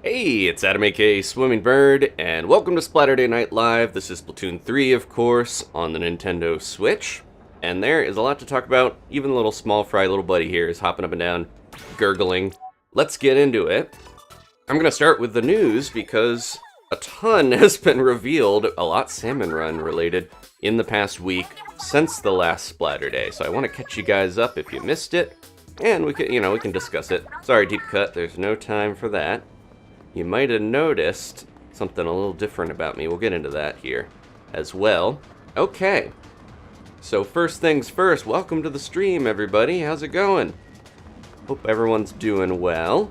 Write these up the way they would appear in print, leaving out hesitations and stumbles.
Hey, it's Adam aka Swimming Bird, and welcome to Splaturday Night Live. This is Splatoon 3, of course, on the Nintendo Switch. And there is a lot to talk about. Even little small fry little buddy here is hopping up and down, gurgling. Let's get into it. I'm gonna start with the news because a ton has been revealed, a lot Salmon Run related, in the past week since the last Splatter Day. So I want to catch you guys up if you missed it, and we can discuss it. Sorry, deep cut, there's no time for that. You might have noticed something a little different about me. We'll get into that here as well. Okay, so first things first, welcome to the stream, everybody. How's it going? Hope everyone's doing well.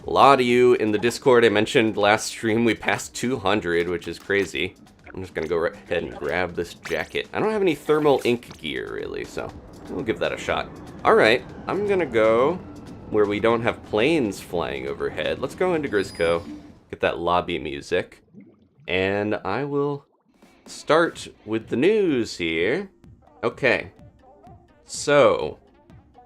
A lot of you in the Discord, I mentioned last stream we passed 200, which is crazy. I'm just gonna go right ahead and grab this jacket. I don't have any thermal ink gear, really, so we'll give that a shot. All right, I'm gonna go where we don't have planes flying overhead. Let's go into Grizzco, get that lobby music, and I will start with the news here. Okay, so,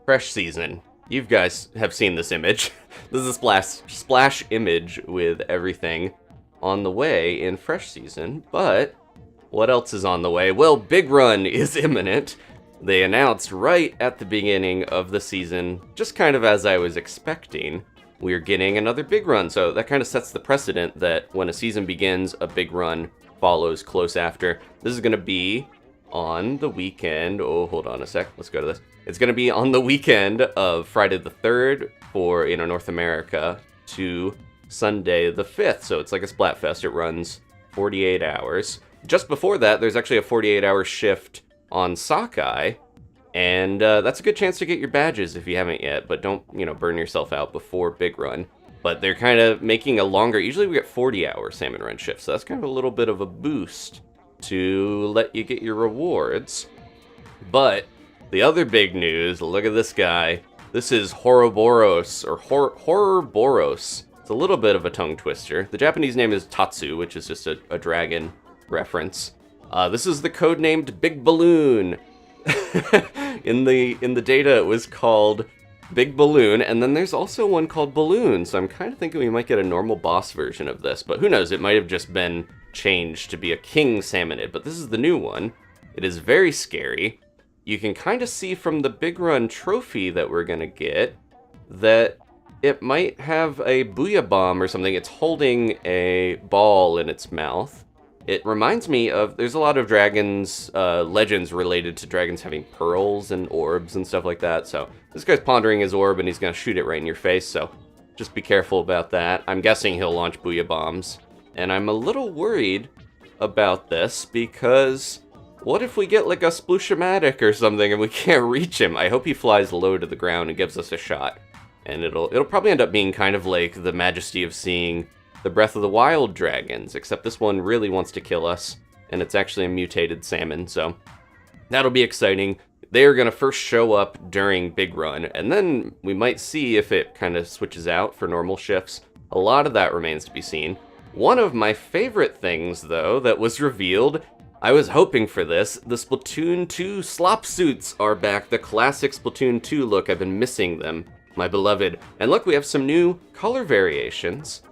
fresh season. You guys have seen this image. This is a splash image with everything on the way in fresh season, but what else is on the way? Well, Big Run is imminent. They announced right at the beginning of the season, just kind of as I was expecting, we're getting another big run. So that kind of sets the precedent that when a season begins, a big run follows close after. This is going to be on the weekend. Oh, hold on a sec. Let's go to this. It's going to be on the weekend of Friday the 3rd for, North America to Sunday the 5th. So it's like a Splatfest. It runs 48 hours. Just before that, there's actually a 48-hour shift on Sockeye, and that's a good chance to get your badges if you haven't yet, but don't, burn yourself out before Big Run. But they're kind of making a longer, usually we get 40-hour Salmon Run shifts, so that's kind of a little bit of a boost to let you get your rewards. But the other big news, look at this guy. This is Horrorboros, or Horrorboros. It's a little bit of a tongue twister. The Japanese name is Tatsu, which is just a dragon reference. This is the codenamed Big Balloon. in the data, it was called Big Balloon, and then there's also one called Balloon, so I'm kind of thinking we might get a normal boss version of this, but who knows, it might have just been changed to be a King Salmonid, but this is the new one. It is very scary. You can kind of see from the Big Run trophy that we're gonna get that it might have a Booyah Bomb or something. It's holding a ball in its mouth. It reminds me of, there's a lot of dragons, legends related to dragons having pearls and orbs and stuff like that, so this guy's pondering his orb and he's gonna shoot it right in your face, so just be careful about that. I'm guessing he'll launch Booyah Bombs, and I'm a little worried about this because what if we get like a Splooshomatic or something and we can't reach him? I hope he flies low to the ground and gives us a shot, and it'll probably end up being kind of like the majesty of seeing the Breath of the Wild dragons, except this one really wants to kill us, and it's actually a mutated salmon, so that'll be exciting. They are going to first show up during Big Run, and then we might see if it kind of switches out for normal shifts. A lot of that remains to be seen. One of my favorite things, though, that was revealed, I was hoping for this, the Splatoon 2 Slop suits are back, the classic Splatoon 2 look. I've been missing them, my beloved. And look, we have some new color variations.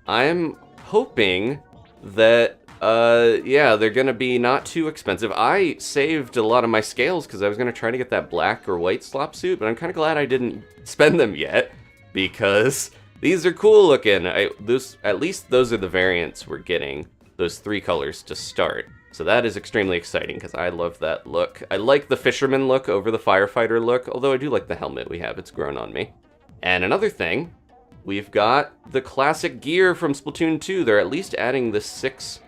I'm hoping that, they're gonna be not too expensive. I saved a lot of my scales because I was gonna try to get that black or white slop suit, but I'm kind of glad I didn't spend them yet because these are cool looking. At least those are the variants we're getting, those 3 colors to start. So that is extremely exciting because I love that look. I like the fisherman look over the firefighter look, although I do like the helmet we have. It's grown on me. And another thing, we've got the classic gear from Splatoon 2. They're at least adding this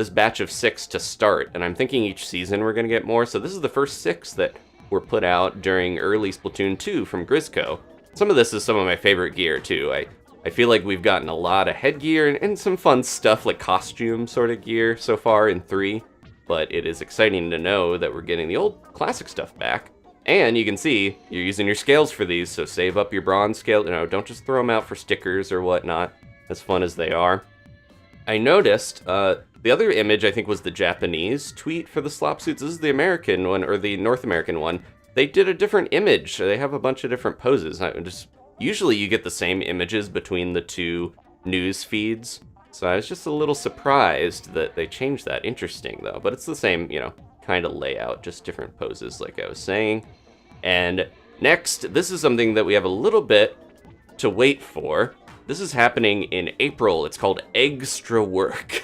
batch of 6 to start, and I'm thinking each season we're going to get more, so this is the first 6 that were put out during early Splatoon 2 from Grizzco. Some of this is some of my favorite gear, too. I feel like we've gotten a lot of headgear and some fun stuff like costume sort of gear so far in 3, but it is exciting to know that we're getting the old classic stuff back. And you can see, you're using your scales for these, so save up your bronze scale. Don't just throw them out for stickers or whatnot, as fun as they are. I noticed, the other image I think was the Japanese tweet for the slop suits. This is the American one, or the North American one. They did a different image. They have a bunch of different poses. Usually you get the same images between the two news feeds. So I was just a little surprised that they changed that. Interesting, though. But it's the same, kind of layout, just different poses, like I was saying. And next, this is something that we have a little bit to wait for. This is happening in April. It's called Extra Work.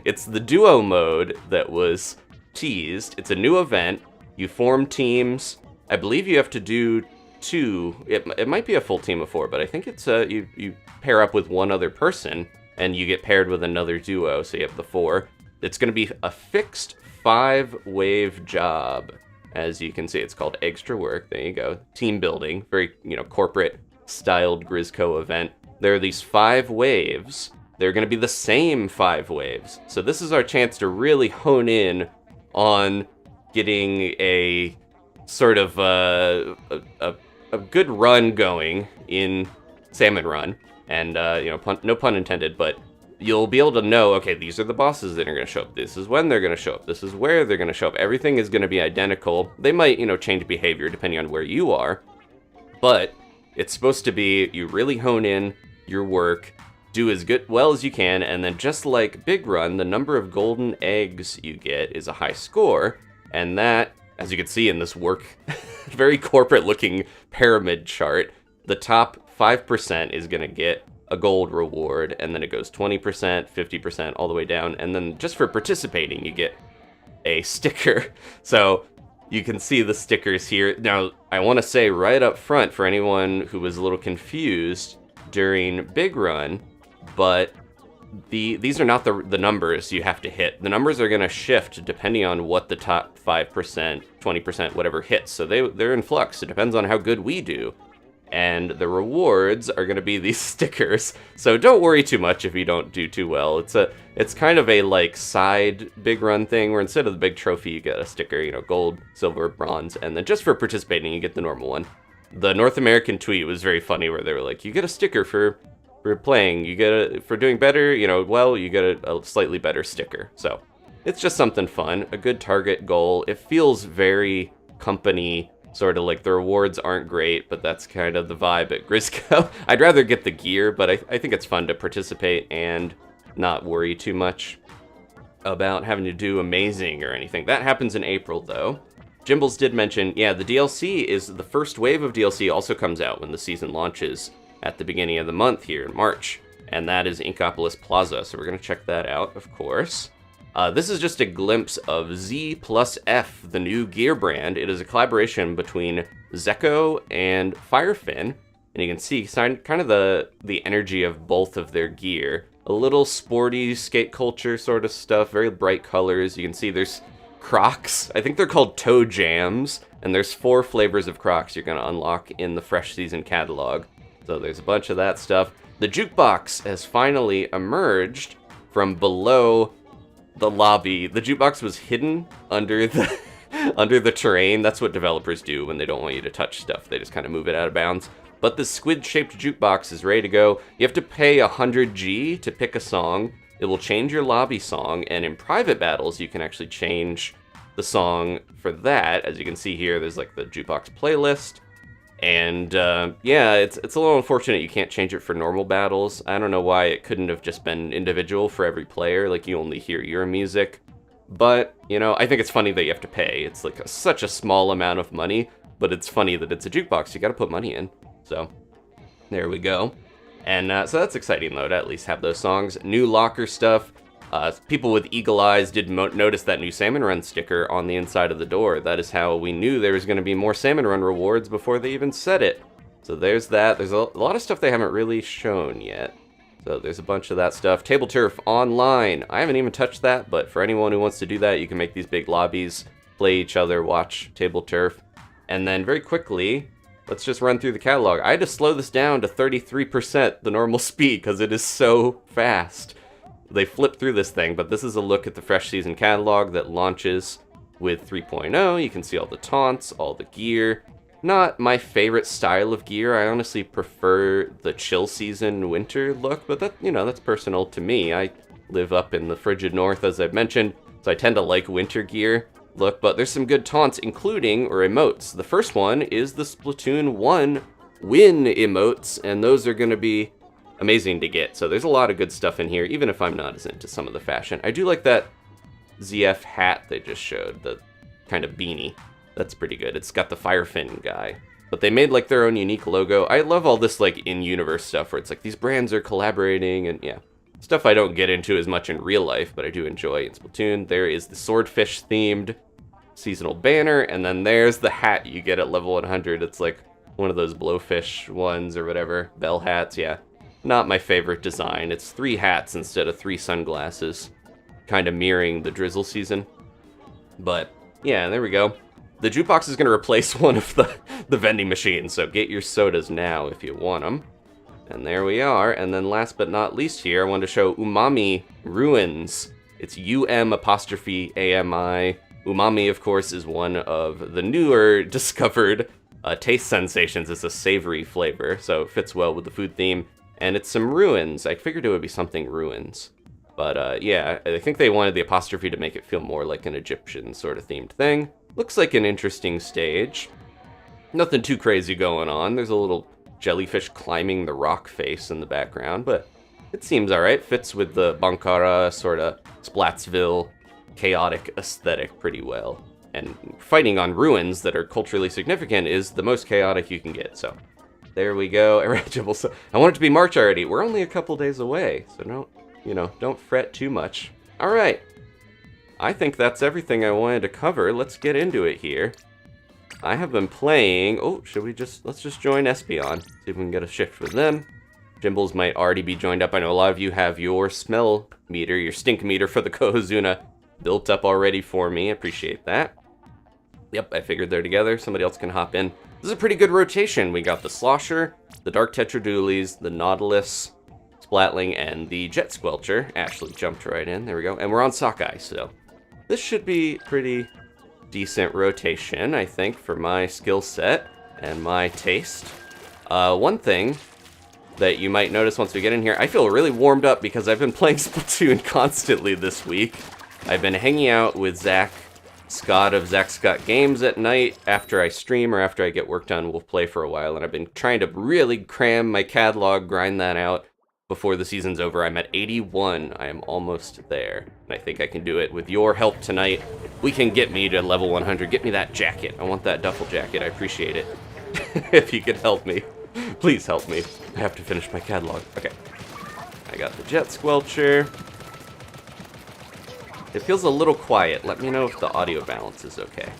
It's the duo mode that was teased. It's a new event. You form teams. I believe you have to do 2. It might be a full team of 4, but I think it's you pair up with one other person, and you get paired with another duo, so you have the 4. It's going to be a fixed 5-wave job. As you can see, it's called Extra Work. There you go. Team building. Very, corporate-styled Grizzco event. There are these 5 waves. They're going to be the same 5 waves. So this is our chance to really hone in on getting a sort of a good run going in Salmon Run. And, no pun intended, but you'll be able to know, okay, these are the bosses that are going to show up. This is when they're going to show up. This is where they're going to show up. Everything is going to be identical. They might, change behavior depending on where you are. But it's supposed to be you really hone in your work, do as well as you can, and then just like Big Run, the number of golden eggs you get is a high score. And that, as you can see in this work, very corporate-looking pyramid chart, the top 5% is going to get a gold reward, and then it goes 20%, 50%, all the way down, and then just for participating, you get a sticker. So you can see the stickers here. Now, I want to say right up front, for anyone who was a little confused during Big Run, but these are not the numbers you have to hit. The numbers are going to shift depending on what the top 5%, 20%, whatever hits. So they're in flux. It depends on how good we do. And the rewards are going to be these stickers. So don't worry too much if you don't do too well. It's kind of a side Big Run thing where instead of the big trophy you get a sticker, gold, silver, bronze, and then just for participating you get the normal one. The North American tweet was very funny where they were like, you get a sticker for playing, you get for doing better, you get a slightly better sticker. So it's just something fun, a good target goal. It feels very company, sort of like the rewards aren't great, but that's kind of the vibe at Grizzco. I'd rather get the gear, but I think it's fun to participate and not worry too much about having to do amazing or anything. That happens in April, though. Jimbles did mention, yeah, the DLC is the first wave of DLC also comes out when the season launches at the beginning of the month here in March, and that is Inkopolis Plaza, so we're going to check that out, of course. This is just a glimpse of Z plus F, the new gear brand. It is a collaboration between Zecco and Firefin, and you can see kind of the energy of both of their gear. A little sporty skate culture sort of stuff, very bright colors. You can see there's Crocs. I think they're called Toe Jams, and there's 4 flavors of Crocs you're going to unlock in the Fresh Season catalog. So there's a bunch of that stuff. The jukebox has finally emerged from below the lobby. The jukebox was hidden under the under the terrain. That's what developers do when they don't want you to touch stuff. They just kind of move it out of bounds. But the squid-shaped jukebox is ready to go. You have to pay 100G to pick a song. It will change your lobby song, and in private battles, you can actually change the song for that. As you can see here, there's like the jukebox playlist. And yeah, it's a little unfortunate you can't change it for normal battles. I don't know why it couldn't have just been individual for every player, like you only hear your music. But, I think it's funny that you have to pay. It's like such a small amount of money, but it's funny that it's a jukebox. You gotta put money in. So, there we go. And so that's exciting, though, to at least have those songs. New locker stuff. People with eagle eyes did notice that new Salmon Run sticker on the inside of the door. That is how we knew there was going to be more Salmon Run rewards before they even said it. So there's that. There's a lot of stuff they haven't really shown yet. So there's a bunch of that stuff. Table Turf Online. I haven't even touched that, but for anyone who wants to do that, you can make these big lobbies, play each other, watch Table Turf. And then very quickly, let's just run through the catalog. I had to slow this down to 33% the normal speed because it is so fast. They flip through this thing, but this is a look at the Fresh Season catalog that launches with 3.0. You can see all the taunts, all the gear. Not my favorite style of gear. I honestly prefer the chill season winter look, but that's personal to me. I live up in the frigid north, as I've mentioned, so I tend to like winter gear look, but there's some good taunts, including, or emotes. The first one is the Splatoon 1 win emotes, and those are going to be amazing to get. So there's a lot of good stuff in here, even if I'm not as into some of the fashion. I do like that ZF hat they just showed, the kind of beanie. That's pretty good. It's got the Firefin guy. But they made like their own unique logo. I love all this like in-universe stuff where it's like these brands are collaborating and yeah. Stuff I don't get into as much in real life, but I do enjoy in Splatoon. There is the swordfish themed seasonal banner, and then there's the hat you get at level 100. It's like one of those blowfish ones or whatever. Bell hats, yeah. Not my favorite design. It's 3 hats instead of 3 sunglasses. Kind of mirroring the drizzle season. But yeah, there we go. The jukebox is going to replace one of the vending machines, so get your sodas now if you want them. And there we are. And then last but not least here, I wanted to show Umami Ruins. It's UM''AMI. Umami, of course, is one of the newer discovered taste sensations. It's a savory flavor, so it fits well with the food theme. And it's some ruins. I figured it would be something ruins. But yeah, I think they wanted the apostrophe to make it feel more like an Egyptian sort of themed thing. Looks like an interesting stage. Nothing too crazy going on. There's a little jellyfish climbing the rock face in the background, but it seems alright. Fits with the Bankara sort of Splatsville chaotic aesthetic pretty well. And fighting on ruins that are culturally significant is the most chaotic you can get, so there we go. I want it to be March already. We're only a couple days away, so don't fret too much. Alright. I think that's everything I wanted to cover. Let's get into it here. I have been playing... Oh, let's just join Espeon. See if we can get a shift with them. Jimbles might already be joined up. I know a lot of you have your smell meter, your stink meter for the Cohozuna built up already for me. Appreciate that. Yep, I figured they're together. Somebody else can hop in. This is a pretty good rotation. We got the Slosher, the Dark Tetradulies, the Nautilus, Splatling, and the Jet Squelcher. Ashley jumped right in. There we go. And we're on Sockeye, so this should be pretty decent rotation, I think, for my skill set and my taste. One thing that you might notice once we get in here, I feel really warmed up because I've been playing Splatoon constantly this week. I've been hanging out with Zach Scott of Zach Scott Games at night. After I stream or after I get work done, we'll play for a while, and I've been trying to really cram my catalog, grind that out before the season's over. I'm at 81. I am almost there, and I think I can do it. With your help tonight, we can get me to level 100. Get me that jacket. I want that duffel jacket. I appreciate it. If you could help me. Please help me. I have to finish my catalog. Okay. I got the Jet Squelcher. It feels a little quiet. Let me know if the audio balance is okay.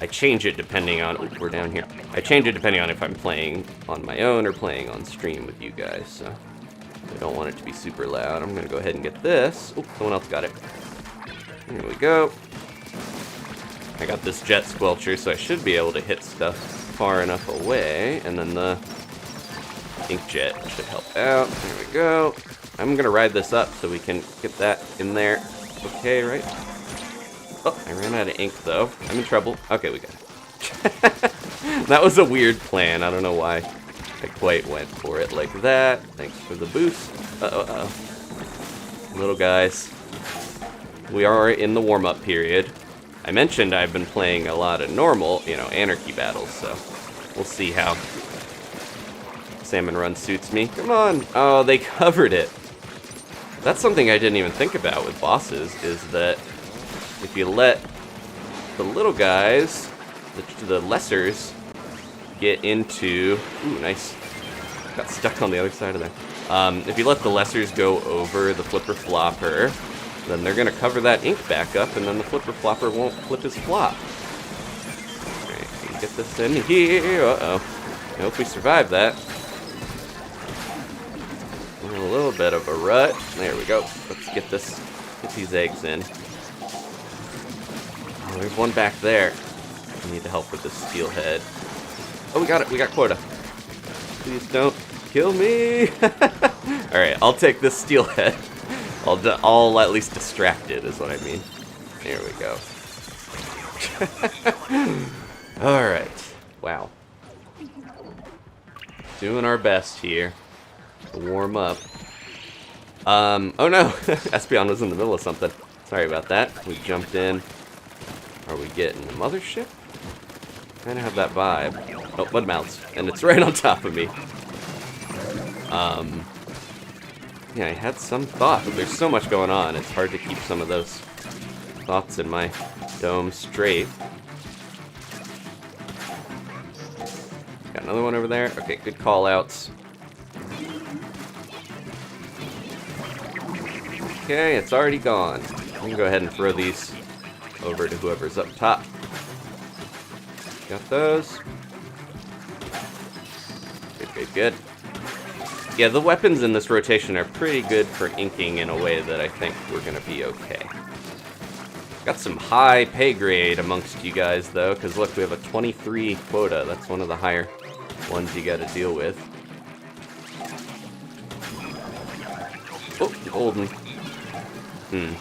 I change it depending on... Ooh, we're down here. I change it depending on if I'm playing on my own or playing on stream with you guys, so I don't want it to be super loud. I'm going to go ahead and get this. Oh, someone else got it. Here we go. I got this Jet Squelcher, so I should be able to hit stuff far enough away, and then the Ink Jet should help out. There we go. I'm going to ride this up so we can get that in there. Okay, right? Oh, I ran out of ink, though. I'm in trouble. Okay, we got it. That was a weird plan. I don't know why I quite went for it like that. Thanks for the boost. Little guys. We are in the warm-up period. I mentioned I've been playing a lot of normal, anarchy battles, so we'll see how Salmon Run suits me. Come on! Oh, they covered it. That's something I didn't even think about with bosses, is that if you let the little guys, the lessers, get into... Ooh, nice. Got stuck on the other side of there. If you let the lessers go over the flipper flopper, then they're going to cover that ink back up, and then the flipper flopper won't flip his flop. Alright, can we get this in here? Uh-oh. I hope we survive that. We're in a little bit of a rut. There we go. Let's get these eggs in. Oh, there's one back there. I need to help with this steelhead. Oh, we got it. We got quota. Please don't kill me. Alright, I'll take this steelhead. I'll at least distract it, is what I mean. There we go. Alright. Wow. Doing our best here to warm up. Oh no! Espeon was in the middle of something. Sorry about that. We jumped in. Are we getting the mothership? Kind of have that vibe. Oh, mud mouths. And it's right on top of me. Yeah, I had some thought, but there's so much going on, it's hard to keep some of those thoughts in my dome straight. Got another one over there. Okay, good call-outs. Okay, it's already gone. I'm gonna go ahead and throw these over to whoever's up top. Got those. Good, good, good. Yeah, the weapons in this rotation are pretty good for inking in a way that I think we're gonna be okay. Got some high pay grade amongst you guys, though, because look, we have a 23 quota. That's one of the higher ones you gotta deal with. Oh, golden. I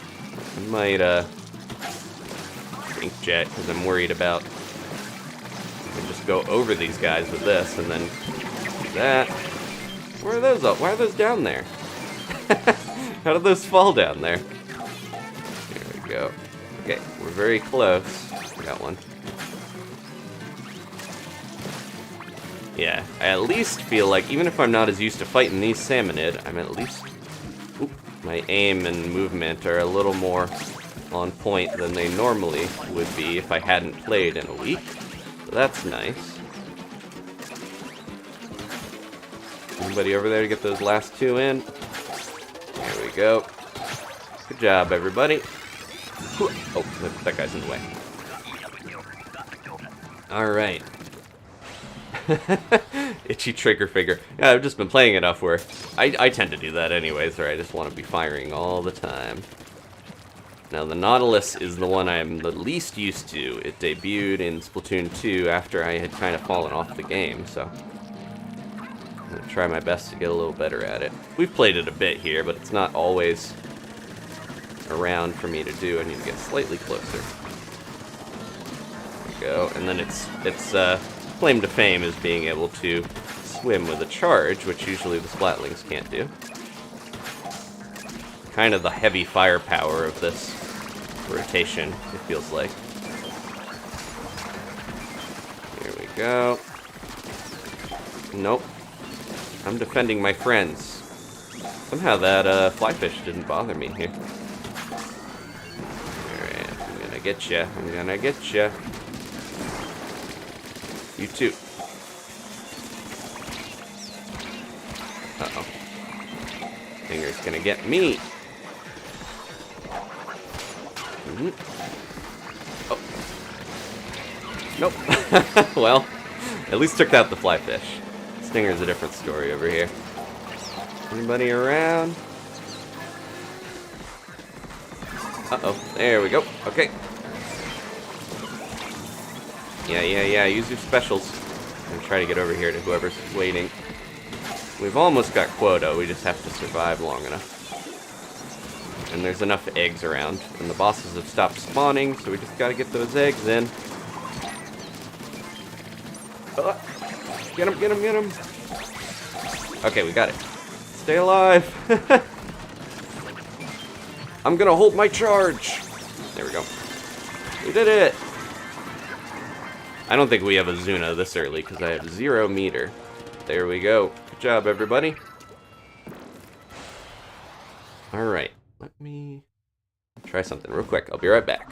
might, drink jet, because I'm worried about... I can just go over these guys with this, and then do that. Where are those up? Why are those down there? How did those fall down there? There we go. Okay, we're very close. I got one. Yeah, I at least feel like, even if I'm not as used to fighting these Salmonid, I'm at least... Oop, my aim and movement are a little more on point than they normally would be if I hadn't played in a week. So that's nice. Anybody over there to get those last two in? There we go. Good job, everybody. Oh, that guy's in the way. Alright. Itchy trigger finger. Yeah, I've just been playing enough where I tend to do that anyways, or I just want to be firing all the time. Now, the Nautilus is the one I'm the least used to. It debuted in Splatoon 2 after I had kind of fallen off the game, so I'm going to try my best to get a little better at it. We've played it a bit here, but it's not always around for me to do. I need to get slightly closer. There we go. And then its claim to fame is being able to swim with a charge, which usually the Splatlings can't do. Kind of the heavy firepower of this rotation, it feels like. Here we go. Nope. I'm defending my friends. Somehow that flyfish didn't bother me here. Alright, I'm gonna get ya. I'm gonna get ya. You too. Uh-oh. Finger's gonna get me. Oh. Nope. Well, at least took out the flyfish. Stinger's a different story over here. Anybody around? Uh-oh. There we go. Okay. Yeah. Use your specials. I'm gonna try to get over here to whoever's waiting. We've almost got quota. We just have to survive long enough. And there's enough eggs around. And the bosses have stopped spawning, so we just gotta get those eggs in. Get him, get him, get him. Okay, we got it. Stay alive. I'm gonna hold my charge. There we go. We did it. I don't think we have a Zuna this early because I have 0 meter. There we go. Good job, everybody. Alright. Let me try something real quick. I'll be right back.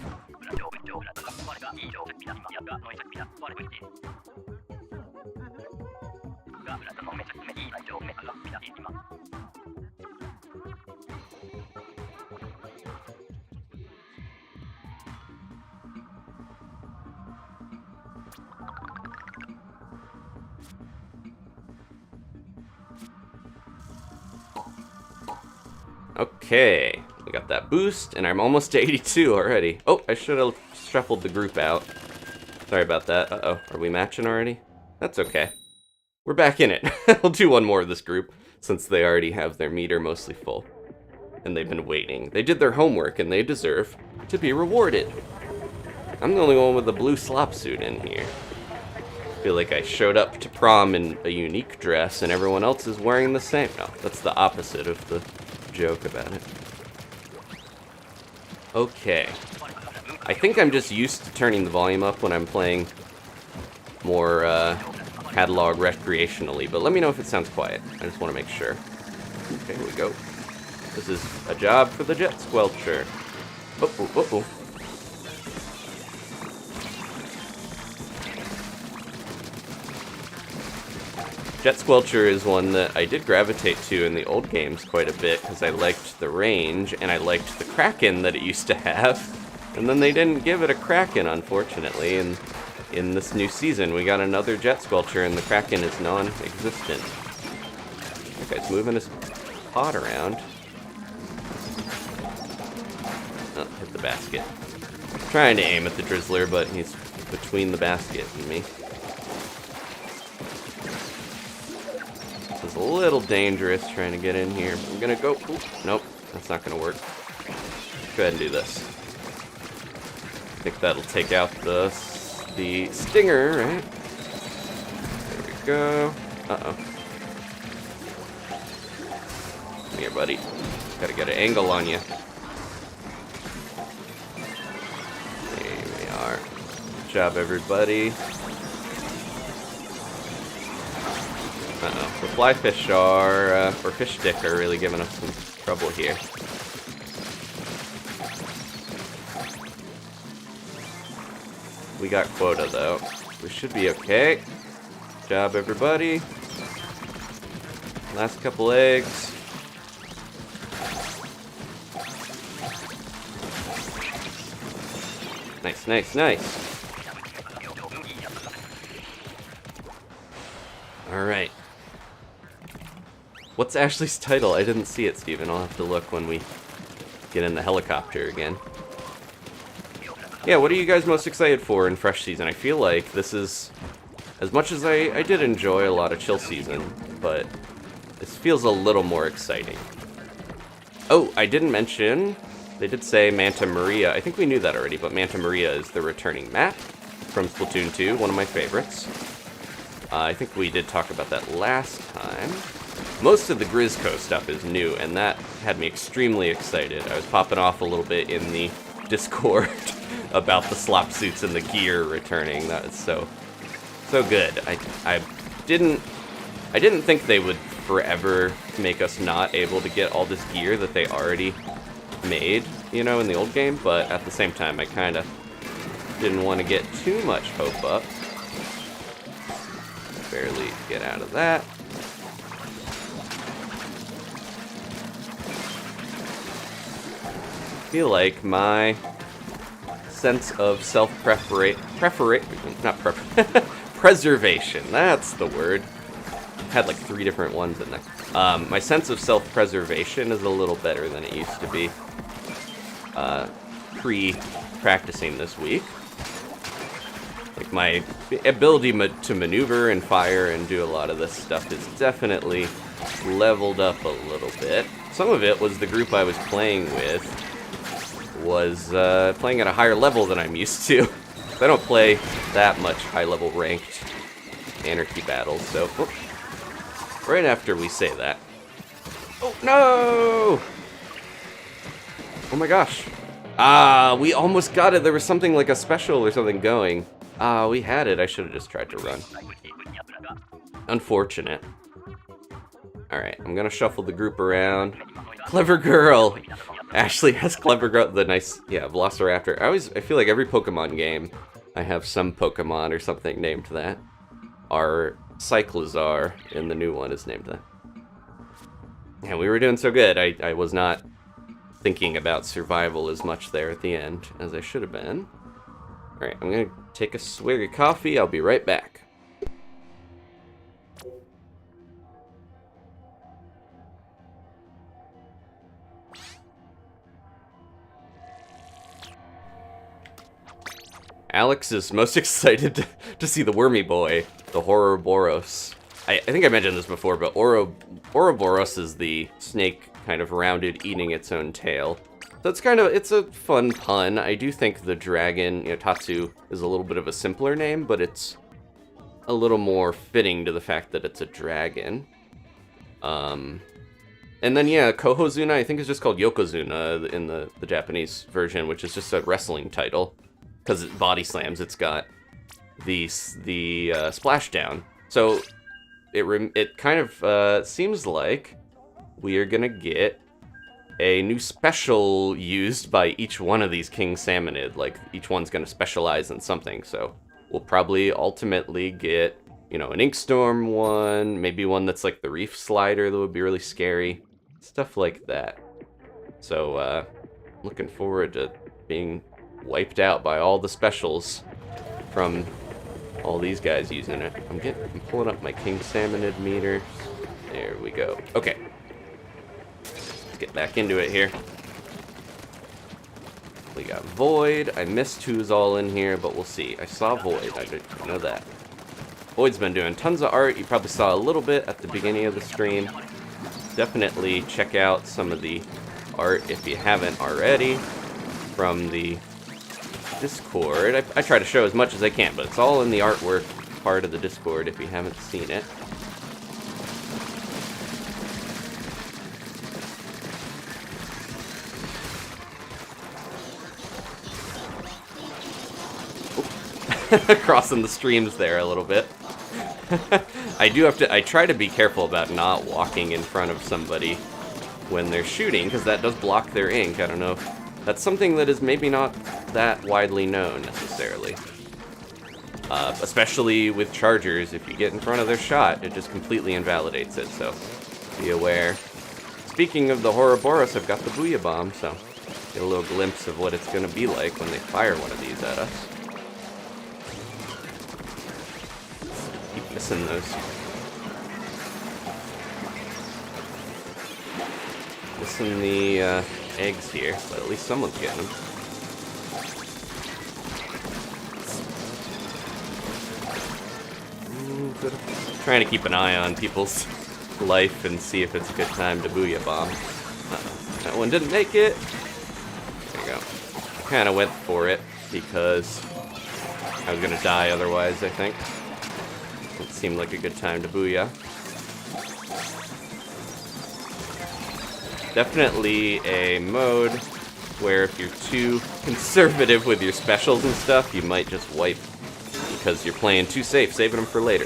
Okay, we got that boost, and I'm almost to 82 already. Oh, I should have shuffled the group out. Sorry about that. Uh-oh, are we matching already? That's okay. We're back in it. I'll do one more of this group, since they already have their meter mostly full. And they've been waiting. They did their homework, and they deserve to be rewarded. I'm the only one with a blue Slop suit in here. I feel like I showed up to prom in a unique dress, and everyone else is wearing the same. No, that's the opposite of the joke about it. Okay. I think I'm just used to turning the volume up when I'm playing more catalog recreationally, but let me know if it sounds quiet. I just want to make sure. Okay, here we go. This is a job for the jet squelcher. Uh-oh. Jet Squelcher is one that I did gravitate to in the old games quite a bit because I liked the range and I liked the Kraken that it used to have. And then they didn't give it a Kraken, unfortunately, and in this new season we got another Jet Squelcher and the Kraken is non-existent. That guy's moving his pod around. Oh, hit the basket. Trying to aim at the Drizzler, but he's between the basket and me. This is a little dangerous trying to get in here. I'm gonna go. Ooh, nope, that's not gonna work. Go ahead and do this. I think that'll take out the stinger, right? There we go. Uh-oh. Come here, buddy. Gotta get an angle on you. There we are. Good job, everybody. Uh-oh. The fly fish or fish stick are really giving us some trouble here. We got quota, though. We should be okay. Good job, everybody. Last couple eggs. Nice, nice, nice. Alright. What's Ashley's title? I didn't see it, Steven. I'll have to look when we get in the helicopter again. Yeah, what are you guys most excited for in Fresh Season? I feel like this is, as much as I did enjoy a lot of Chill Season, but this feels a little more exciting. Oh, I didn't mention, they did say Manta Maria. I think we knew that already, but Manta Maria is the returning map from Splatoon 2, one of my favorites. I think we did talk about that last time. Most of the Grizzco stuff is new, and that had me extremely excited. I was popping off a little bit in the Discord about the Slop suits and the gear returning. That is so good. I didn't think they would forever make us not able to get all this gear that they already made, you know, in the old game, but at the same time I kind of didn't want to get too much hope up. Barely get out of that. I feel like my sense of preservation, that's the word. Had like 3 different ones in there. My sense of self-preservation is a little better than it used to be pre-practicing this week. Like my ability to maneuver and fire and do a lot of this stuff is definitely leveled up a little bit. Some of it was the group I was playing with was playing at a higher level than I'm used to. I don't play that much high-level ranked anarchy battles, so... Oh, right after we say that... Oh, no! Oh my gosh. We almost got it. There was something like a special or something going. We had it. I should have just tried to run. Unfortunate. Alright, I'm gonna shuffle the group around. Clever girl! Ashley has Clever Girl, the nice, yeah, Velociraptor. I feel like every Pokemon game, I have some Pokemon or something named that. Our Cyclizar in the new one is named that. Yeah, we were doing so good. I was not thinking about survival as much there at the end as I should have been. Alright, I'm gonna take a swig of coffee. I'll be right back. Alex is most excited to see the wormy boy, the Horrorboros. I think I mentioned this before, but Ouroboros is the snake kind of rounded, eating its own tail. So it's a fun pun. I do think the dragon, you know, Tatsu, is a little bit of a simpler name, but it's a little more fitting to the fact that it's a dragon. And then, yeah, Cohozuna, I think is just called Yokozuna in the Japanese version, which is just a wrestling title. Because it body slams, it's got the splashdown, So it kind of seems like we are gonna get a new special used by each one of these King Salmonid. Like, each one's gonna specialize in something, so we'll probably ultimately get, you know, an Inkstorm one, maybe one that's like the Reef Slider that would be really scary, stuff like that. So, looking forward to being wiped out by all the specials from all these guys using it. I'm pulling up my King Salmonid meter. There we go. Okay. Get back into it here. We got Void. I missed who's all in here, but we'll see. I saw Void. I know that. Void's been doing tons of art. You probably saw a little bit at the beginning of the stream. Definitely check out some of the art if you haven't already from the Discord. I try to show as much as I can, but it's all in the artwork part of the Discord if you haven't seen it. Crossing the streams there a little bit. I try to be careful about not walking in front of somebody when they're shooting, because that does block their ink. I don't know if that's something that is maybe not that widely known necessarily. Especially with chargers, if you get in front of their shot, it just completely invalidates it, so be aware. Speaking of the Horrorboros, I've got the Booyah Bomb, so get a little glimpse of what it's going to be like when they fire one of these at us. Keep missing those. Missing the eggs here, but at least someone's getting them. Trying to keep an eye on people's life and see if it's a good time to Booyah Bomb. That one didn't make it. There you go. Kind of went for it because I was gonna die otherwise, I think. It seemed like a good time to Booyah. Definitely a mode where if you're too conservative with your specials and stuff, you might just wipe because you're playing too safe, saving them for later.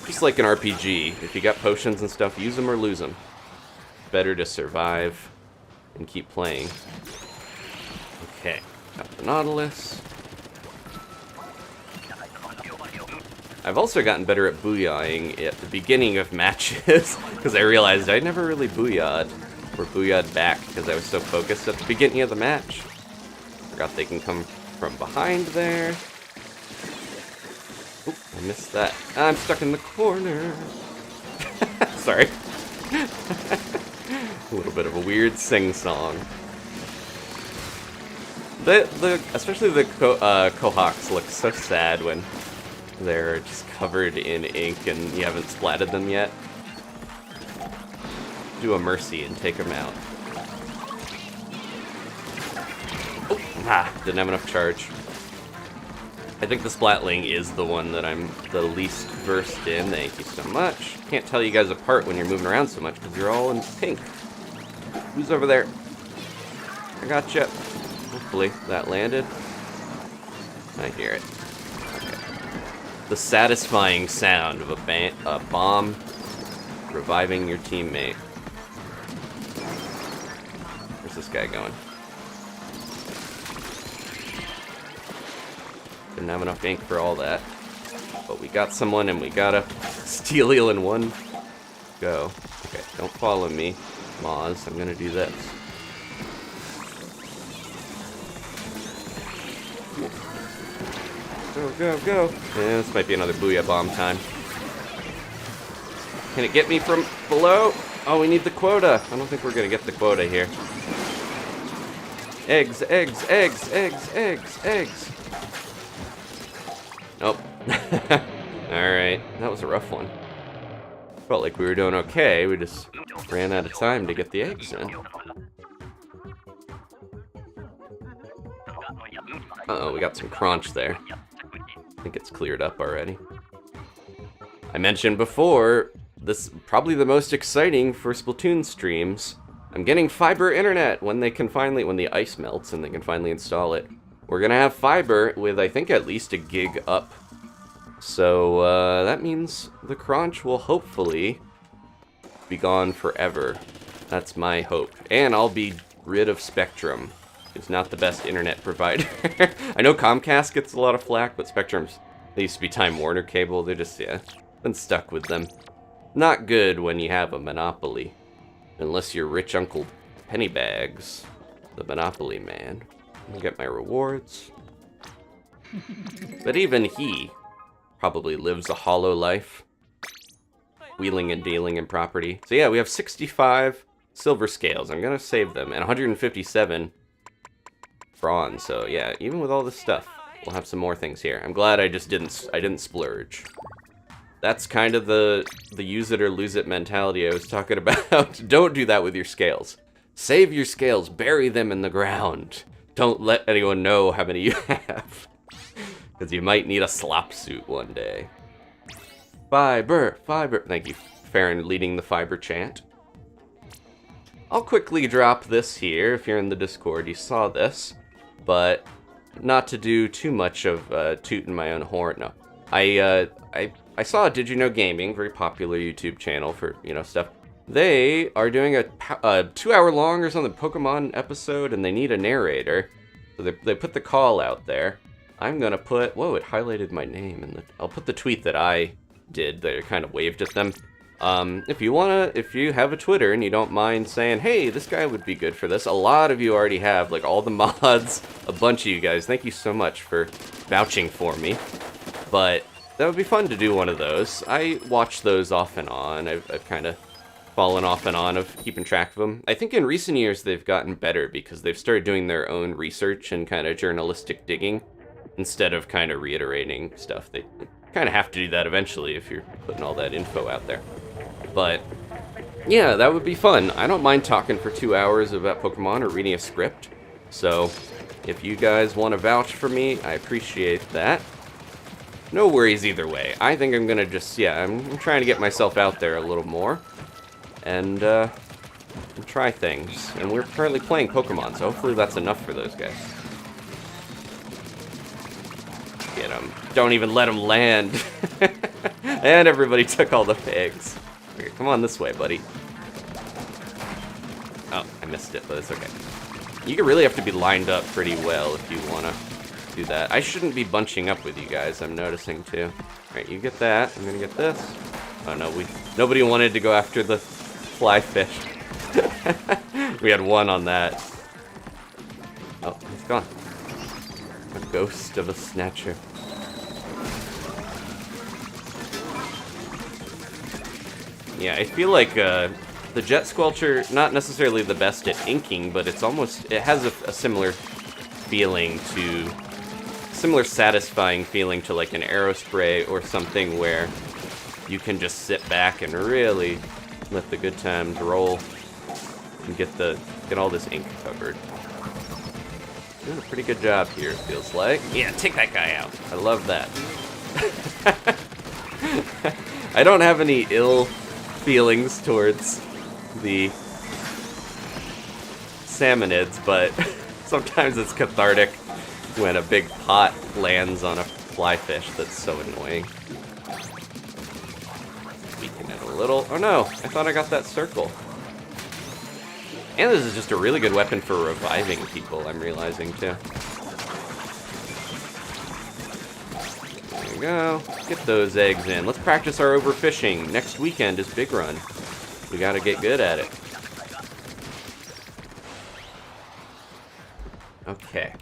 Just like an RPG, if you got potions and stuff, use them or lose them. Better to survive and keep playing. Okay, got the Nautilus. I've also gotten better at booyahing at the beginning of matches, because I realized I never really booyahed, or booyahed back, because I was so focused at the beginning of the match. Forgot they can come from behind there. Oop, I missed that. I'm stuck in the corner. Sorry. A little bit of a weird sing-song. Especially the Cohawks look so sad when they're just covered in ink and you haven't splatted them yet. Do a mercy and take them out. Oh, didn't have enough charge. I think the Splatling is the one that I'm the least versed in. Thank you so much. Can't tell you guys apart when you're moving around so much because you're all in pink. Who's over there? I gotcha. Hopefully that landed. I hear it. Okay. The satisfying sound of a bomb reviving your teammate. Where's this guy going? Didn't have enough ink for all that. But we got someone and we got a steel eel in one go. Okay, don't follow me, Moz. I'm gonna do this. Go, go, go. Yeah, this might be another Booyah Bomb time. Can it get me from below? Oh, we need the quota. I don't think we're gonna get the quota here. Eggs, eggs, eggs, eggs, eggs, eggs. Nope. Alright, that was a rough one. Felt like we were doing okay, we just ran out of time to get the eggs in. Uh-oh, we got some crunch there. I think it's cleared up already. I mentioned before, this is probably the most exciting for Splatoon streams. I'm getting fiber internet when they can finally, when the ice melts and they can finally install it. We're gonna have fiber with, I think, at least a gig up So that means the crunch will hopefully be gone forever. That's my hope. And I'll be rid of Spectrum. It's not the best internet provider. I know Comcast gets a lot of flack, but Spectrum's, they used to be Time Warner cable. They're just, yeah, been stuck with them. Not good when you have a monopoly. Unless you're rich Uncle Pennybags, the monopoly man. I'll get my rewards. But even he probably lives a hollow life, wheeling and dealing in property. So yeah, we have 65 silver scales. I'm gonna save them, and 157 bronze. So yeah, even with all this stuff, we'll have some more things here. I'm glad I just didn't splurge. That's kind of the use it or lose it mentality I was talking about. Don't do that with your scales. Save your scales, bury them in the ground. Don't let anyone know how many you have. Because you might need a slop suit one day. Fiber, fiber. Thank you, Farron, leading the fiber chant. I'll quickly drop this here. If you're in the Discord, you saw this. But not to do too much of tooting my own horn. No. I saw Did You Know Gaming, very popular YouTube channel for, you know, stuff. They are doing a 2-hour long or something Pokemon episode, and they need a narrator. So they put the call out there. I'm gonna put, whoa, it highlighted my name, and I'll put the tweet that I did that I kind of waved at them. If you have a Twitter and you don't mind saying, hey, this guy would be good for this. A lot of you already have, like all the mods, a bunch of you guys. Thank you so much for vouching for me. But that would be fun to do one of those. I watch those off and on. I've kind of fallen off and on of keeping track of them. I think in recent years they've gotten better because they've started doing their own research and kind of journalistic digging instead of kind of reiterating stuff. They kind of have to do that eventually if you're putting all that info out there. But yeah, that would be fun. I don't mind talking for 2 hours about Pokemon or reading a script. So if you guys want to vouch for me, I appreciate that. No worries either way. I think I'm gonna just, yeah, I'm trying to get myself out there a little more. And try things. And we're currently playing Pokemon, so hopefully that's enough for those guys. Get them. Don't even let them land. And everybody took all the eggs. Okay, come on this way, buddy. Oh, I missed it, but it's okay. You really have to be lined up pretty well if you want to do that. I shouldn't be bunching up with you guys, I'm noticing too. Alright, you get that. I'm gonna get this. Oh no, nobody wanted to go after the fly fish. We had one on that. Oh, he's gone. A ghost of a snatcher. Yeah, I feel like the Jet Squelcher, not necessarily the best at inking, but it's almost, it has a similar feeling to, similar satisfying feeling to like an Aerospray or something where you can just sit back and really let the good times roll and get all this ink covered. Doing a pretty good job here, it feels like. Yeah, take that guy out. I love that. I don't have any ill feelings towards the Salmonids, but sometimes it's cathartic when a big pot lands on a fly fish that's so annoying. Weaken it a little. Oh no, I thought I got that circle. And this is just a really good weapon for reviving people, I'm realizing too. There we go. Get those eggs in. Let's practice our overfishing. Next weekend is Big Run. We gotta get good at it. Okay.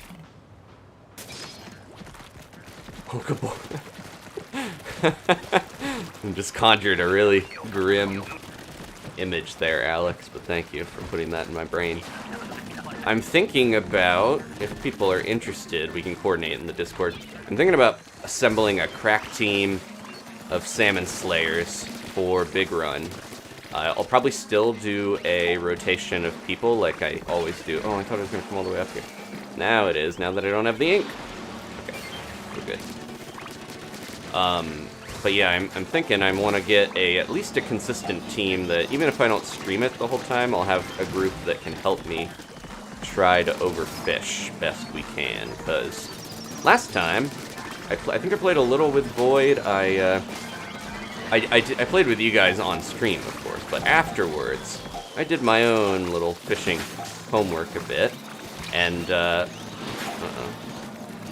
Pokeball. I just conjured a really grim image there, Alex, but thank you for putting that in my brain. I'm thinking about, if people are interested, we can coordinate in the Discord. I'm thinking about assembling a crack team of Salmon Slayers for Big Run. I'll probably still do a rotation of people like I always do. Oh, I thought it was going to come all the way up here. Now it is, now that I don't have the ink. Okay, we're good. But yeah, I'm thinking I want to get at least a consistent team that, even if I don't stream it the whole time, I'll have a group that can help me try to overfish best we can. Because last time, I think I played a little with Void. I played with you guys on stream, of course, but afterwards, I did my own little fishing homework a bit, and, uh-oh,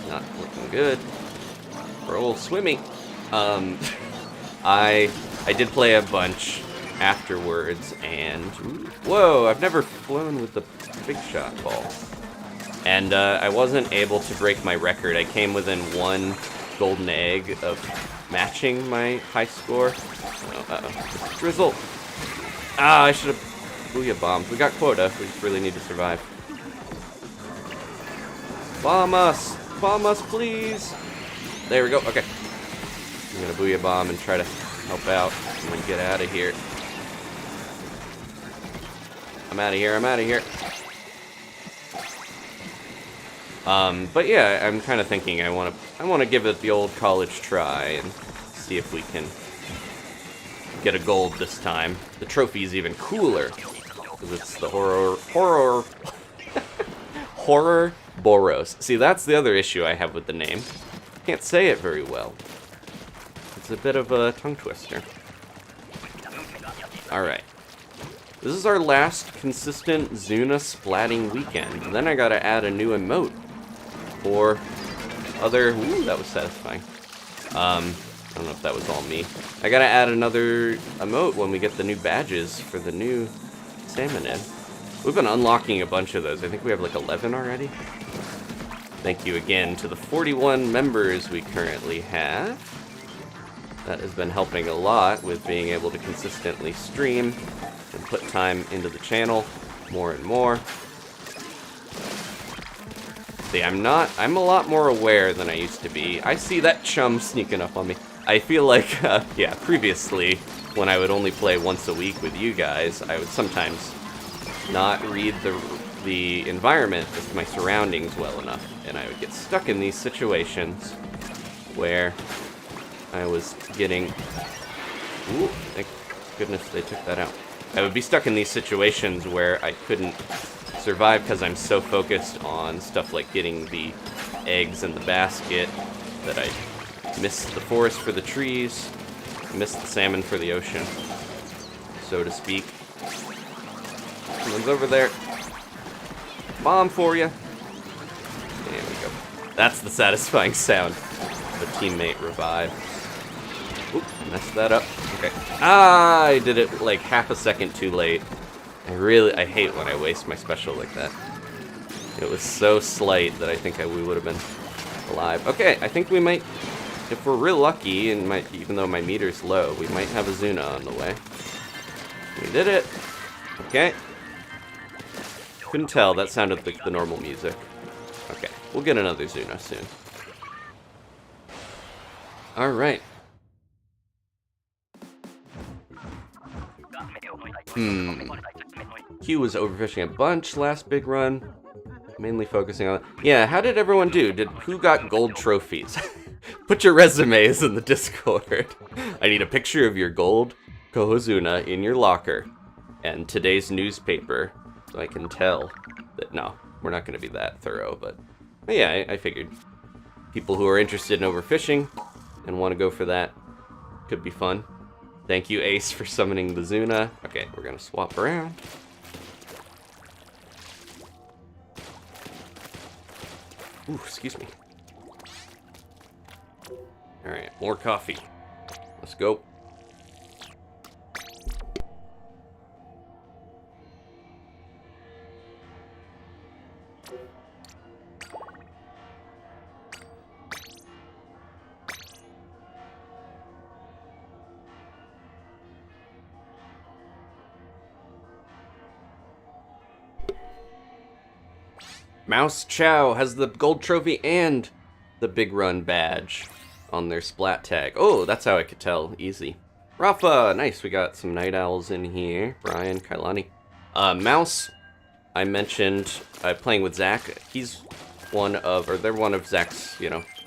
not looking good. Roll swimming. I did play a bunch afterwards, and, whoa, I've never flown with the big shot ball. And, I wasn't able to break my record. I came within 1 golden egg of matching my high score. Oh, uh-oh. Drizzle! Ah, I should have booyah bombed. We got quota. We just really need to survive. Bomb us! Bomb us, please! There we go. Okay. I'm gonna booyah bomb and try to help out and then get out of here. I'm out of here. I'm out of here. But yeah, I'm kind of thinking I want to give it the old college try and see if we can get a gold this time. The trophy's even cooler because it's the Horrorboros. See, that's the other issue I have with the name. Can't say it very well. It's a bit of a tongue twister. All right. This is our last consistent Zuna splatting weekend. And then I gotta add a new emote. Or other... Ooh, that was satisfying. I don't know if that was all me. I gotta add another emote when we get the new badges for the new Salmonid. We've been unlocking a bunch of those. I think we have like 11 already. Thank you again to the 41 members we currently have. That has been helping a lot with being able to consistently stream and put time into the channel more and more. See, I'm a lot more aware than I used to be. I see that chum sneaking up on me. I feel like, yeah, previously, when I would only play once a week with you guys, I would sometimes not read the environment, just my surroundings well enough, and I would get stuck in these situations where I was getting... Ooh, thank goodness they took that out. I would be stuck in these situations where I couldn't survive because I'm so focused on stuff like getting the eggs in the basket that I missed the forest for the trees, missed the salmon for the ocean, so to speak. Someone's over there. Bomb for you. There we go. That's the satisfying sound. The teammate revive. Oop, messed that up. Okay. Ah, I did it like half a second too late. I hate when I waste my special like that. It was so slight that I think we would have been alive. Okay, I think we might, if we're real lucky, and even though my meter's low, we might have a Zuna on the way. We did it. Okay. Couldn't tell, that sounded like the normal music. Okay, we'll get another Zuna soon. Alright. Q was overfishing a bunch last big run, mainly focusing on... Yeah, how did everyone do? Who got gold trophies? Put your resumes in the Discord. I need a picture of your gold Cohozuna in your locker and today's newspaper so I can tell that... No, we're not going to be that thorough, but yeah, I figured people who are interested in overfishing and want to go for that could be fun. Thank you, Ace, for summoning the Zuna. Okay, we're going to swap around. Ooh, excuse me. Alright, more coffee. Let's go. Mouse Chow has the gold trophy and the Big Run badge on their splat tag. Oh, that's how I could tell. Easy. Rafa, nice. We got some night owls in here. Brian, Kailani. Mouse, I mentioned playing with Zach. He's they're one of Zach's,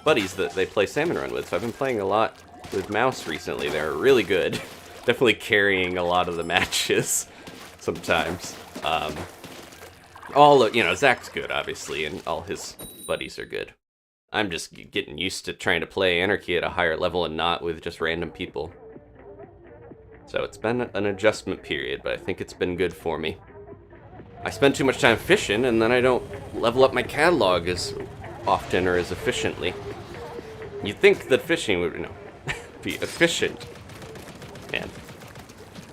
buddies that they play Salmon Run with. So I've been playing a lot with Mouse recently. They're really good. Definitely carrying a lot of the matches sometimes. Zach's good, obviously, and all his buddies are good. I'm just getting used to trying to play Anarchy at a higher level and not with just random people. So it's been an adjustment period, but I think it's been good for me. I spend too much time fishing, and then I don't level up my catalog as often or as efficiently. You'd think that fishing would, be efficient. Man,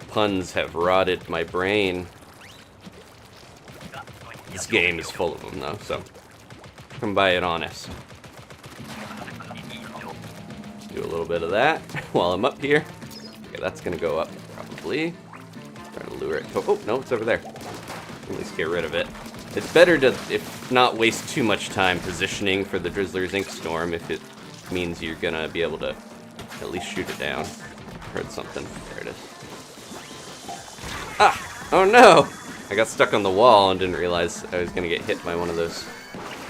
puns have rotted my brain. This game is full of them, though, so come by it honest. Do a little bit of that while I'm up here. Okay, that's gonna go up, probably. Try to lure it. Oh, no, it's over there. At least get rid of it. It's better to, if not, waste too much time positioning for the Drizzler's Ink Storm if it means you're gonna be able to at least shoot it down. Heard something. There it is. Ah! Oh no! I got stuck on the wall and didn't realize I was gonna get hit by one of those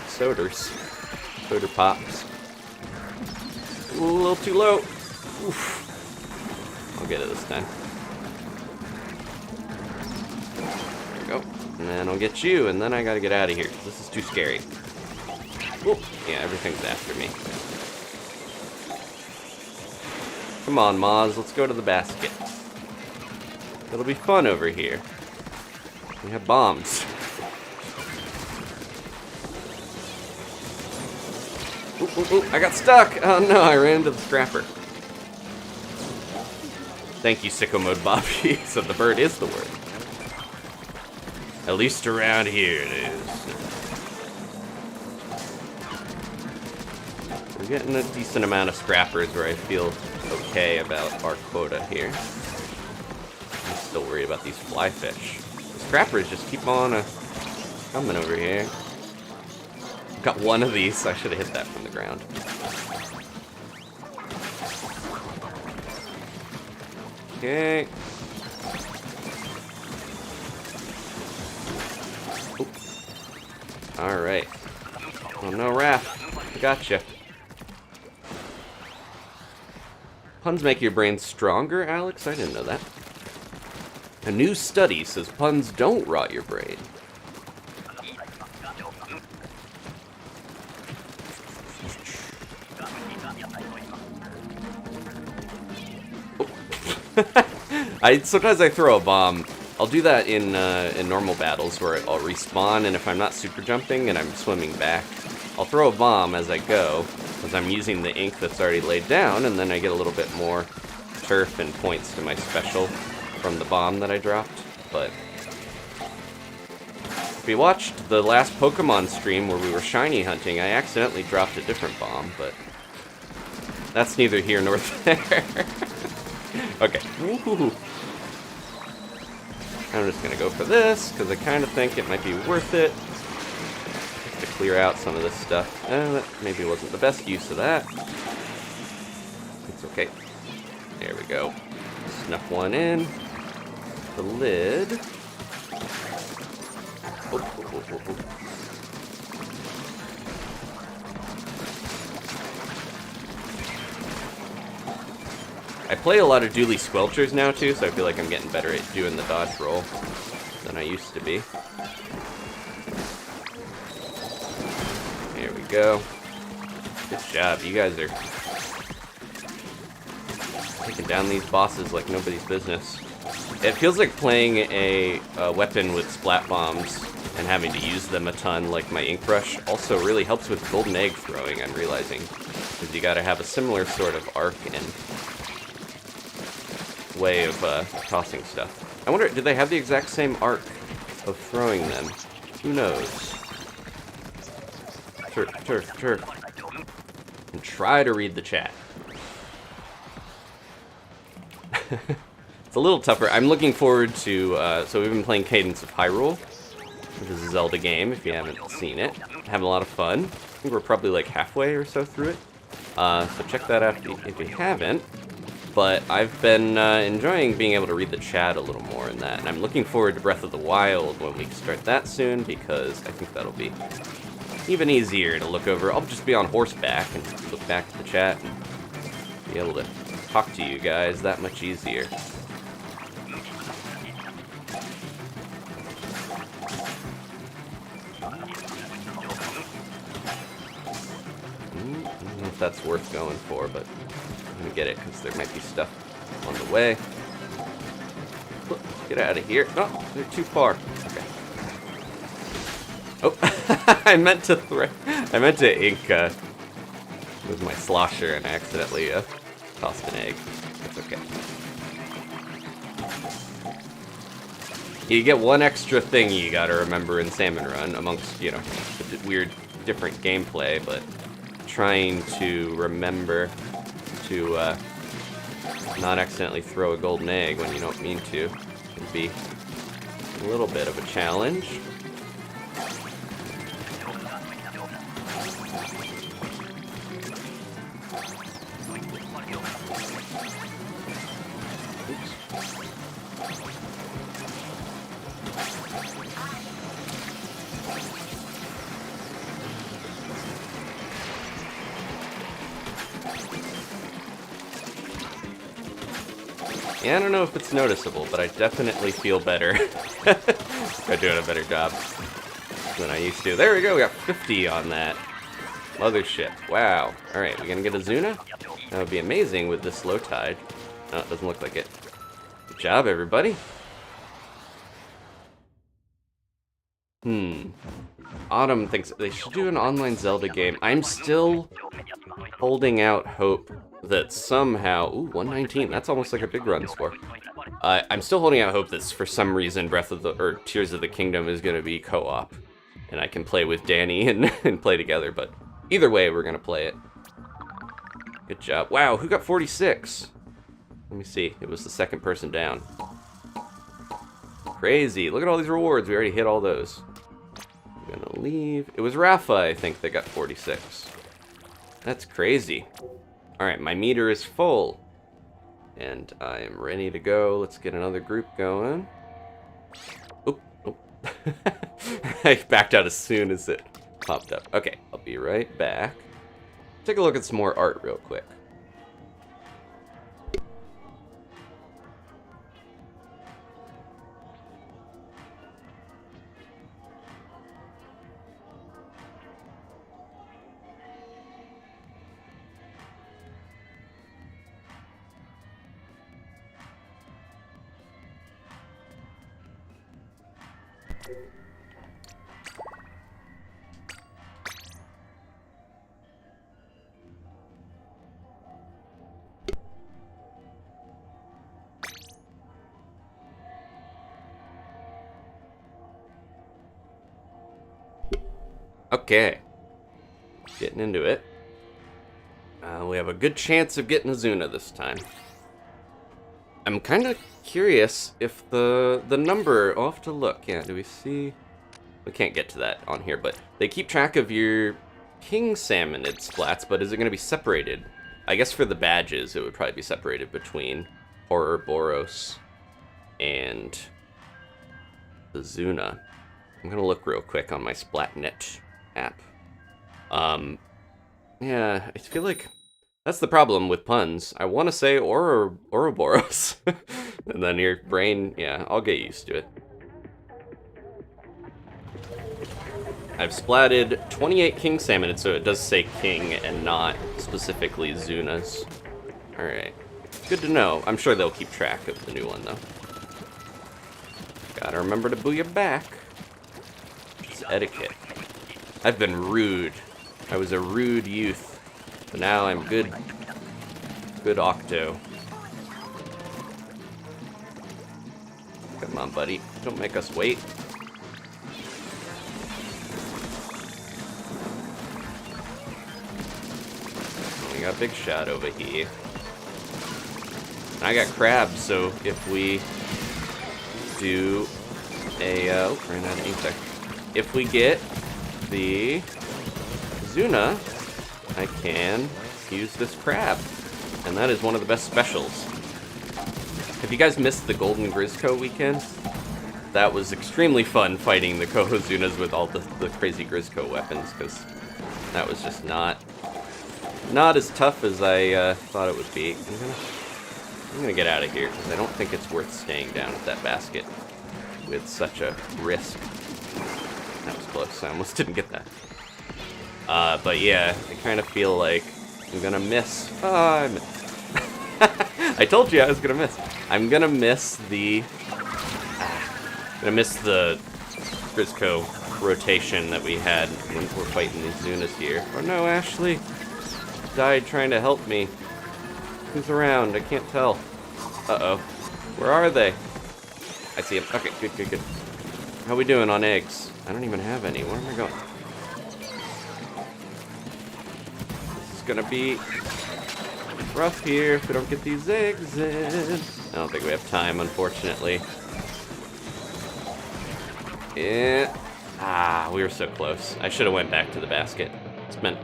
soders. Soder pops. Ooh, a little too low. Oof. I'll get it this time. There we go. And then I'll get you, and then I gotta get out of here. This is too scary. Ooh. Yeah, everything's after me. Come on, Moz, let's go to the basket. It'll be fun over here. We have bombs. Ooh, ooh, ooh, I got stuck! Oh no, I ran into the scrapper. Thank you, Sicko Mode Bobby. So the bird is the word. At least around here it is. We're getting a decent amount of scrappers where I feel okay about our quota here. I'm still worried about these fly fish. The scrappers just keep on coming over here. Got one of these. I should have hit that from the ground. Okay. Alright. Oh no, Raph. Gotcha. Puns make your brain stronger, Alex? I didn't know that. A new study says puns don't rot your brain. Sometimes I throw a bomb. I'll do that in normal battles where I'll respawn, and if I'm not super jumping and I'm swimming back, I'll throw a bomb as I go, because I'm using the ink that's already laid down, and then I get a little bit more turf and points to my special from the bomb that I dropped. But if you watched the last Pokemon stream where we were shiny hunting, I accidentally dropped a different bomb, but that's neither here nor there. Okay. Woo-hoo-hoo. I'm just gonna go for this, because I kind of think it might be worth it to clear out some of this stuff. That maybe wasn't the best use of that. It's okay. There we go. Snuff one in. The lid. Oh, oh, oh, oh, oh. I play a lot of dually squelchers now too, so I feel like I'm getting better at doing the dodge roll than I used to be. There we go. Good job, you guys are taking down these bosses like nobody's business. It feels like playing a weapon with splat bombs and having to use them a ton, like my ink brush, also really helps with golden egg throwing, I'm realizing. Because you gotta have a similar sort of arc and way of tossing stuff. I wonder, do they have the exact same arc of throwing them? Who knows? Turf, turf, turf. And try to read the chat. It's a little tougher. I'm looking forward to, so we've been playing Cadence of Hyrule, which is a Zelda game, if you haven't seen it. Having a lot of fun. I think we're probably like halfway or so through it. So check that out if you haven't. But I've been enjoying being able to read the chat a little more in that. And I'm looking forward to Breath of the Wild when we start that soon, because I think that'll be even easier to look over. I'll just be on horseback and look back at the chat and be able to talk to you guys that much easier. that's worth going for, but I'm gonna get it because there might be stuff on the way. Look, get out of here. No, they're too far. Okay. Oh, I meant to ink with my slosher and accidentally tossed an egg. That's okay. You get one extra thing you gotta remember in Salmon Run, amongst, you know, the weird, different gameplay, but trying to remember to not accidentally throw a golden egg when you don't mean to can be a little bit of a challenge. Yeah, I don't know if it's noticeable, but I definitely feel better. I'm doing a better job than I used to. There we go, we got 50 on that. Mothership, wow. Alright, we gonna get a Zuna? That would be amazing with this low tide. No, it doesn't look like it. Good job, everybody. Autumn thinks they should do an online Zelda game. I'm still holding out hope that somehow... Ooh, 119. That's almost like a big run score. I'm still holding out hope that for some reason Tears of the Kingdom is going to be co-op. And I can play with Danny and play together, but either way, we're going to play it. Good job. Wow, who got 46? Let me see. It was the second person down. Crazy. Look at all these rewards. We already hit all those. I'm going to leave. It was Rafa, I think, that got 46. That's crazy. Alright, my meter is full. And I am ready to go. Let's get another group going. Oop, oop. I backed out as soon as it popped up. Okay, I'll be right back. Take a look at some more art real quick. Okay, getting into it. We have a good chance of getting a Zuna this time. I'm kind of curious if the number, I'll have to look. Yeah, do we see? We can't get to that on here, but they keep track of your King Salmonid splats, but is it going to be separated? I guess for the badges, it would probably be separated between Horrorboros and the Zuna. I'm going to look real quick on my Splatnet app. Yeah, I feel like that's the problem with puns. I want to say Ouroboros. And then your brain, yeah, I'll get used to it. I've splatted 28 King Salmonids, so it does say King and not specifically Zunas. Alright. Good to know. I'm sure they'll keep track of the new one, though. Gotta remember to booyah back. It's etiquette. I've been rude. I was a rude youth. But now I'm good. Good Octo. Come on, buddy. Don't make us wait. We got a big shot over here. I got crabs, so if we do a... oh, ran out of ink there. If we get the Zuna, I can use this crab. And that is one of the best specials. If you guys missed the Golden Grizzco weekend, that was extremely fun fighting the Cohozunas with all the crazy Grizzco weapons, because that was just not as tough as I thought it would be. I'm gonna get out of here, because I don't think it's worth staying down at that basket with such a risk. That was close. I almost didn't get that. But yeah, I kind of feel like I'm gonna miss. Oh, I missed. I told you I was gonna miss. I'm gonna miss the... Grizzco rotation that we had when we're fighting these Zunas here. Oh no, Ashley died trying to help me. Who's around? I can't tell. Uh-oh. Where are they? I see him. Okay, good. How we doing on eggs? I don't even have any. Where am I going? This is gonna be rough here if we don't get these eggs in. I don't think we have time, unfortunately. Yeah. Ah, we were so close. I should have went back to the basket. Spent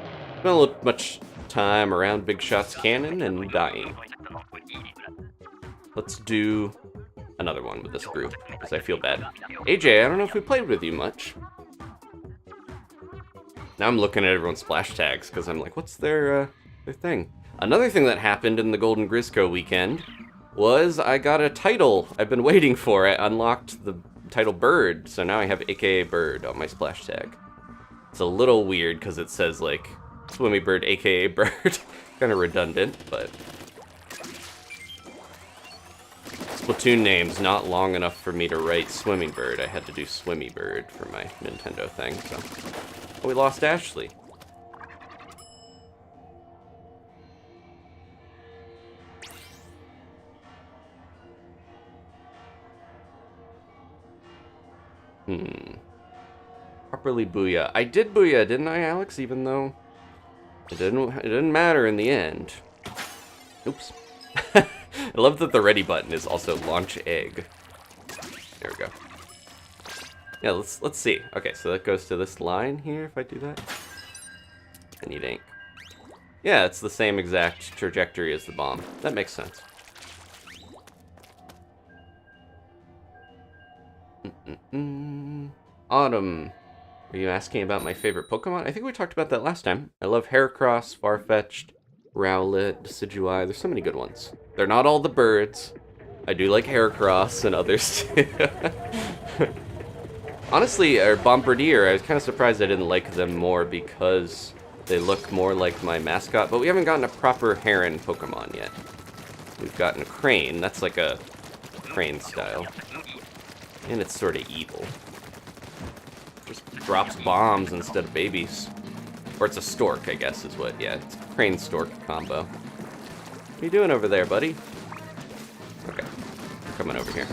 a little much time around Big Shot's cannon and dying. Let's do another one with this group, because I feel bad. AJ, I don't know if we played with you much. Now I'm looking at everyone's splash tags, because I'm like, what's their thing? Another thing that happened in the Golden Grizzco weekend was I got a title I've been waiting for. I unlocked the title Bird, so now I have AKA Bird on my splash tag. It's a little weird, because it says, like, Swimmy Bird, AKA Bird. Kind of redundant, but... Splatoon name's not long enough for me to write Swimming Bird. I had to do Swimmy Bird for my Nintendo thing, so... Oh, we lost Ashley. Properly booyah. I did booyah, didn't I, Alex? Even though it didn't matter in the end. Oops. I love that the ready button is also launch egg. There we go. Yeah, let's see. Okay, so that goes to this line here if I do that. I need ink. Yeah, it's the same exact trajectory as the bomb. That makes sense. Autumn. Are you asking about my favorite Pokemon? I think we talked about that last time. I love Heracross, Farfetch'd, Rowlet, Decidueye. There's so many good ones. They're not all the birds. I do like Heracross and others too. Honestly, or Bombardier, I was kind of surprised I didn't like them more because they look more like my mascot, but we haven't gotten a proper Heron Pokemon yet. We've gotten a Crane. That's like a Crane style. And it's sort of evil. Just drops bombs instead of babies. Or it's a stork, I guess, is what. Yeah, it's a crane-stork combo. What are you doing over there, buddy? Okay, I'm coming over here.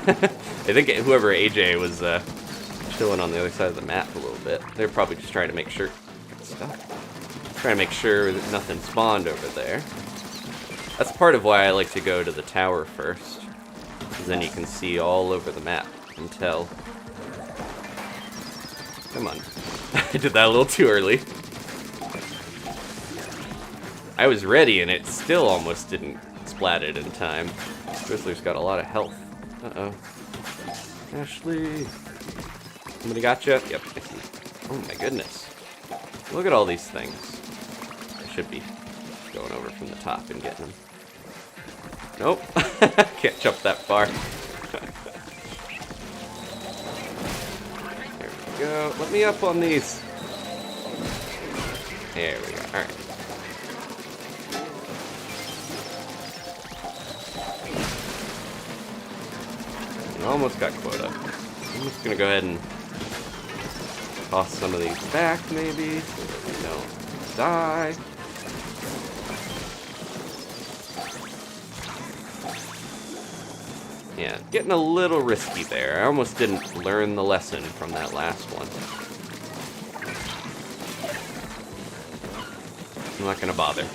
I think whoever AJ was chilling on the other side of the map a little bit. They're probably just trying to make sure... Trying to make sure that nothing spawned over there. That's part of why I like to go to the tower first. Because then you can see all over the map and tell. Come on. I did that a little too early. I was ready and it still almost didn't splat it in time. Grizzly's got a lot of health. Uh-oh. Ashley. Somebody got you? Yep, I see. Oh my goodness. Look at all these things. I should be going over from the top and getting them. Nope. Can't jump that far. There we go. Let me up on these. There we go. Alright. Almost got quota. I'm just gonna go ahead and toss some of these back, maybe, so that we don't die. Yeah, getting a little risky there. I almost didn't learn the lesson from that last one. I'm not gonna bother.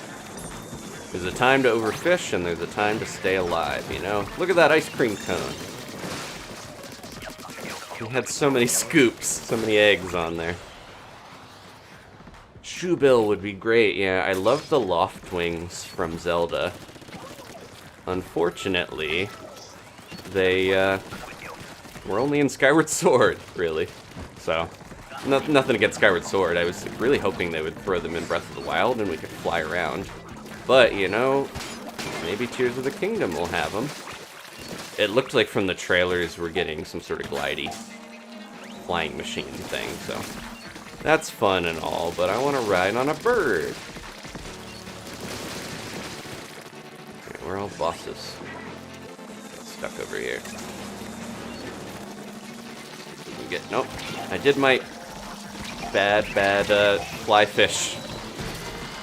There's a time to overfish and there's a time to stay alive, you know? Look at that ice cream cone. We had so many scoops, so many eggs on there. Shoebill would be great. Yeah, I love the loft wings from Zelda. Unfortunately, they were only in Skyward Sword, really. So, nothing against Skyward Sword. I was really hoping they would throw them in Breath of the Wild and we could fly around. But, you know, maybe Tears of the Kingdom will have them. It looked like from the trailers we're getting some sort of glidey flying machine thing, so that's fun and all, but I want to ride on a bird. we're all bosses. Stuck over here. Nope. I did my bad fly fish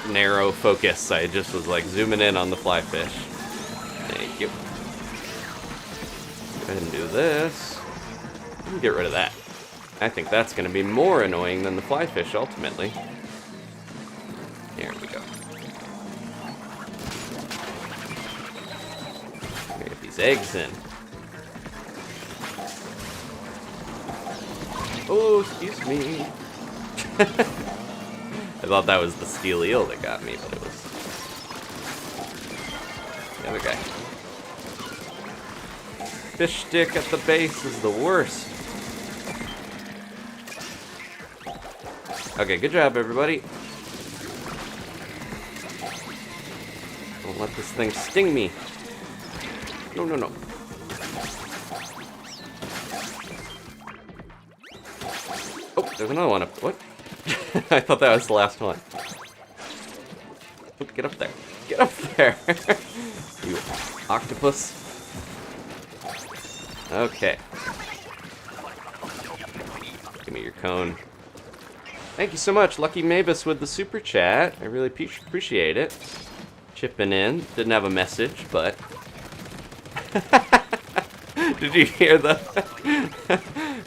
narrow focus. I just was like zooming in on the fly fish. Thank you. Go ahead and do this. Get rid of that. I think that's going to be more annoying than the fly fish ultimately. There we go. Get these eggs in. Oh, excuse me. I thought that was the steel eel that got me, but it was the other guy. Fish stick at the base is the worst. Okay, good job, everybody. Don't let this thing sting me. No, no, no. Oh, there's another one up. What? I thought that was the last one. Oh, get up there. Get up there. You octopus. Okay. Give me your cone. Thank you so much, Lucky Mavis, with the super chat. I really appreciate it. Chipping in. Didn't have a message, but... Did you hear the...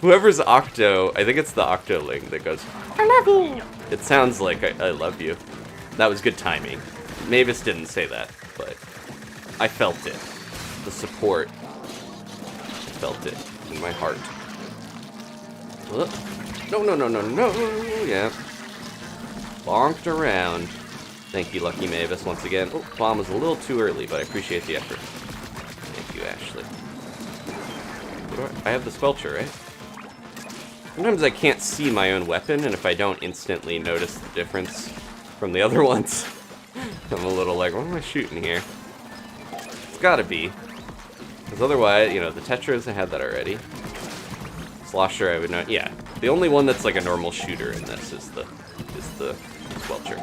Whoever's Octo, I think it's the Octoling that goes, I love you. It sounds like I love you. That was good timing. Mavis didn't say that, but I felt it. The support. I felt it in my heart. No, no, no, no, no. Yeah. Bonked around. Thank you, Lucky Mavis, once again. Oh, bomb was a little too early, but I appreciate the effort. Thank you, Ashley. I have the Squelcher, right? Sometimes I can't see my own weapon, and if I don't instantly notice the difference from the other ones, I'm a little like, what am I shooting here? It's gotta be. Because otherwise, you know, the Tetras, I had that already. Slosher, I would know. Yeah, the only one that's like a normal shooter in this is the Squelcher.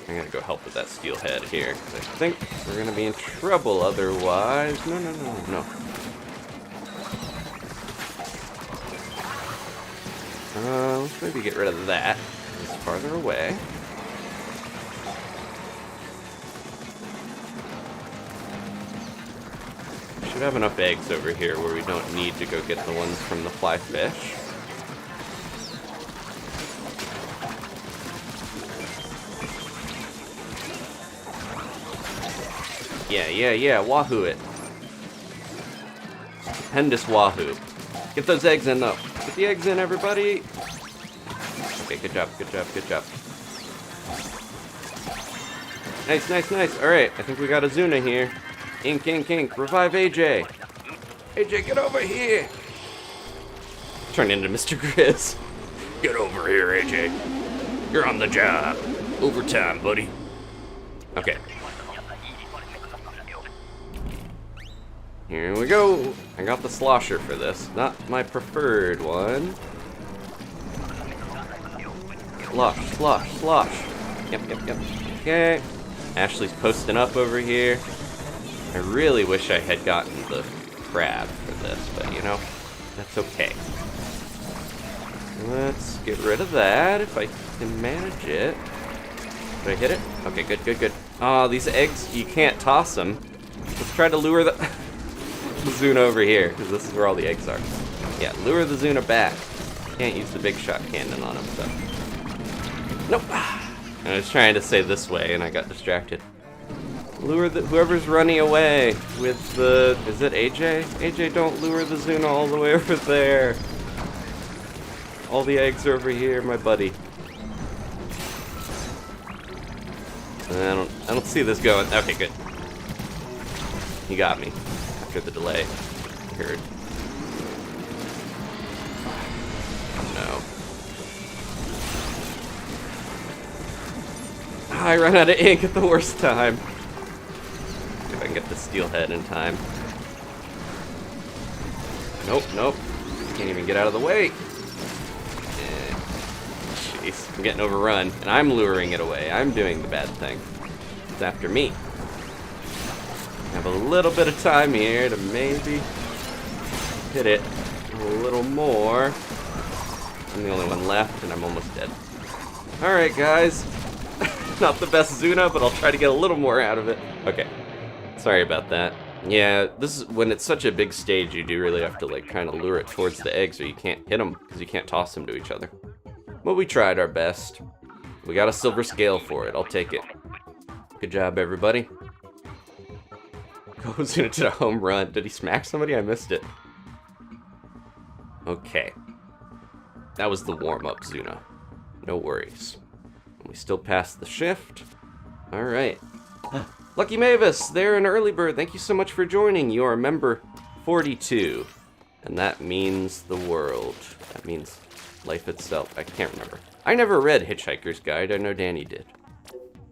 I'm gonna go help with that steelhead here, because I think we're gonna be in trouble otherwise. No, no, no, no. Let's maybe get rid of that. It's farther away. We should have enough eggs over here where we don't need to go get the ones from the fly fish. Yeah, wahoo it. Stupendous wahoo. Get those eggs in, though. Get the eggs in, everybody. Okay, good job, good job, good job. Nice, nice, nice. Alright, I think we got a Zuna here. Ink, ink, ink. Revive AJ. AJ, get over here. Turn into Mr. Grizz. Get over here, AJ. You're on the job. Overtime, buddy. Okay. Here we go. I got the slosher for this. Not my preferred one. Slosh, slosh, slosh. Yep. Okay. Ashley's posting up over here. I really wish I had gotten the crab for this, but you know, that's okay. Let's get rid of that if I can manage it. Did I hit it? Okay, good. Oh, these eggs, you can't toss them. Let's try to lure the Zuna over here, because this is where all the eggs are. Yeah, lure the Zuna back. Can't use the big shot cannon on him, so. Nope. I was trying to say this way, and I got distracted. Lure the whoever's running away with the... Is it AJ? AJ, don't lure the Zuna all the way over there. All the eggs are over here, my buddy. I don't see this going. Okay, good. He got me. After the delay. I heard. No. I ran out of ink at the worst time. See if I can get the steelhead in time. Nope. Can't even get out of the way. case. I'm getting overrun, and I'm luring it away. I'm doing the bad thing. It's after me. I have a little bit of time here to maybe hit it a little more. I'm the only one left, and I'm almost dead. Alright, guys. Not the best Zuna, but I'll try to get a little more out of it. Okay. Sorry about that. Yeah, this is when it's such a big stage, you do really have to, like, kind of lure it towards the eggs, or you can't hit them, because you can't toss them to each other. But we tried our best. We got a silver scale for it. I'll take it. Good job, everybody. Cohozuna did a home run. Did he smack somebody? I missed it. Okay. That was the warm-up, Zuna. No worries. We still passed the shift. Alright. Lucky Mavis, they're an early bird. Thank you so much for joining. You are member 42. And that means the world. That means life itself. I can't remember. I never read Hitchhiker's Guide. I know Danny did.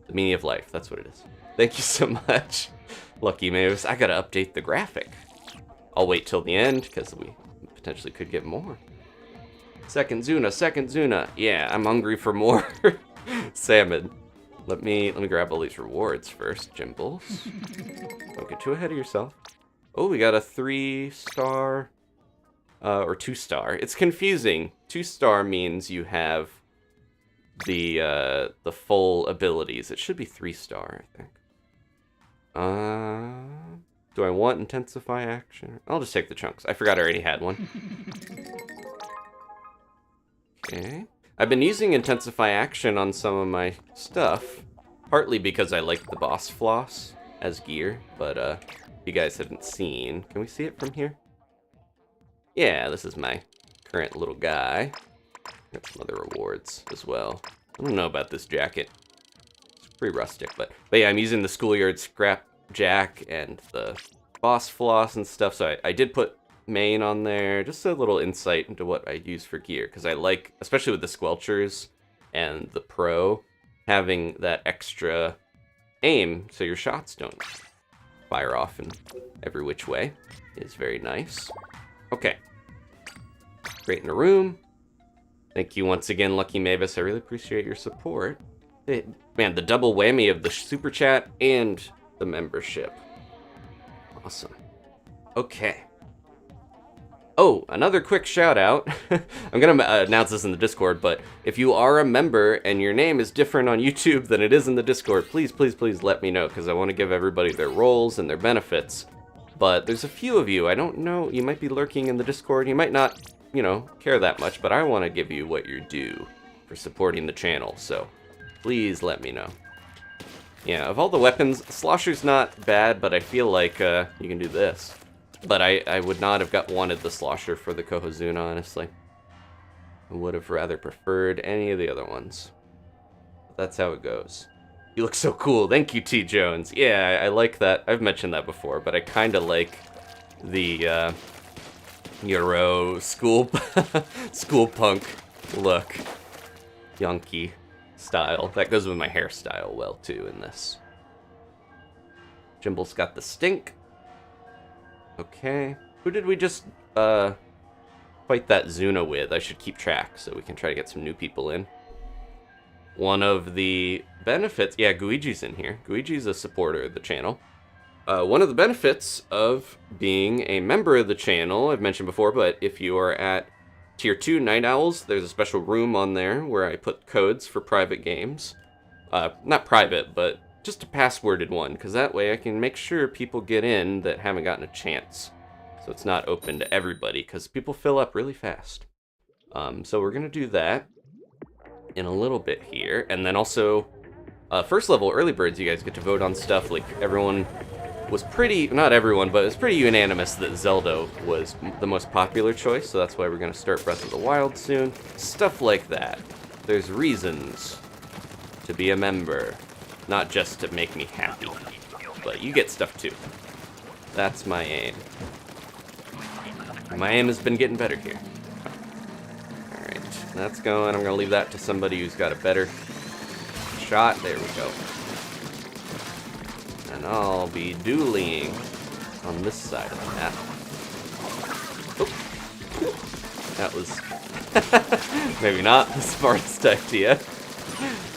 The meaning of life. That's what it is. Thank you so much, Lucky Mavis. I gotta update the graphic. I'll wait till the end, because we potentially could get more. Second Zuna. Yeah, I'm hungry for more salmon. Let me grab all these rewards first, Jimbles. Don't get too ahead of yourself. Oh, we got a 3-star, or 2-star. It's confusing. 2-star means you have the full abilities. It should be 3-star, I think. Do I want intensify action? I'll just take the chunks. I forgot I already had one. Okay. I've been using intensify action on some of my stuff, partly because I like the boss floss as gear, but you guys haven't seen. Can we see it from here? Yeah, this is my current little guy. Got some other rewards as well. I don't know about this jacket. It's pretty rustic, but yeah, I'm using the schoolyard scrap jack and the boss floss and stuff, so I did put main on there, just a little insight into what I use for gear, because I like, especially with the squelchers and the pro, having that extra aim so your shots don't fire off in every which way is very nice. Okay. Great in a room. Thank you once again, Lucky Mavis. I really appreciate your support. Man, the double whammy of the super chat and the membership. Awesome. Okay. Oh, another quick shout out. I'm going to announce this in the Discord, but if you are a member and your name is different on YouTube than it is in the Discord, please, please, please let me know, because I want to give everybody their roles and their benefits. But there's a few of you, I don't know, you might be lurking in the Discord, you might not, you know, care that much, but I want to give you what you're due for supporting the channel, so please let me know. Yeah, of all the weapons, Slosher's not bad, but I feel like you can do this. But I would not have wanted the Slosher for the Cohozuna, honestly. I would have rather preferred any of the other ones. But that's how it goes. You look so cool. Thank you, T. Jones. Yeah, I like that. I've mentioned that before, but I kind of like the Euro school punk look. Yonky style. That goes with my hairstyle well, too, in this. Jimble's got the stink. Okay. Who did we just fight that Zuna with? I should keep track so we can try to get some new people in. One of the benefits... Yeah, Guiji's in here. Guiji's a supporter of the channel. One of the benefits of being a member of the channel, I've mentioned before, but if you are at Tier 2 Night Owls, there's a special room on there where I put codes for private games. Not private, but just a passworded one, because that way I can make sure people get in that haven't gotten a chance. So it's not open to everybody, because people fill up really fast. So we're going to do that in a little bit here. And then also, first level early birds, you guys get to vote on stuff. Like, everyone was pretty, not everyone, but it was pretty unanimous that Zelda was the most popular choice. So that's why we're going to start Breath of the Wild soon. Stuff like that. There's reasons to be a member. Not just to make me happy, but you get stuff too. That's my aim. My aim has been getting better here. Alright, that's going. I'm going to leave that to somebody who's got a better shot. There we go. And I'll be dueling on this side of the map. That was maybe not the smartest idea.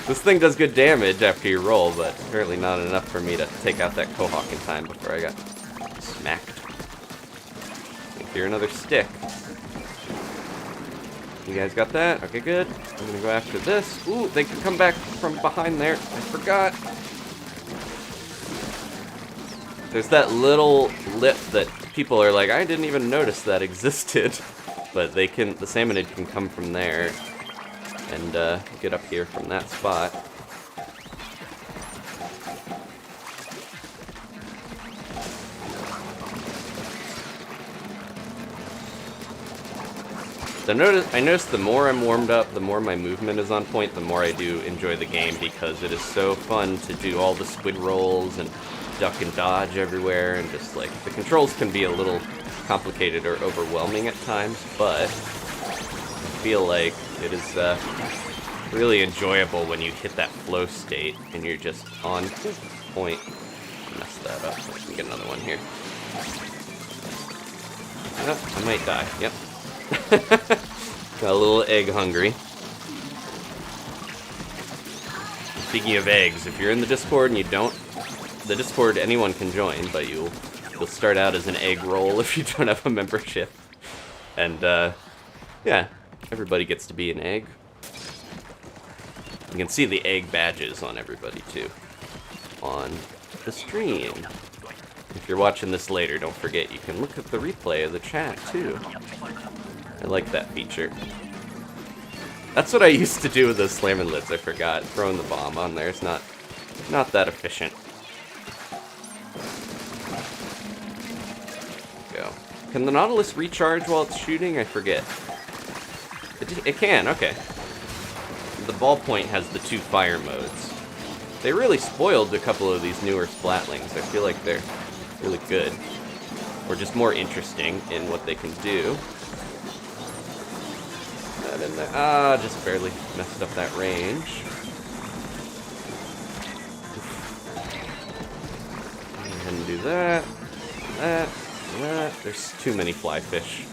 This thing does good damage after you roll, but apparently not enough for me to take out that Cohawk in time before I got smacked. Here, another stick. You guys got that? Okay, good. I'm gonna go after this. Ooh, they can come back from behind there. I forgot. There's that little lip that people are like, I didn't even notice that existed. But they can, the Salmonid can come from there and get up here from that spot. So I noticed the more I'm warmed up, the more my movement is on point, the more I do enjoy the game, because it is so fun to do all the squid rolls and duck and dodge everywhere, and just like, the controls can be a little complicated or overwhelming at times, but I feel like it is really enjoyable when you hit that flow state and you're just on point. Mess that up. Let me get another one here. Oh, I might die. Yep. Got a little egg hungry. Speaking of eggs, if you're in the Discord and you don't, the Discord anyone can join, but you'll start out as an egg roll if you don't have a membership. And yeah, everybody gets to be an egg. You can see the egg badges on everybody too on the stream. If you're watching this later, don't forget you can look at the replay of the chat too. I like that feature. That's what I used to do with those Salmonids, I forgot. Throwing the bomb on there is not that efficient. Go. Can the Nautilus recharge while it's shooting? I forget. It can, okay. The ballpoint has the 2 fire modes. They really spoiled a couple of these newer Splatlings. I feel like they're really good. Or just more interesting in what they can do. In there. Ah, just barely messed up that range. Go ahead and do that. That. There's too many fly fish.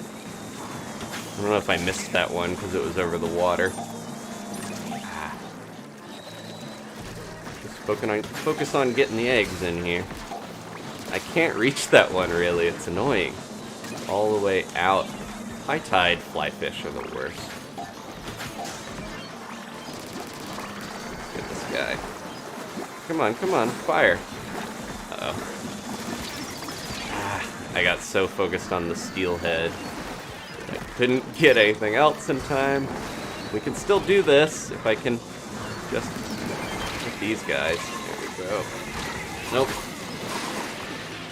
I don't know if I missed that one because it was over the water. Just focus on getting the eggs in here. I can't reach that one really. It's annoying. All the way out. High tide fly fish are the worst. Guy. Come on, fire. Uh-oh. I got so focused on the steelhead that I couldn't get anything else in time. We can still do this if I can just hit these guys. There we go. Nope.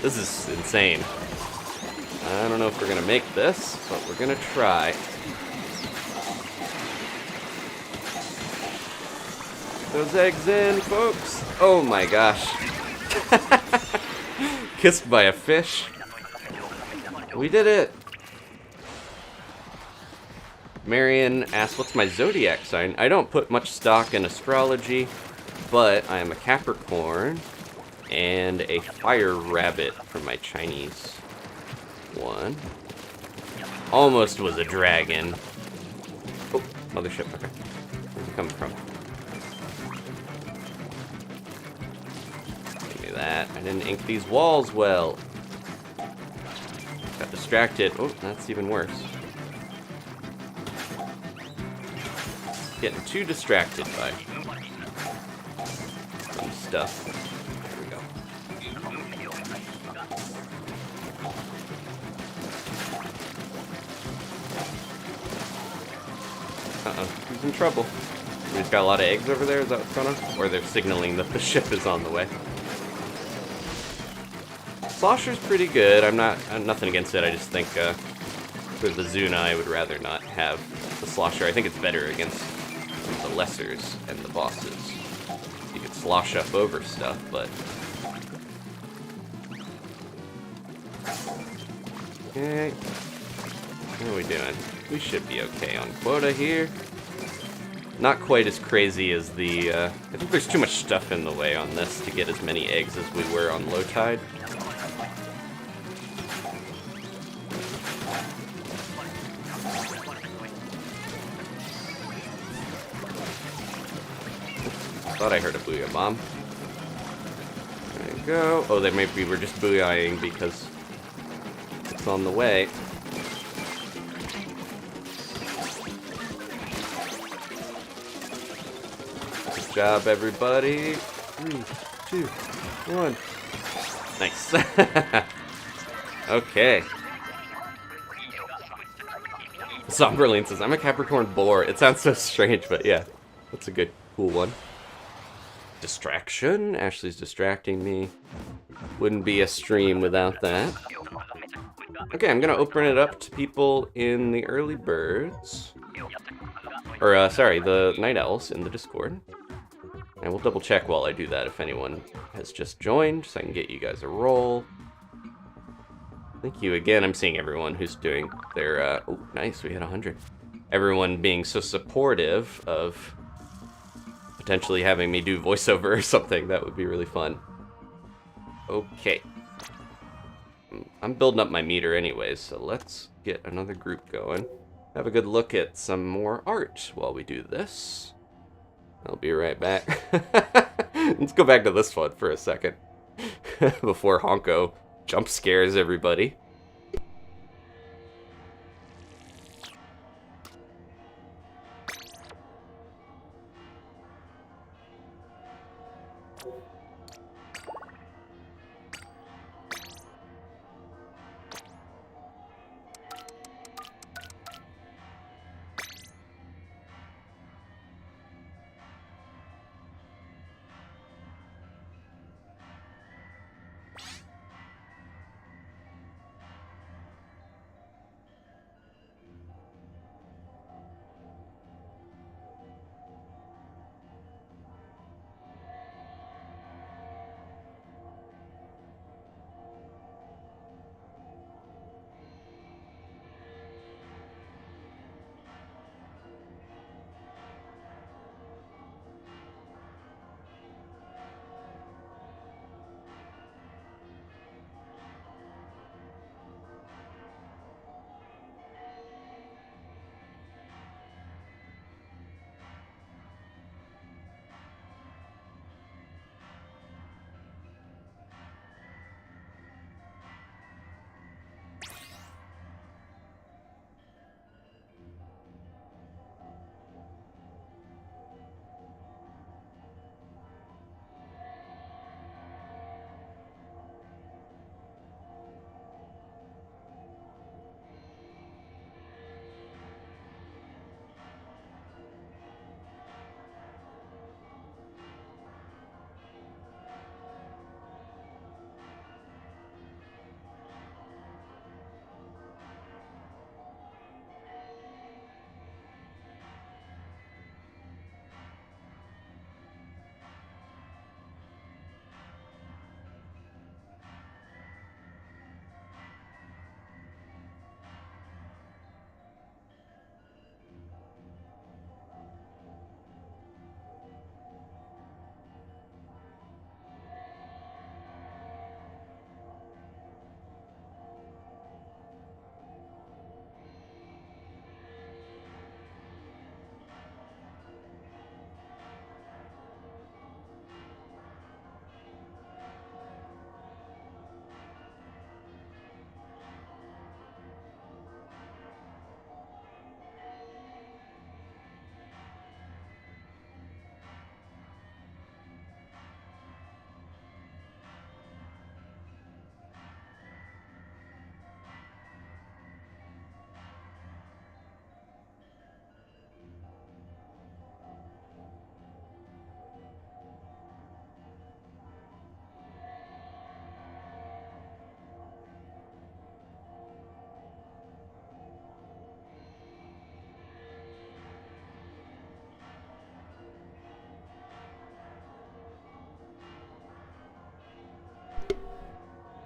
This is insane. I don't know if we're gonna make this, but we're gonna try. Those eggs in, folks. Oh my gosh. Kissed by a fish. We did it. Marion asked, what's my zodiac sign? I don't put much stock in astrology, but I am a Capricorn and a fire rabbit for my Chinese one. Almost was a dragon. Oh, mothership. Okay. Where's it coming from? That. I didn't ink these walls well. Got distracted. Oh, that's even worse. Getting too distracted by some stuff. There we go. Uh-oh. Who's in trouble? We just got a lot of eggs over there? Is that what's going on? Or they're signaling that the ship is on the way. Slosher's pretty good. I'm nothing against it. I just think for the Zuna, I would rather not have the Slosher. I think it's better against the lessers and the bosses. You could slosh up over stuff, but okay. What are we doing? We should be okay on quota here. Not quite as crazy as the. I think there's too much stuff in the way on this to get as many eggs as we were on low tide. thought I heard a booyah bomb. There you go. Oh, they maybe were just booyahing because it's on the way. Good job, everybody. 3, 2, 1. Nice. Okay. Somberlane says, I'm a Capricorn boar. It sounds so strange, but yeah. That's a good, cool one. Distraction. Ashley's distracting me. Wouldn't be a stream without that. Okay, I'm gonna open it up to people in the early birds. Or, sorry, the night owls in the Discord. And we'll double check while I do that if anyone has just joined, so I can get you guys a roll. Thank you again. I'm seeing everyone who's doing their, oh, nice, we hit 100. Everyone being so supportive of potentially having me do voiceover or something. That would be really fun. Okay. I'm building up my meter anyways, so let's get another group going. Have a good look at some more art while we do this. I'll be right back. Let's go back to this one for a second before Honko jump scares everybody.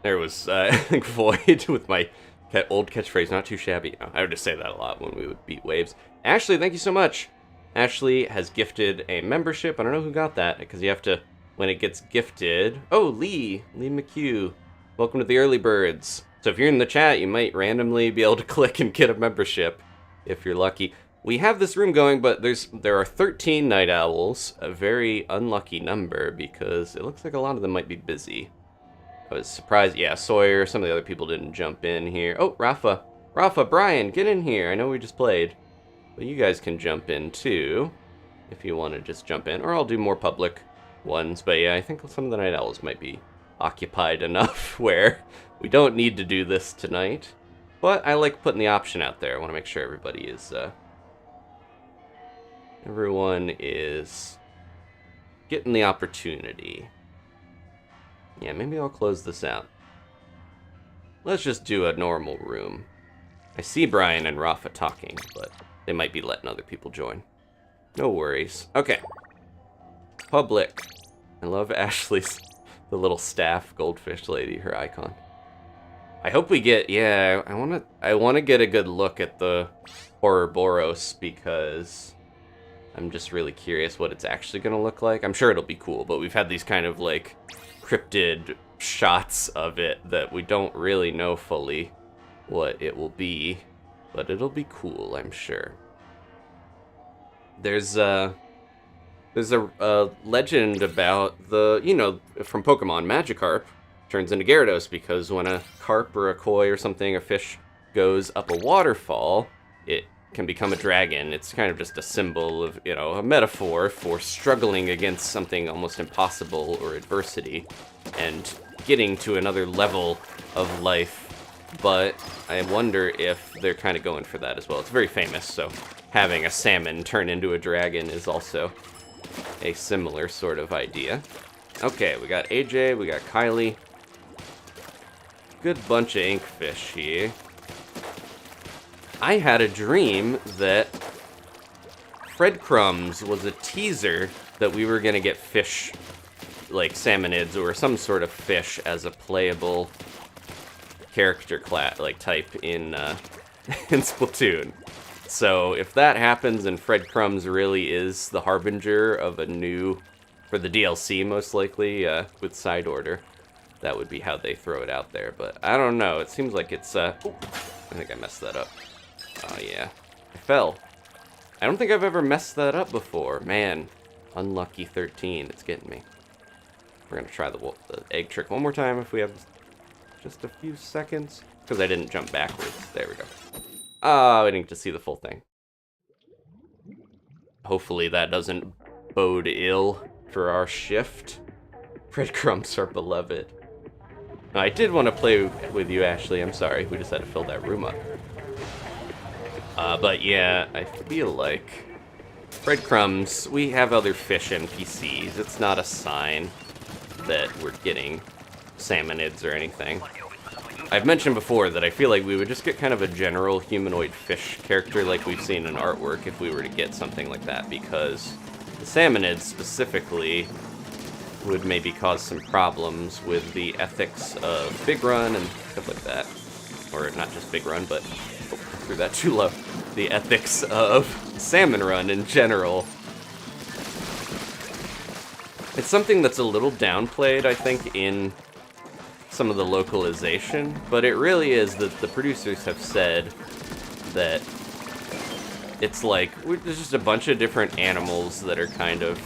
There was, I think, Void with my old catchphrase, not too shabby. No, I would just say that a lot when we would beat waves. Ashley, thank you so much. Ashley has gifted a membership. I don't know who got that, because you have to, when it gets gifted... Oh, Lee McHugh. Welcome to the early birds. So if you're in the chat, you might randomly be able to click and get a membership, if you're lucky. we have this room going, but there are 13 night owls, a very unlucky number because it looks like a lot of them might be busy. I was surprised. Yeah, Sawyer, some of the other people didn't jump in here. Oh, Rafa. Rafa, Brian, get in here. I know we just played. But you guys can jump in too, if you want to just jump in. Or I'll do more public ones. But yeah, I think some of the night owls might be occupied enough where we don't need to do this tonight. But I like putting the option out there. I want to make sure everybody is... everyone is getting the opportunity. Yeah, maybe I'll close this out. Let's just do a normal room. I see Brian and Rafa talking, but they might be letting other people join. No worries. Okay. Public. I love Ashley's, the little staff goldfish lady, her icon. I hope we get, yeah, I wanna get a good look at the Horrorboros because I'm just really curious what it's actually gonna look like. I'm sure it'll be cool, but we've had these kind of like cryptid shots of it that we don't really know fully what it will be, but it'll be cool, I'm sure. There's a legend about the, you know, from Pokemon, Magikarp turns into Gyarados because when a carp or a koi or something, a fish, goes up a waterfall, it can become a dragon. It's kind of just a symbol of, you know, a metaphor for struggling against something almost impossible or adversity and getting to another level of life. But I wonder if they're kind of going for that as well. It's very famous, so having a salmon turn into a dragon is also a similar sort of idea. Okay, we got AJ, we got Kylie. Good bunch of inkfish here. I had a dream that Breadcrumbs was a teaser that we were gonna get fish, like Salmonids or some sort of fish as a playable character class, like type in in Splatoon. So if that happens and Breadcrumbs really is the harbinger of a new, for the DLC most likely, with side order, that would be how they throw it out there. But I don't know, it seems like it's, I think I messed that up. Oh yeah, I fell. I don't think I've ever messed that up before. Man, unlucky 13, it's getting me. We're gonna try the egg trick one more time if we have just a few seconds. Because I didn't jump backwards. There we go. Oh, I didn't get to see the full thing. Hopefully that doesn't bode ill for our shift. Breadcrumbs are beloved. I did want to play with you, Ashley. I'm sorry. We just had to fill that room up. But yeah, I feel like Breadcrumbs, we have other fish NPCs. It's not a sign that we're getting Salmonids or anything. I've mentioned before that I feel like we would just get kind of a general humanoid fish character like we've seen in artwork if we were to get something like that, because the Salmonids specifically would maybe cause some problems with the ethics of Big Run and stuff like that. Or not just Big Run, but I threw that too low. The ethics of Salmon Run in general. It's something that's a little downplayed, I think, in some of the localization, but it really is that the producers have said that it's like, there's just a bunch of different animals that are kind of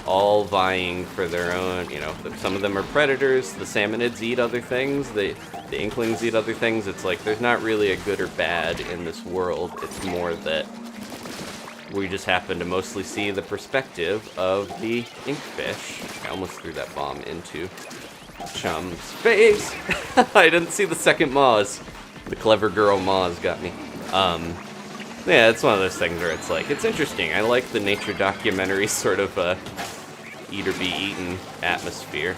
all vying for their own, you know, some of them are predators, the Salmonids eat other things, the Inklings eat other things. It's like, there's not really a good or bad in this world, it's more that we just happen to mostly see the perspective of the inkfish. I almost threw that bomb into Chum's face. I didn't see the second Moz. The clever girl Moz got me. Yeah, it's one of those things where it's like, it's interesting. I like the nature documentary sort of eat or be eaten atmosphere.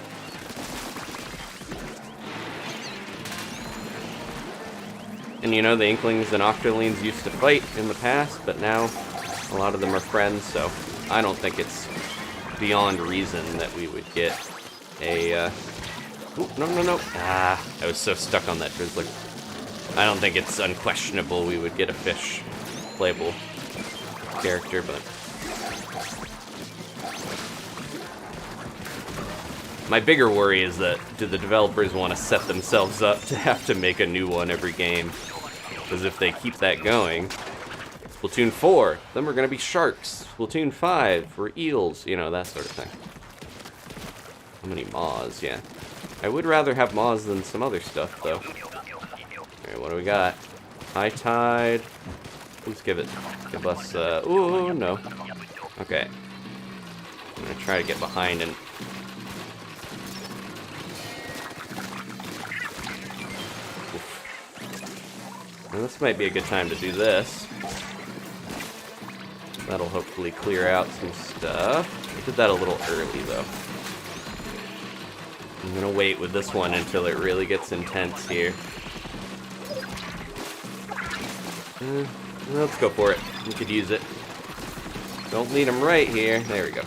And you know, the Inklings and Octolings used to fight in the past, but now a lot of them are friends, so I don't think it's beyond reason that we would get a, ooh, no. I was so stuck on that Drizzler. I don't think it's unquestionable we would get a fish playable character, but my bigger worry is that do the developers want to set themselves up to have to make a new one every game? Because if they keep that going, Splatoon 4, then we're gonna be sharks. Splatoon 5, we're eels, you know, that sort of thing. How many maws? Yeah. I would rather have maws than some other stuff, though. Alright, what do we got? High tide. Please give us, ooh, no. Okay. I'm gonna try to get behind and... Well, this might be a good time to do this. That'll hopefully clear out some stuff. I did that a little early, though. I'm gonna wait with this one until it really gets intense here. Let's go for it. We could use it. Don't lead him right here. There we go.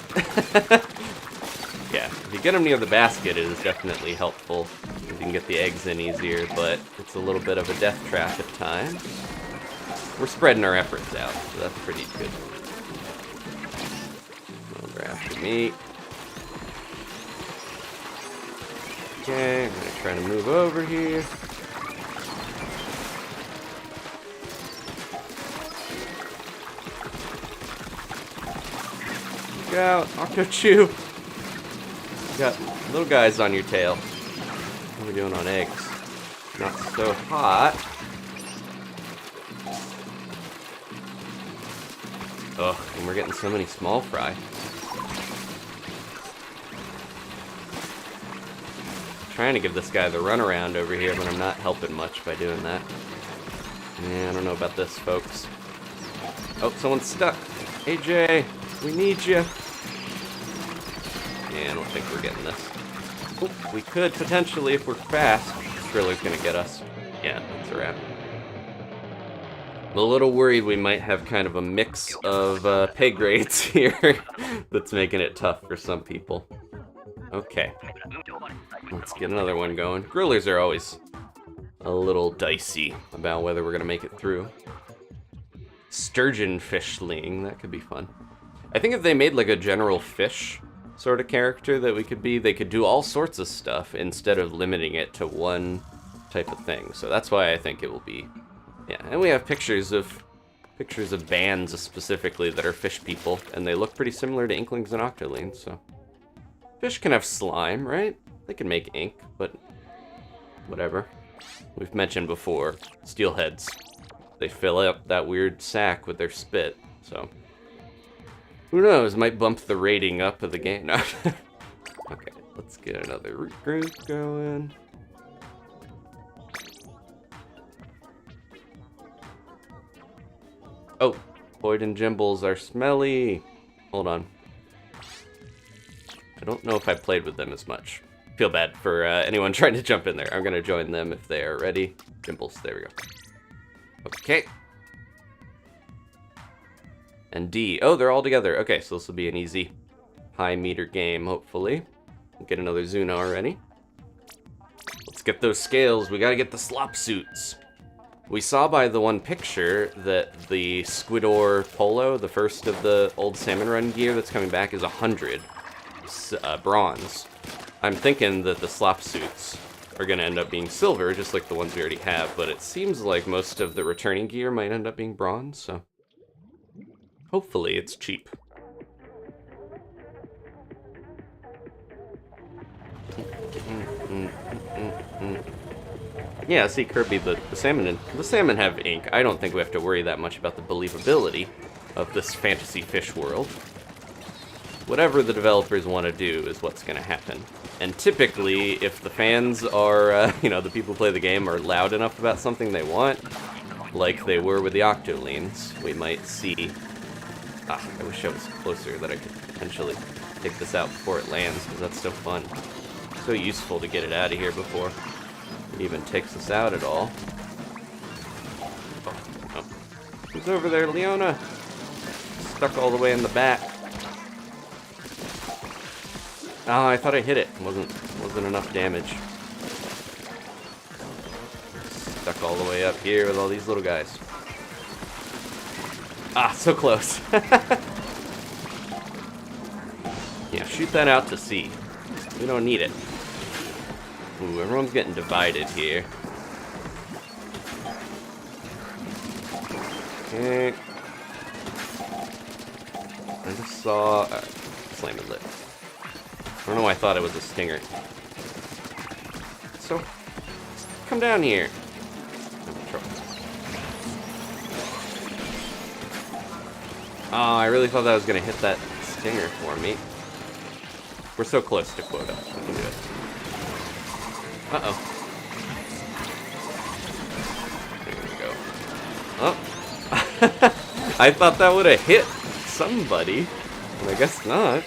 Yeah, if you get him near the basket, it is definitely helpful. You can get the eggs in easier, but it's a little bit of a death trap at times. We're spreading our efforts out, so that's pretty good. Over after me. Okay, I'm gonna try to move over here. Look out, Octo Chew! You got little guys on your tail. What are we doing on eggs? Not so hot. Ugh, and we're getting so many small fry. Trying to give this guy the runaround over here, but I'm not helping much by doing that. Yeah, I don't know about this, folks. Oh, someone's stuck. AJ, we need you. Yeah, I don't think we're getting this. Oh, we could potentially if we're fast. Thriller's gonna get us. Yeah, that's a wrap. I'm a little worried we might have kind of a mix of pay grades here that's making it tough for some people. Okay. Let's get another one going. Grillers are always a little dicey about whether we're gonna make it through. Sturgeon fishling, that could be fun. I think if they made like a general fish sort of character that we could be, they could do all sorts of stuff instead of limiting it to one type of thing. So that's why I think it will be. Yeah, and we have pictures of bands specifically that are fish people, and they look pretty similar to Inklings and Octolings, so. Fish can have slime, right? They can make ink, but whatever. We've mentioned before, steelheads. They fill up that weird sack with their spit, so. Who knows, might bump the rating up of the game. No. Okay, let's get another root group going. Oh, Boyd and Jimbles are smelly. Hold on. I don't know if I played with them as much. Feel bad for anyone trying to jump in there. I'm gonna join them if they are ready. Jimbles, there we go. Okay. And D. Oh, they're all together. Okay, so this will be an easy high meter game, hopefully. We'll get another zuna already. Let's get those scales. We gotta get the slop suits. We saw by the one picture that the Squidor Polo, the first of the old Salmon Run gear that's coming back, is 100 bronze. I'm thinking that the slop suits are gonna end up being silver, just like the ones we already have, but it seems like most of the returning gear might end up being bronze, so hopefully it's cheap. Yeah, see, Kirby, the salmon have ink. I don't think we have to worry that much about the believability of this fantasy fish world. Whatever the developers want to do is what's going to happen. And typically, if the fans are, the people who play the game are loud enough about something they want, like they were with the Octolings, we might see... I wish I was closer that I could potentially take this out before it lands, because that's so fun. So useful to get it out of here before it even takes us out at all. Oh. Who's over there, Leona? Stuck all the way in the back. Oh, I thought I hit it. Wasn't enough damage. Stuck all the way up here with all these little guys. Ah, so close. Yeah, shoot that out to sea. We don't need it. Ooh, everyone's getting divided here. Okay. I just saw... slam it lit. I don't know why I thought it was a stinger. So, come down here. Oh, I really thought that was going to hit that stinger for me. We're so close to quota. We can do it. Uh-oh. There we go. Oh. I thought that would have hit somebody, but I guess not.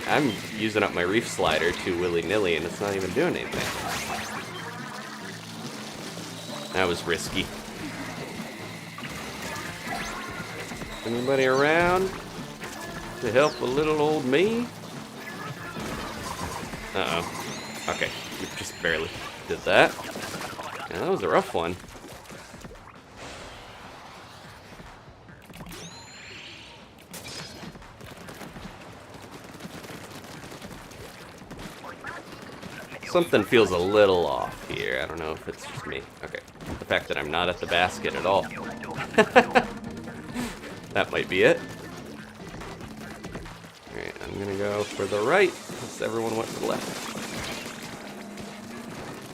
I'm using up my reef slider too willy-nilly, and it's not even doing anything. That was risky. Anybody around to help a little old me? Uh-oh. Okay, we just barely did that. Yeah, that was a rough one. Something feels a little off here. I don't know if it's just me. Okay. The fact that I'm not at the basket at all. That might be it. Alright, I'm gonna go for the right, since everyone went to the left.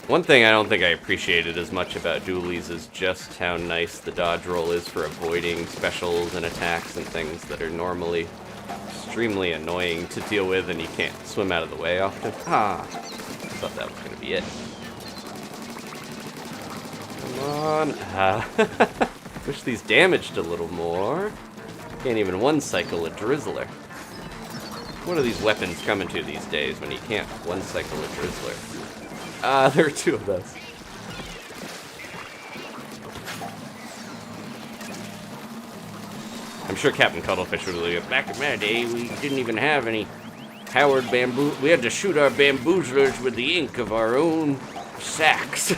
One thing I don't think I appreciated as much about dualies is just how nice the dodge roll is for avoiding specials and attacks and things that are normally extremely annoying to deal with and you can't swim out of the way often. Ah! I thought that was gonna be it. Come on. Wish these damaged a little more. Can't even one-cycle a Drizzler. What are these weapons coming to these days when you can't one-cycle a Drizzler? There are two of those. I'm sure Captain Cuttlefish would be like, back in my day, we didn't even have any powered bamboo. We had to shoot our bamboozlers with the ink of our own sacks.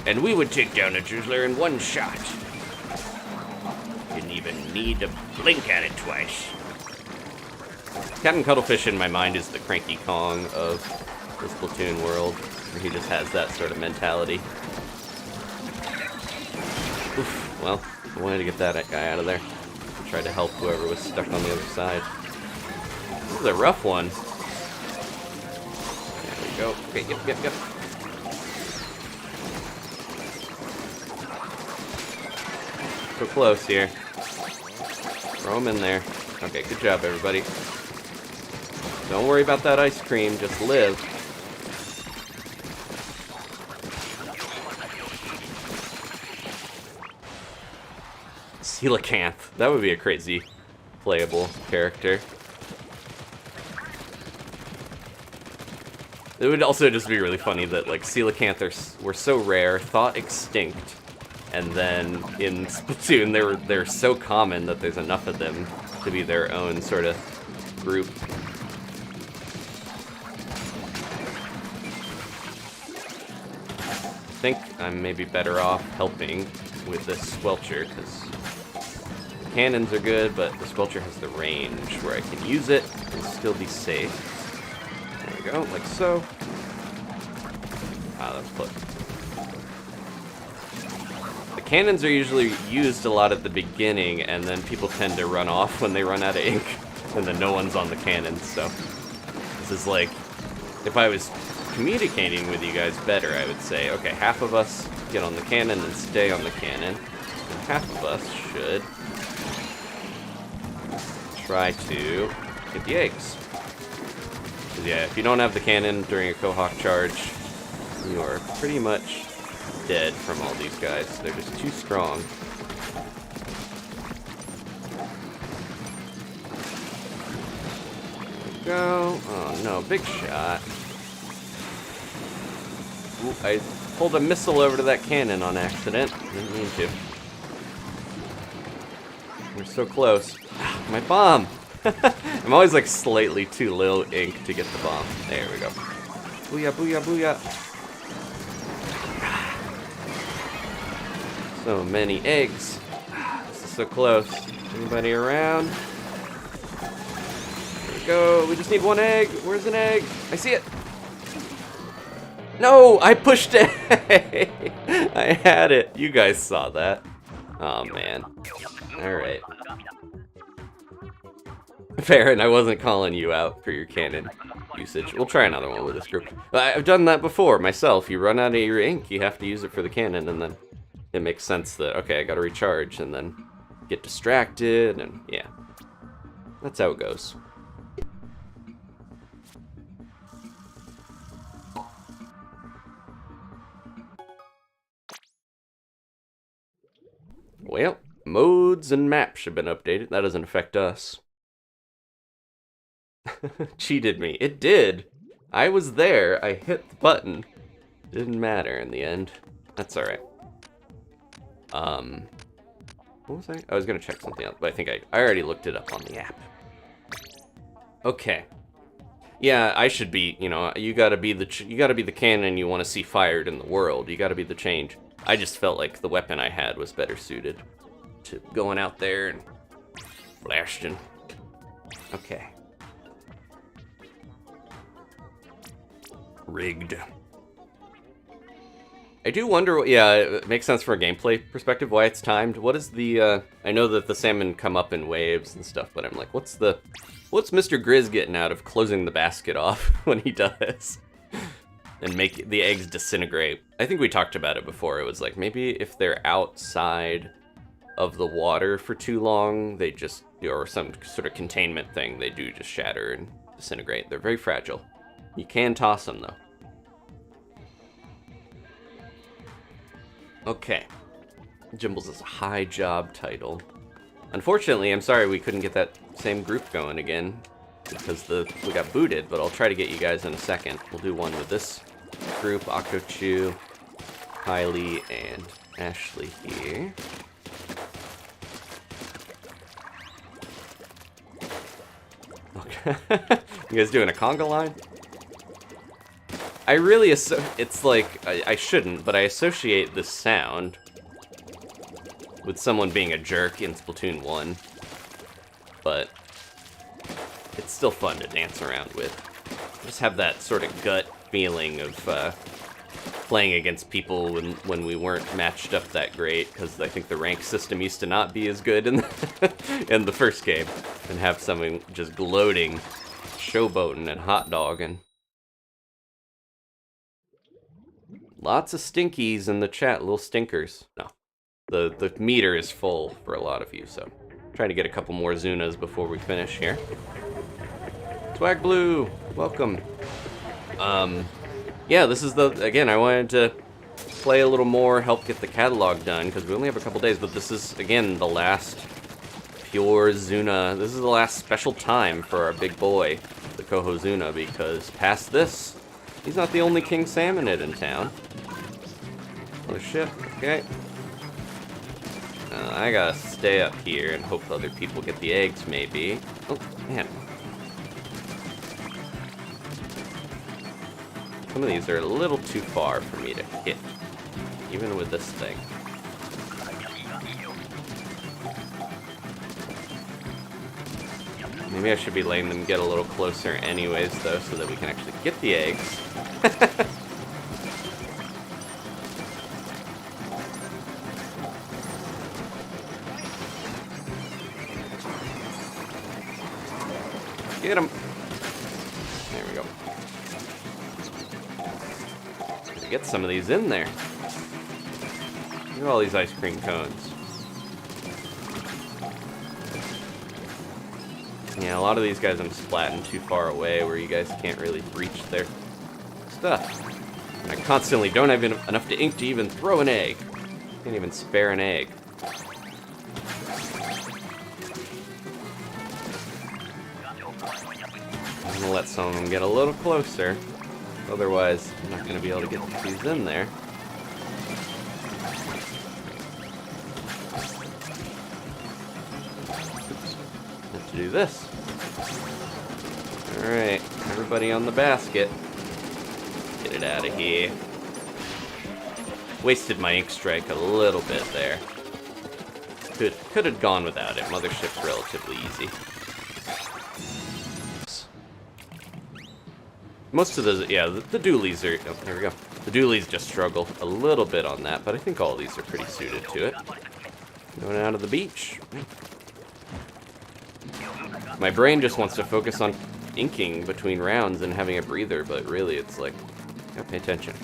And we would take down a Drizzler in one shot. Didn't even need to blink at it twice. Captain Cuttlefish in my mind is the Cranky Kong of the Splatoon world, where he just has that sort of mentality. Oof, well, I wanted to get that guy out of there. I tried to help whoever was stuck on the other side. This is a rough one. There we go. Okay, yep. So close here. Throw him in there. Okay, good job, everybody. Don't worry about that ice cream, just live. Coelacanth. That would be a crazy playable character. It would also just be really funny that, like, coelacanth were so rare, thought extinct, and then in Splatoon they're so common that there's enough of them to be their own sort of group. I think I'm maybe better off helping with this Squelcher, because cannons are good, but the Squelcher has the range where I can use it and still be safe. There we go, like so. Ah, that's close. The cannons are usually used a lot at the beginning, and then people tend to run off when they run out of ink, and then no one's on the cannons, so this is like, if I was communicating with you guys better, I would say, okay, half of us get on the cannon and stay on the cannon, and half of us should try to get the eggs. Because yeah, if you don't have the cannon during a Cohawk charge, you are pretty much dead from all these guys. They're just too strong. There we go. Oh no, big shot. Ooh, I pulled a missile over to that cannon on accident. Didn't mean to. We're so close. My bomb! I'm always like slightly too low ink to get the bomb. There we go. Booyah, booyah, booyah. So many eggs. This is so close. Anybody around? There we go. We just need one egg. Where's an egg? I see it. No, I pushed it. I had it. You guys saw that. Oh, man. All right. Fair, and I wasn't calling you out for your cannon usage. We'll try another one with this group. I've done that before myself. You run out of your ink, you have to use it for the cannon, and then it makes sense that, okay, I gotta recharge, and then get distracted, and yeah. That's how it goes. Well, modes and maps have been updated. That doesn't affect us. Cheated me. It did. I was there. I hit the button. Didn't matter in the end. That's alright. What was I? I was gonna check something else, but I think I already looked it up on the app. Okay. Yeah, I should be, you know, you gotta be the cannon you want to see fired in the world. You gotta be the change. I just felt like the weapon I had was better suited to going out there and blasting. Okay. Rigged. I do wonder, yeah, it makes sense from a gameplay perspective why it's timed. What is the, I know that the salmon come up in waves and stuff, but I'm like, what's Mr. Grizz getting out of closing the basket off when he does? And make the eggs disintegrate. I think we talked about it before. It was like, maybe if they're outside of the water for too long, they just, or some sort of containment thing, they do just shatter and disintegrate. They're very fragile. You can toss them, though. Okay. Jimbles is a high job title. Unfortunately, I'm sorry we couldn't get that same group going again because we got booted, but I'll try to get you guys in a second. We'll do one with this group, Octochu, Kylie, and Ashley here. Okay. You guys doing a conga line? I really, it's like, I shouldn't, but I associate this sound with someone being a jerk in Splatoon 1. But it's still fun to dance around with. Just have that sort of gut feeling of playing against people when we weren't matched up that great, because I think the rank system used to not be as good in the first game, and have someone just gloating, showboating, and hot dogging. Lots of stinkies in the chat, little stinkers. No, the meter is full for a lot of you, so trying to get a couple more zunas before we finish here. Swag Blue, welcome. Yeah, this is again, I wanted to play a little more, help get the catalog done, because we only have a couple days, but this is, again, the last pure Zuna. This is the last special time for our big boy, the Cohozuna, because past this, he's not the only King Salmonid in town. Oh shit, okay. I gotta stay up here and hope other people get the eggs, maybe. Oh, man. Some of these are a little too far for me to hit, even with this thing. Maybe I should be letting them get a little closer anyways, though, so that we can actually get the eggs. Get him. There we go. Get some of these in there. Look at all these ice cream cones. Yeah, a lot of these guys I'm splatting too far away where you guys can't really reach their stuff. And I constantly don't have enough to ink to even throw an egg. Can't even spare an egg. I'm gonna let some of them get a little closer. Otherwise, I'm not gonna be able to get these in there. Oops. Have to do this. Alright, everybody on the basket. Get it out of here. Wasted my ink strike a little bit there. Could have gone without it. Mothership's relatively easy. Most of those, yeah, the dualies are, oh, there we go. The dualies just struggle a little bit on that, but I think all of these are pretty suited to it. Going out of the beach. My brain just wants to focus on inking between rounds and having a breather, but really it's like, gotta pay attention.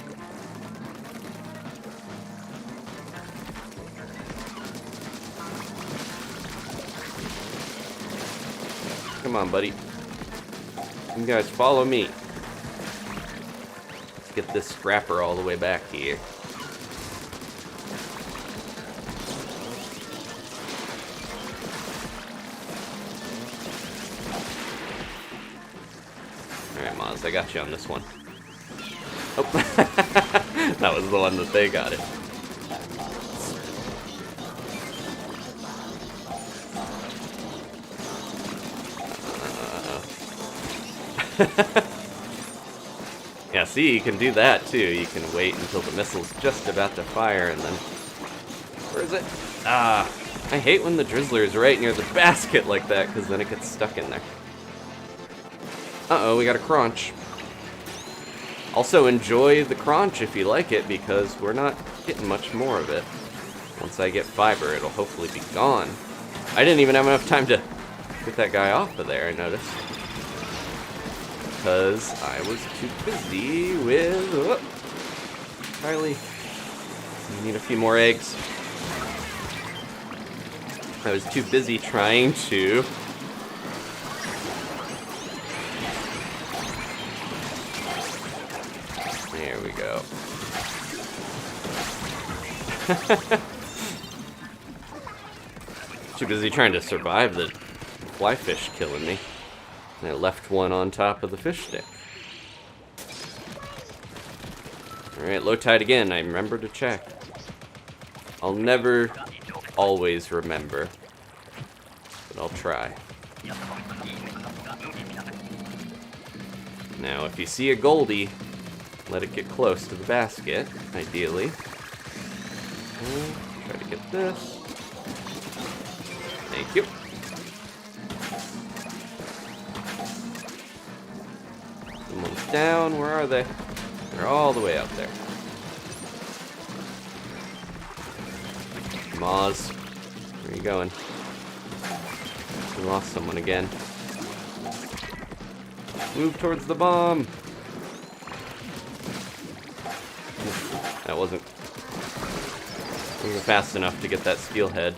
Come on, buddy. You guys follow me. Let's get this scrapper all the way back here. Alright, Maz, I got you on this one. Oh, that was the one that they got it. Yeah, see, you can do that too. You can wait until the missile's just about to fire and then... Where is it? Ah, I hate when the drizzler is right near the basket like that, because then it gets stuck in there. Uh-oh, we got a crunch. Also, enjoy the crunch if you like it, because we're not getting much more of it. Once I get fiber, it'll hopefully be gone. I didn't even have enough time to get that guy off of there, I noticed. Because I was too busy with... Oh, Kylie, you need a few more eggs. I was too busy trying to... There we go. Too busy trying to survive the fly fish killing me. And I left one on top of the fish stick. Alright, low tide again. I remember to check. I'll never always remember. But I'll try. Now, if you see a goldie, let it get close to the basket, ideally. Try to get this. Thank you. Someone's down. Where are they? They're all the way out there. Moz, where are you going? We lost someone again. Move towards the bomb. That wasn't fast enough to get that steelhead.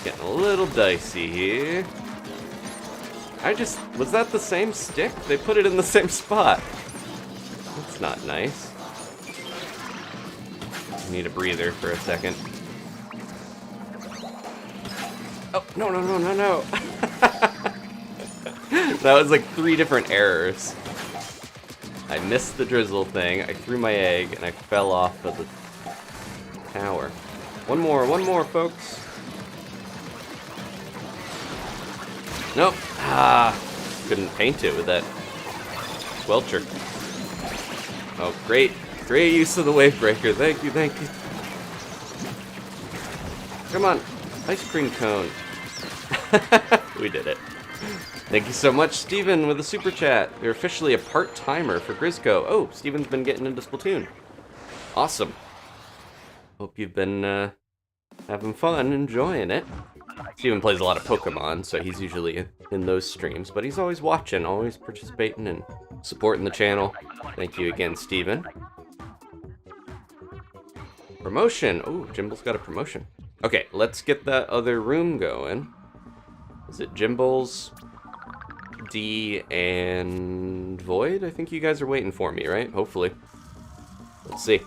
Getting a little dicey here. Was that the same stick? They put it in the same spot. That's not nice. I need a breather for a second. Oh, no. That was like 3 different errors. I missed the drizzle thing, I threw my egg, and I fell off of the tower. One more, folks. Nope. Couldn't paint it with that squelcher. Oh, great use of the wave breaker. Thank you. Come on, ice cream cone. We did it. Thank you so much, Steven, with a super chat. You're officially a part-timer for Grizzco. Oh, Steven's been getting into Splatoon. Awesome. Hope you've been having fun, enjoying it. Steven plays a lot of Pokemon, so he's usually in those streams, but he's always watching, always participating and supporting the channel. Thank you again, Steven. Promotion. Oh, Jimble's got a promotion. Okay, let's get that other room going. Is it Jimble's, D, and Void? I think you guys are waiting for me, right? Hopefully. Let's see.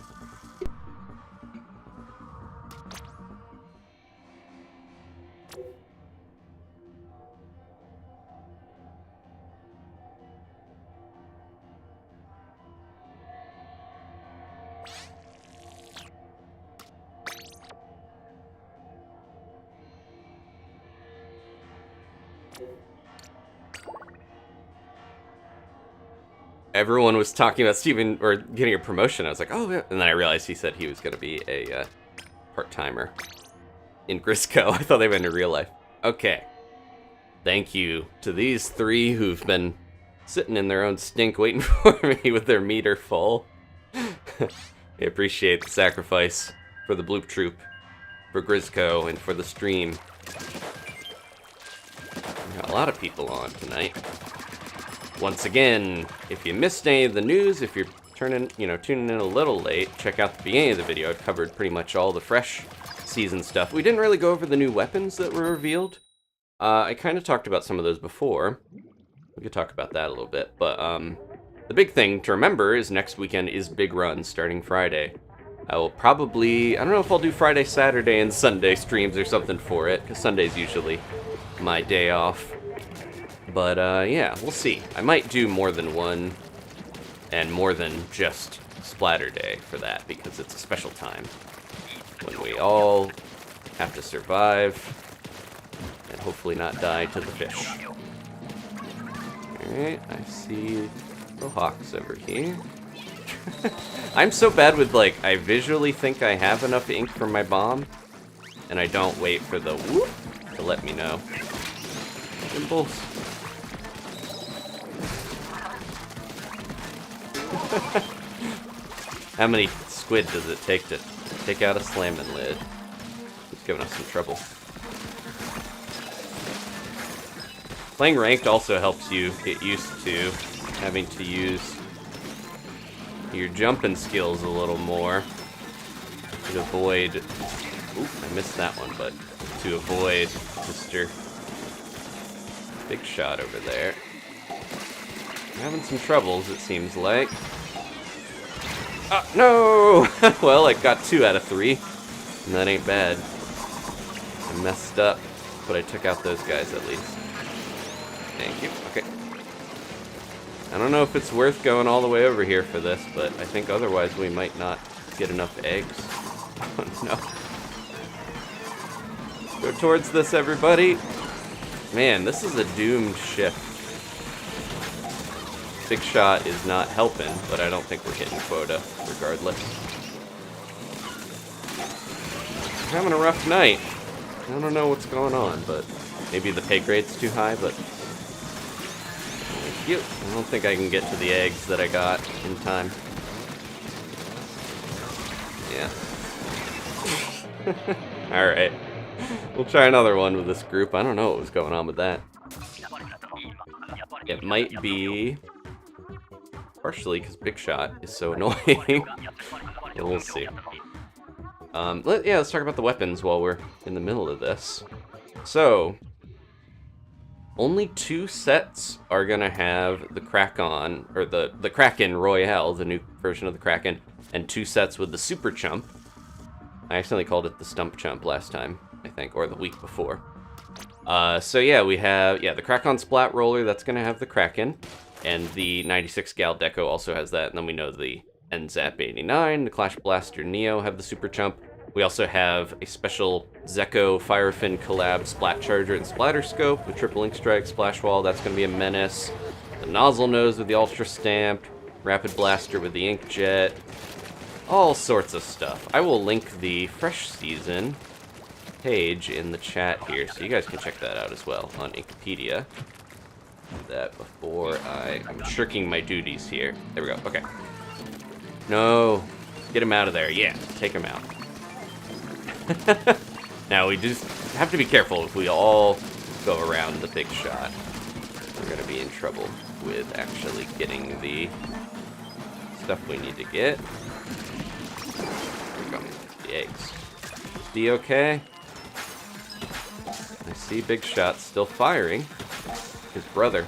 Everyone was talking about Steven, or getting a promotion. I was like, oh, yeah. And then I realized he said he was going to be a part-timer in Grizzco. I thought they went into real life. Okay. Thank you to these 3 who've been sitting in their own stink waiting for me with their meter full. I appreciate the sacrifice for the Bloop Troop, for Grizzco, and for the stream. We got a lot of people on tonight. Once again, if you missed any of the news, if you're tuning in a little late, check out the beginning of the video. I've covered pretty much all the fresh season stuff. We didn't really go over the new weapons that were revealed. I kind of talked about some of those before. We could talk about that a little bit, but the big thing to remember is next weekend is Big Run starting Friday. I will probably, I don't know if I'll do Friday, Saturday, and Sunday streams or something for it, because Sunday's usually my day off. But yeah, we'll see. I might do more than one, and more than just Splatter Day for that, because it's a special time when we all have to survive and hopefully not die to the fish. Alright, I see the hawks over here. I'm so bad with, like, I visually think I have enough ink for my bomb, and I don't wait for the whoop to let me know. Symbols. How many squid does it take to take out a Salmonid? It's giving us some trouble. Playing ranked also helps you get used to having to use your jumping skills a little more to avoid... Oop, I missed that one, but to avoid Mr. Big Shot over there. I'm having some troubles, it seems like. Oh, no! Well, I got 2 out of 3, and that ain't bad. I messed up, but I took out those guys at least. Thank you. Okay. I don't know if it's worth going all the way over here for this, but I think otherwise we might not get enough eggs. Oh, no. Go towards this, everybody. Man, this is a doomed shift. Big Shot is not helping, but I don't think we're hitting quota, regardless. I'm having a rough night. I don't know what's going on, but maybe the pay grade's too high, but... Thank you. I don't think I can get to the eggs that I got in time. Yeah. Alright. We'll try another one with this group. I don't know what was going on with that. It might be... partially because Big Shot is so annoying. But we'll see. Let's talk about the weapons while we're in the middle of this. So, only 2 sets are gonna have the Kraken, or the Kraken Royale, the new version of the Kraken, and 2 sets with the Super Chump. I accidentally called it the Stump Chump last time, I think, or the week before. So yeah, we have, the Kraken Splat Roller, that's gonna have the Kraken, and the 96 Gal Deco also has that, and then we know the NZAP 89, the Clash Blaster Neo have the Super Chump. We also have a special Zecco Firefin collab Splat Charger and Splatter Scope with Triple Ink Strike, Splash Wall, that's going to be a menace. The Nozzle Nose with the Ultra Stamped, Rapid Blaster with the Inkjet, all sorts of stuff. I will link the Fresh Season page in the chat here, so you guys can check that out as well on Inkopedia. Do that before I'm shirking my duties here. There we go, okay. No, get him out of there, yeah, take him out. Now, we just have to be careful if we all go around the Big Shot. We're going to be in trouble with actually getting the stuff we need to get. There we go. The eggs. Is D okay? I see Big Shot still firing. His brother.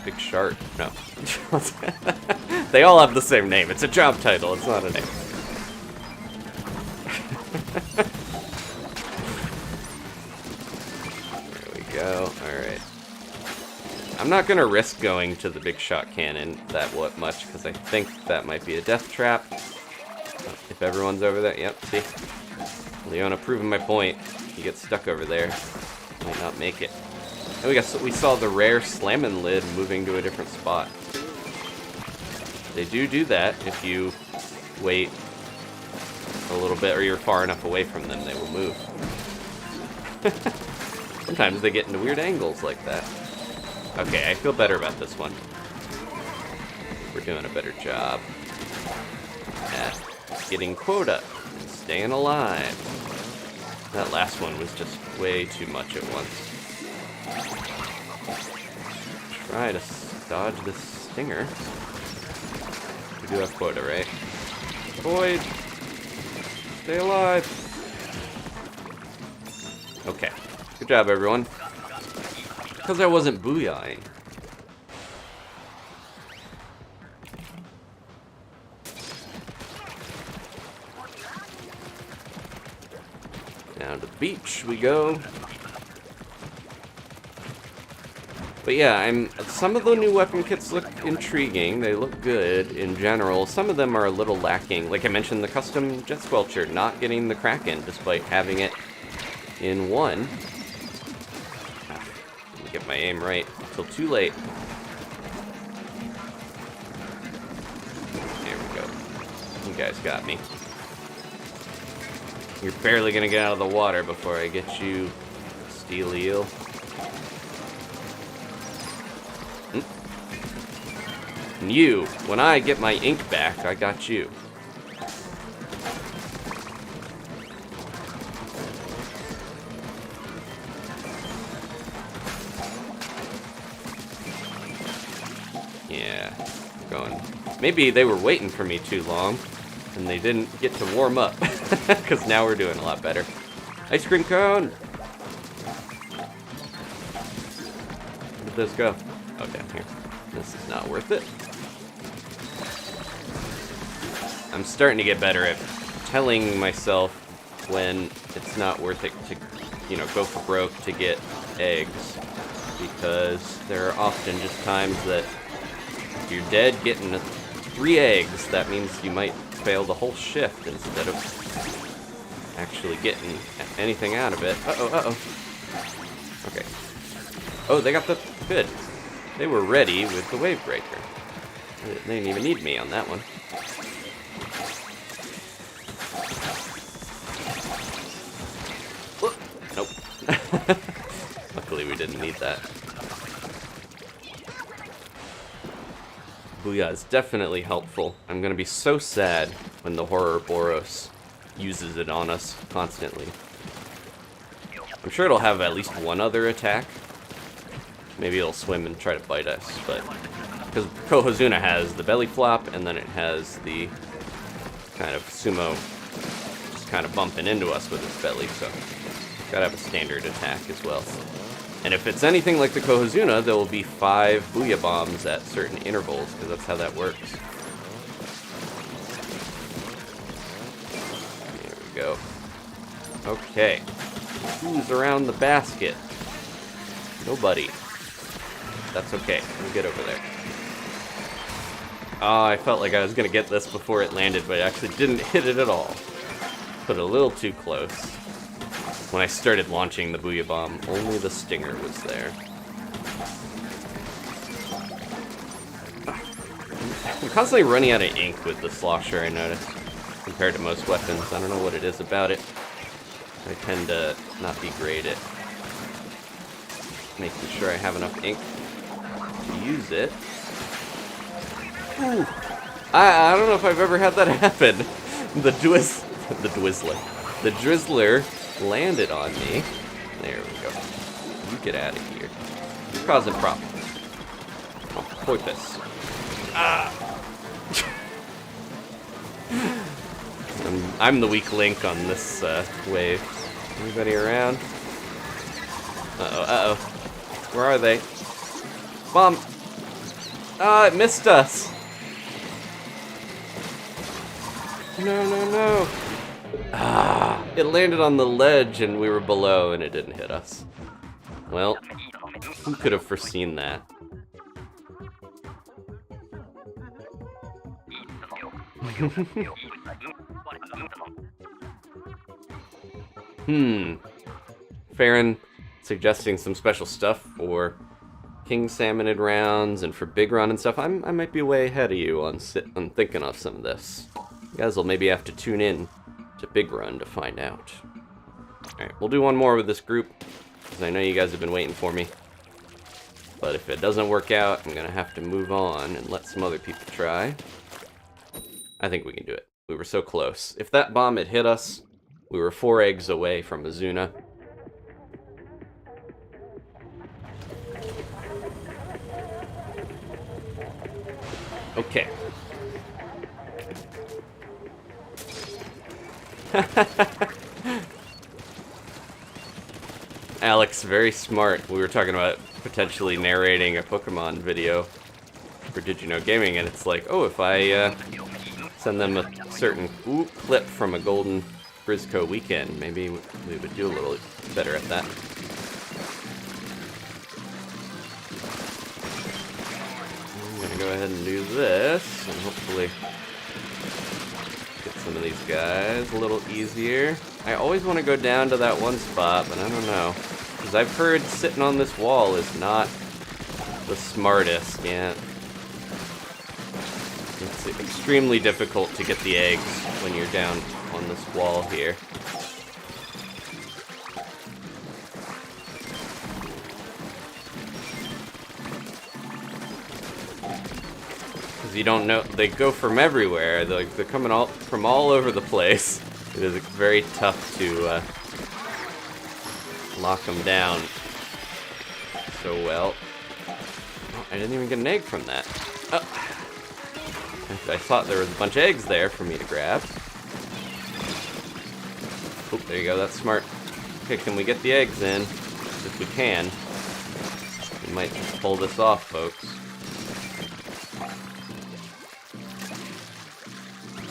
Big Shark. No. They all have the same name. It's a job title. It's not a name. There we go. Alright. I'm not going to risk going to the Big Shot Cannon that much, because I think that might be a death trap. If everyone's over there. Yep, see? Leona proving my point. He gets stuck over there. Might not make it. And we saw the rare Salmonid moving to a different spot. They do that if you wait a little bit, or you're far enough away from them, they will move. Sometimes they get into weird angles like that. Okay, I feel better about this one. We're doing a better job at getting quota and staying alive. That last one was just way too much at once. Try to dodge this stinger. We do have quota, right? Void! Stay alive! Okay. Good job, everyone. Because I wasn't booyahing. Down to the beach we go. But yeah, some of the new weapon kits look intriguing. They look good in general. Some of them are a little lacking. Like I mentioned, the custom Jet Squelcher not getting the Kraken despite having it in one. Let me get my aim right until too late. There we go. You guys got me. You're barely gonna get out of the water before I get you, steel eel. And you, when I get my ink back, I got you. Yeah, going. Maybe they were waiting for me too long, and they didn't get to warm up, because now we're doing a lot better. Ice cream cone! Where did this go? Oh, down here. This is not worth it. I'm starting to get better at telling myself when it's not worth it to, you know, go for broke to get eggs. Because there are often just times that if you're dead getting 3 eggs, that means you might fail the whole shift instead of actually getting anything out of it. Uh-oh, uh-oh. Okay. Oh, they got the... Good. They were ready with the wave breaker. They didn't even need me on that one. Whoop. Nope. Luckily we didn't need that. Booyah is definitely helpful. I'm gonna be so sad when the Horrorboros uses it on us constantly. I'm sure it'll have at least one other attack. Maybe it'll swim and try to bite us, but... Because Cohozuna has the belly flop, and then it has the kind of sumo just kind of bumping into us with its belly, so... Gotta have a standard attack as well. And if it's anything like the Cohozuna, there will be 5 Booyah Bombs at certain intervals, because that's how that works. There we go. Okay. Who's around the basket? Nobody. That's okay. We'll get over there. Oh, I felt like I was going to get this before it landed, but I actually didn't hit it at all. Put it a little too close. When I started launching the Booyah Bomb, only the stinger was there. I'm constantly running out of ink with the slosher, I noticed, compared to most weapons. I don't know what it is about it. I tend to not be great at making sure I have enough ink to use it. Ooh. I don't know if I've ever had that happen. The Drizzler landed on me. There we go. You get out of here. You're causing problems. Oh, porpoise. Ah! I'm the weak link on this wave. Anybody around? Uh-oh, uh-oh. Where are they? Bomb! Ah, it missed us! No, no, no! Ah! It landed on the ledge and we were below and it didn't hit us. Well, who could have foreseen that? Farron suggesting some special stuff for King Salmonid rounds and for Big Run and stuff. I might be way ahead of you on thinking of some of this. You guys will maybe have to tune in to Big Run to find out. Alright, we'll do one more with this group, because I know you guys have been waiting for me. But if it doesn't work out, I'm gonna have to move on and let some other people try. I think we can do it. We were so close. If that bomb had hit us, we were 4 eggs away from a zuna. Okay. Alex, very smart. We were talking about potentially narrating a Pokemon video for Did You Know Gaming, and it's like, oh, if I send them a certain clip from a golden Grizzco weekend, maybe we would do a little better at that. I'm gonna go ahead and do this, and hopefully get some of these guys a little easier. I always want to go down to that one spot, but I don't know. Because I've heard sitting on this wall is not the smartest. Yeah. It's extremely difficult to get the eggs when you're down on this wall here. Because you don't know, they go from everywhere. They're coming from all over the place. It is very tough to lock them down so well. Oh, I didn't even get an egg from that. Oh. I thought there was a bunch of eggs there for me to grab. Oh, there you go, that's smart. Okay, can we get the eggs in? If we can. We might just pull this off, folks.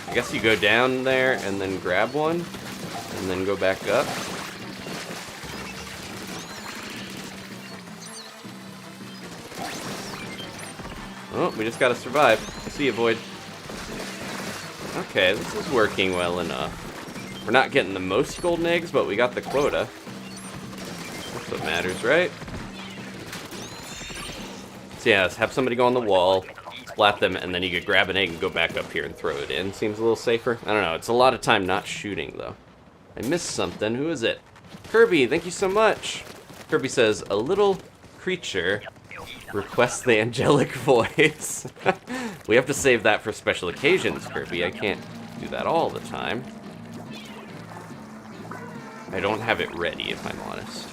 I guess you go down there and then grab one, and then go back up. Oh, we just gotta survive. See you, Void. Okay, this is working well enough. We're not getting the most golden eggs, but we got the quota. That's what matters, right? So yeah, let's have somebody go on the wall, splat them, and then you could grab an egg and go back up here and throw it in. Seems a little safer. I don't know, it's a lot of time not shooting, though. I missed something. Who is it? Kirby, thank you so much. Kirby says, a little creature requests the angelic voice. We have to save that for special occasions, Kirby. I can't do that all the time. I don't have it ready, if I'm honest.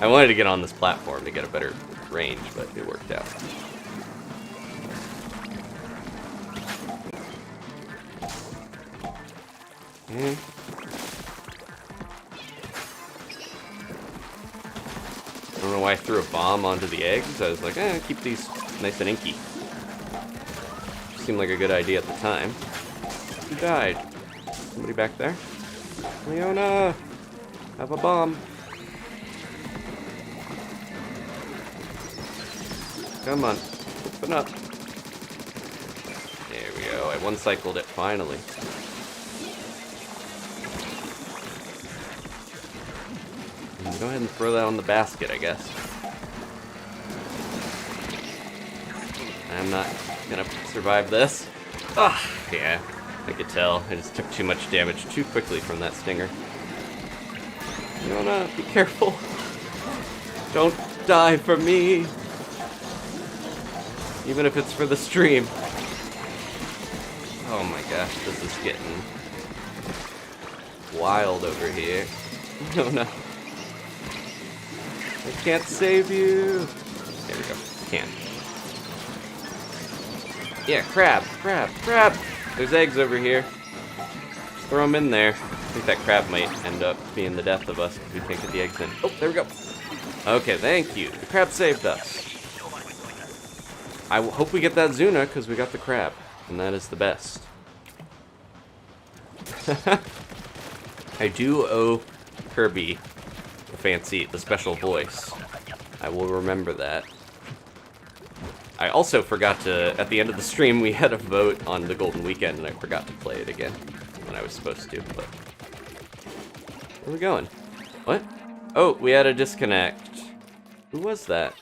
I wanted to get on this platform to get a better range, but it worked out. I don't know why I threw a bomb onto the eggs. I was like, keep these nice and inky. Seemed like a good idea at the time. Who died? Somebody back there? Leona! Have a bomb. Come on. Open up. There we go. I one-cycled it finally. Go ahead and throw that on the basket, I guess. I'm not gonna survive this. Ah, yeah, I could tell. I just took too much damage too quickly from that stinger. Leona, be careful. Don't die for me. Even if it's for the stream. Oh my gosh, this is getting wild over here. Leona. I can't save you. There we go. Can't. Yeah, crab. There's eggs over here. Just throw them in there. I think that crab might end up being the death of us if we can't get the eggs in. Oh, there we go. Okay, thank you. The crab saved us. I hope we get that zuna because we got the crab, and that is the best. I do owe Kirby the special voice. I will remember that. I also forgot to, at the end of the stream, we had a vote on the Golden Weekend, and I forgot to play it again when I was supposed to, but... Where are we going? What? Oh, we had a disconnect. Who was that?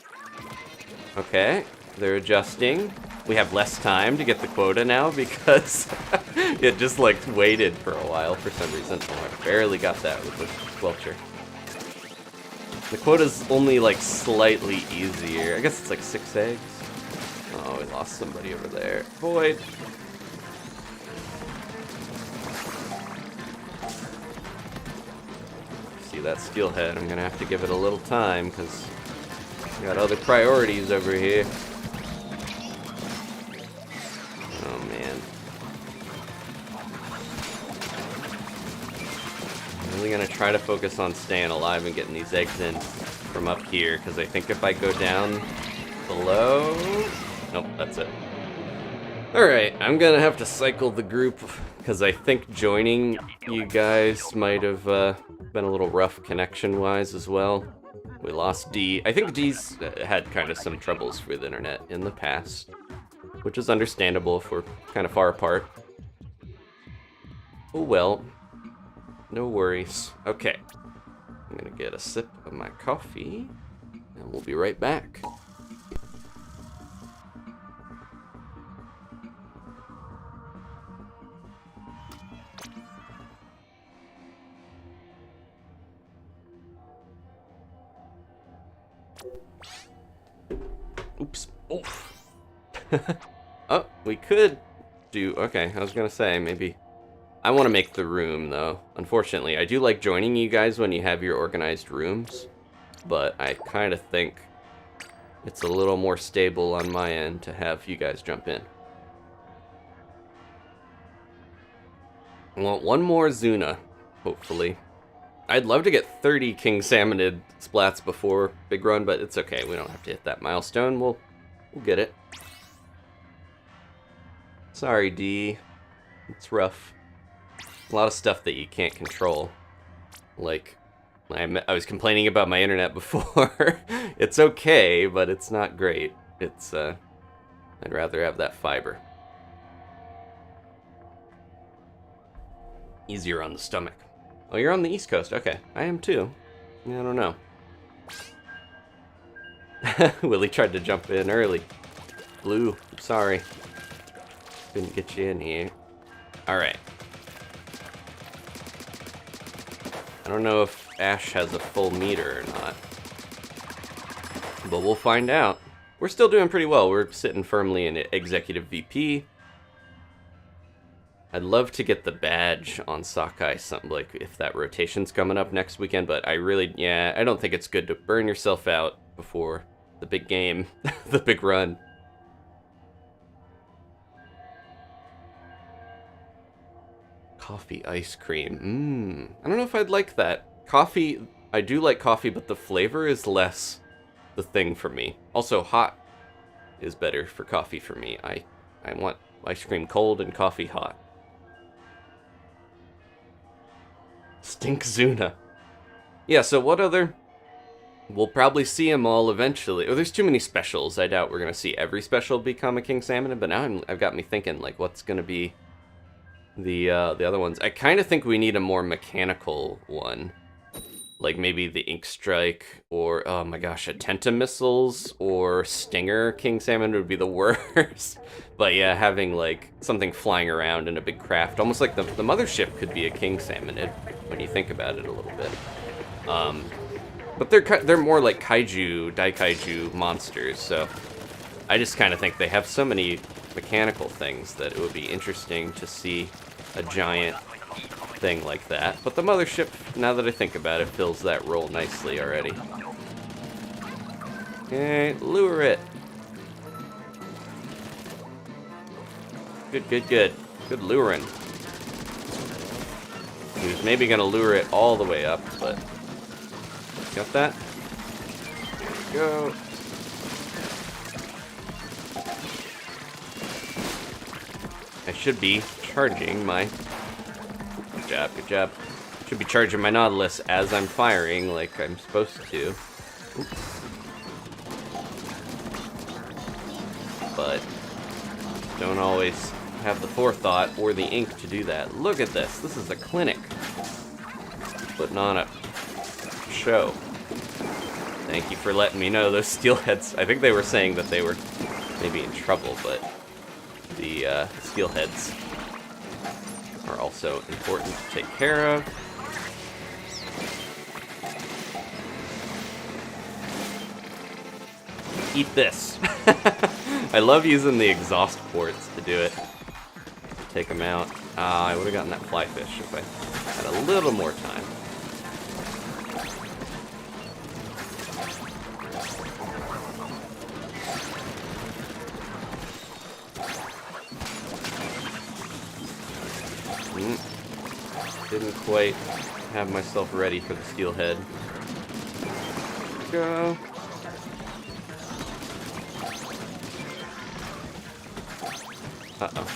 Okay, they're adjusting. We have less time to get the quota now because it just, like, waited for a while for some reason. Oh, I barely got that with the Squelcher. The quota's only like slightly easier. I guess it's like 6 eggs. Oh, we lost somebody over there. Void. See that steelhead? I'm gonna have to give it a little time because we got other priorities over here. Oh man. I'm really gonna try to focus on staying alive and getting these eggs in from up here, because I think if I go down below... Nope, that's it. Alright, I'm gonna have to cycle the group, because I think joining you guys might have been a little rough connection-wise as well. We lost D. I think D's had kind of some troubles with internet in the past, which is understandable if we're kind of far apart. Oh well. No worries. Okay. I'm gonna get a sip of my coffee, and we'll be right back. Oops. Oh. Oh, we could do... Okay, I was gonna say, maybe... I want to make the room, though. Unfortunately, I do like joining you guys when you have your organized rooms, but I kind of think it's a little more stable on my end to have you guys jump in. I want one more Zuna, hopefully. I'd love to get 30 King Salmonid splats before Big Run, but it's okay. We don't have to hit that milestone. We'll get it. Sorry, D. It's rough. A lot of stuff that you can't control. Like, I was complaining about my internet before. It's okay, but it's not great. It's, I'd rather have that fiber. Easier on the stomach. Oh, you're on the East Coast. Okay, I am too. Yeah, I don't know. Willie tried to jump in early. Blue, I'm sorry. Couldn't get you in here. Alright. I don't know if Ash has a full meter or not, but we'll find out. We're still doing pretty well. We're sitting firmly in Executive VP. I'd love to get the badge on Sakai, something like if that rotation's coming up next weekend, but I really, yeah, I don't think it's good to burn yourself out before the big game, the big run. Coffee ice cream. I don't know if I'd like that. Coffee, I do like coffee, but the flavor is less the thing for me. Also, hot is better for coffee for me. I want ice cream cold and coffee hot. Stink Zuna. Yeah, so what other... We'll probably see them all eventually. Oh, there's too many specials. I doubt we're going to see every special become a King Salmonid, but now I've got me thinking, like, what's going to be the other ones? I kind of think we need a more mechanical one. Like maybe the Ink Strike, or, oh my gosh, a Tentamissiles, or Stinger King Salmon would be the worst. But yeah, having like something flying around in a big craft, almost like the mothership could be a King Salmonid, when you think about it a little bit. But they're more like kaiju, daikaiju monsters, so I just kind of think they have so many mechanical things that it would be interesting to see a giant thing like that. But the mothership, now that I think about it, fills that role nicely already. Okay, lure it. Good, good, good. Good luring. He was maybe gonna lure it all the way up, but... Got that? There we go. I should be charging my... Good job, good job. Should be charging my Nautilus as I'm firing, like I'm supposed to. Oops. But don't always have the forethought or the ink to do that. Look at this. This is a clinic. Putting on a show. Thank you for letting me know those steelheads. I think they were saying that they were maybe in trouble, but the steelheads are also important to take care of. Eat this. I love using the exhaust ports to do it. Take them out. I would have gotten that fly fish if I had a little more time. Didn't quite have myself ready for the steelhead. Go. Uh-oh.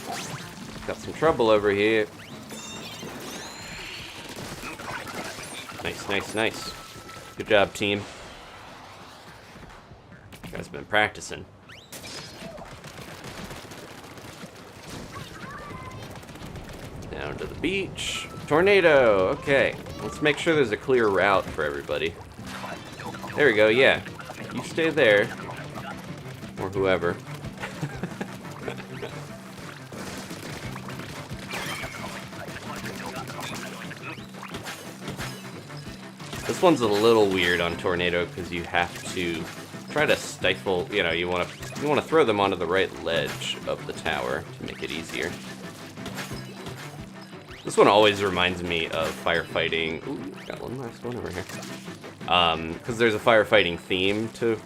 Got some trouble over here. Nice, nice, nice. Good job, team. You guys have been practicing. Down to the beach. Tornado! Okay. Let's make sure there's a clear route for everybody. There we go, yeah. You stay there. Or whoever. This one's a little weird on Tornado because you have to try to stifle, you know, you want to throw them onto the right ledge of the tower to make it easier. This one always reminds me of firefighting. Ooh, got one last one over here. Because there's a firefighting theme to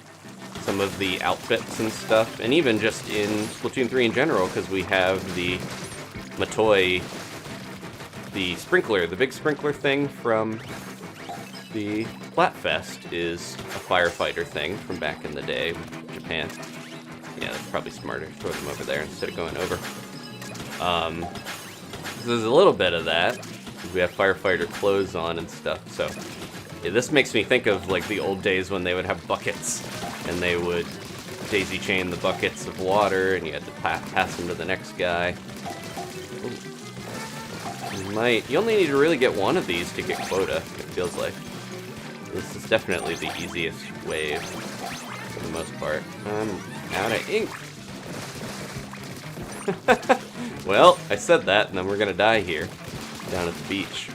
some of the outfits and stuff, and even just in Splatoon 3 in general, because we have the Matoi, the sprinkler, the big sprinkler thing from the Splatfest is a firefighter thing from back in the day with Japan. Yeah, that's probably smarter. Throw them over there instead of going over. There's a little bit of that. We have firefighter clothes on and stuff, so yeah, this makes me think of like the old days when they would have buckets and they would daisy chain the buckets of water and you had to pass them to the next guy. You only need to really get one of these to get quota, it feels like. This is definitely the easiest wave for the most part. I'm out of ink. Well, I said that, and then we're gonna die here, down at the beach.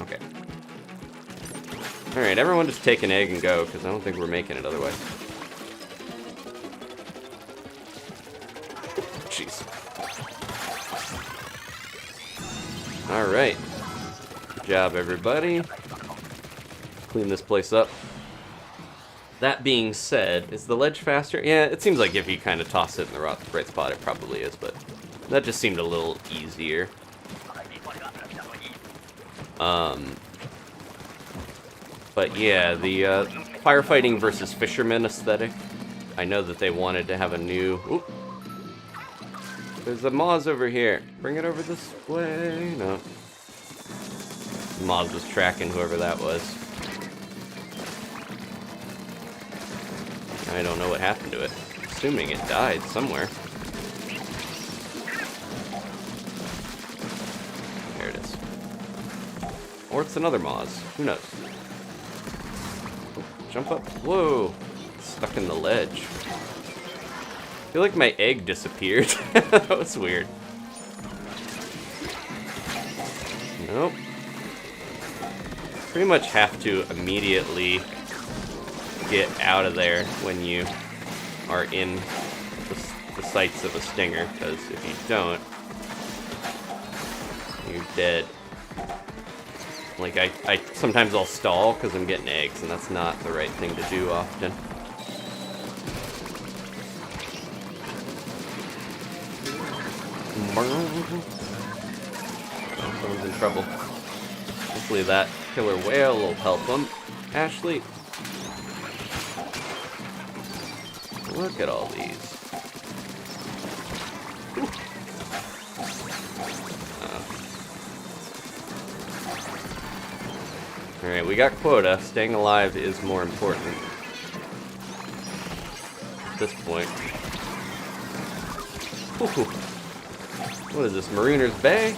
Okay. Alright, everyone just take an egg and go, because I don't think we're making it otherwise. Jeez. Alright. Good job, everybody. Clean this place up. That being said, is the ledge faster? Yeah, it seems like if you kind of toss it in the right spot, it probably is, but that just seemed a little easier. But yeah, the firefighting versus fisherman aesthetic, I know that they wanted to have a new... Oop. There's a Moz over here. Bring it over this way. No. Moz was tracking whoever that was. I don't know what happened to it. Assuming it died somewhere. There it is. Or it's another Moz. Who knows? Jump up. Whoa. Stuck in the ledge. I feel like my egg disappeared. That was weird. Nope. Pretty much have to immediately get out of there when you are in the sights of a stinger, because if you don't, you're dead. Like, I sometimes I'll stall because I'm getting eggs, and that's not the right thing to do often. Oh, someone's in trouble. Hopefully that killer whale will help them. Ashley. Look at all these. Alright, we got quota. Staying alive is more important at this point. Whew. What is this, Marooner's Bay?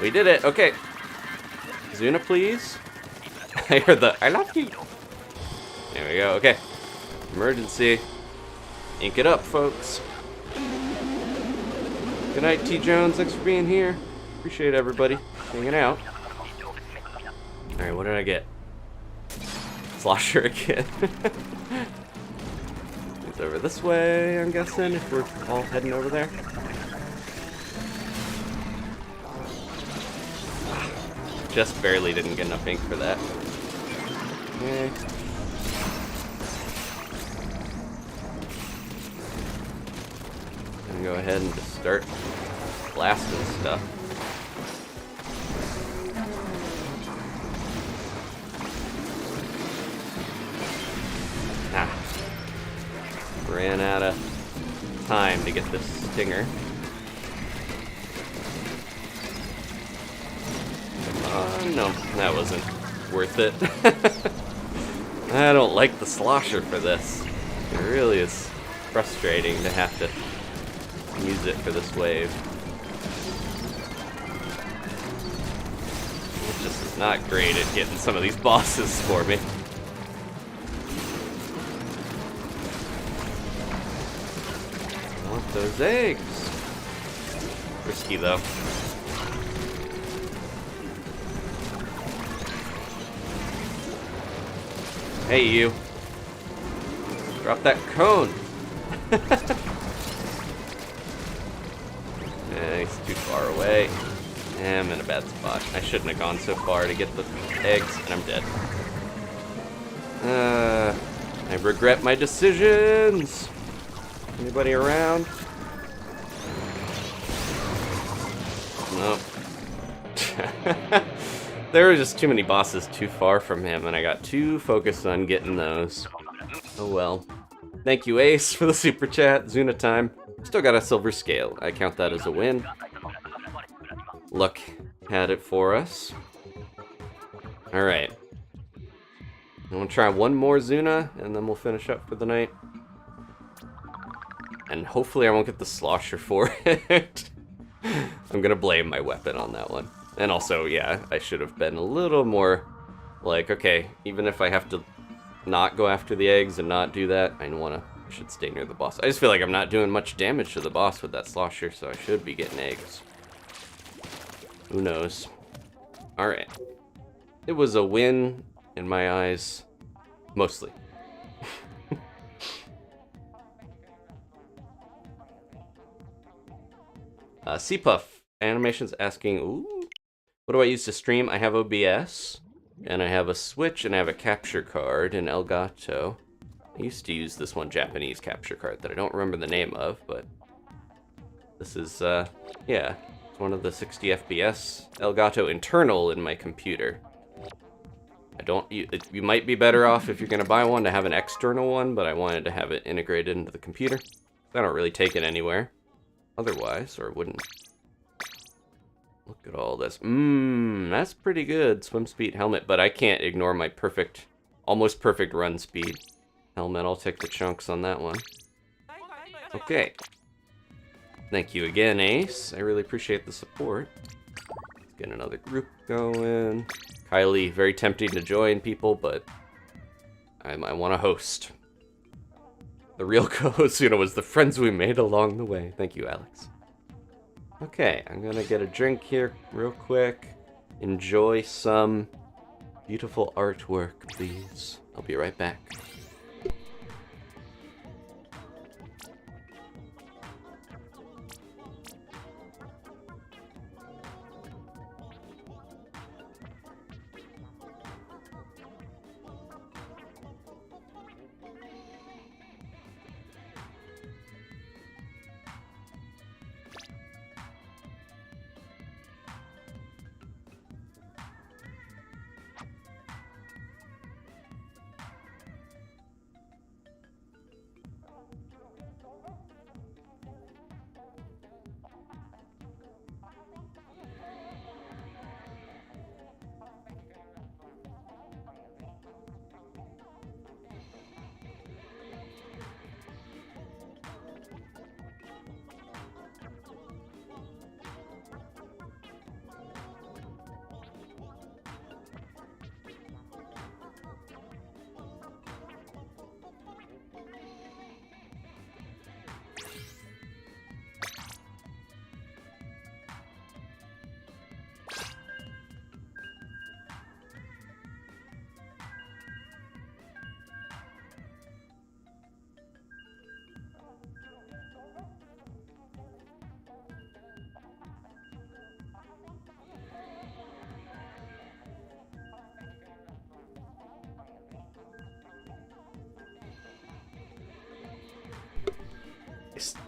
We did it, okay. Zuna, please. I heard the, I love you. There we go, okay. Emergency. Ink it up, folks. Good night, T. Jones. Thanks for being here. Appreciate everybody hanging out. Alright, what did I get? slosher again. It's over this way, I'm guessing, if we're all heading over there. Just barely didn't get enough ink for that. Okay. Gonna go ahead and just start blasting stuff. Ran out of time to get this stinger. No, that wasn't worth it. I don't like the slosher for this. It really is frustrating to have to use it for this wave. It just is not great at getting some of these bosses for me. Those eggs. Risky though. Hey you. Drop that cone. Yeah, he's too far away. I'm in a bad spot. I shouldn't have gone so far to get the eggs, and I'm dead. I regret my decisions. Anybody around? Nope. There were just too many bosses too far from him, and I got too focused on getting those. Oh well. Thank you, Ace, for the super chat. Zuna time. Still got a silver scale. I count that as a win. Luck had it for us. Alright. I'm gonna try one more Zuna, and then we'll finish up for the night. And hopefully I won't get the slosher for it. I'm gonna blame my weapon on that one. And also, yeah, I should have been a little more like, okay, even if I have to not go after the eggs and not do that, I should stay near the boss. I just feel like I'm not doing much damage to the boss with that slosher, so I should be getting eggs. Who knows? Alright. It was a win in my eyes, mostly. C-Puff Animations asking, ooh, what do I use to stream? I have OBS, and I have a Switch, and I have a capture card in Elgato. I used to use this one Japanese capture card that I don't remember the name of, but this is, yeah, it's one of the 60 FPS Elgato internal in my computer. You might be better off if you're going to buy one to have an external one, but I wanted to have it integrated into the computer. I don't really take it anywhere otherwise, or it wouldn't. Look at all this. That's pretty good. Swim speed helmet, but I can't ignore my perfect, almost perfect run speed helmet. I'll take the chunks on that one. Okay. Thank you again, Ace. I really appreciate the support. Let's get another group going. Kylie, very tempting to join people, but I want to host. The real Cohozuna was the friends we made along the way. Thank you, Alex. Okay, I'm gonna get a drink here real quick. Enjoy some beautiful artwork, please. I'll be right back.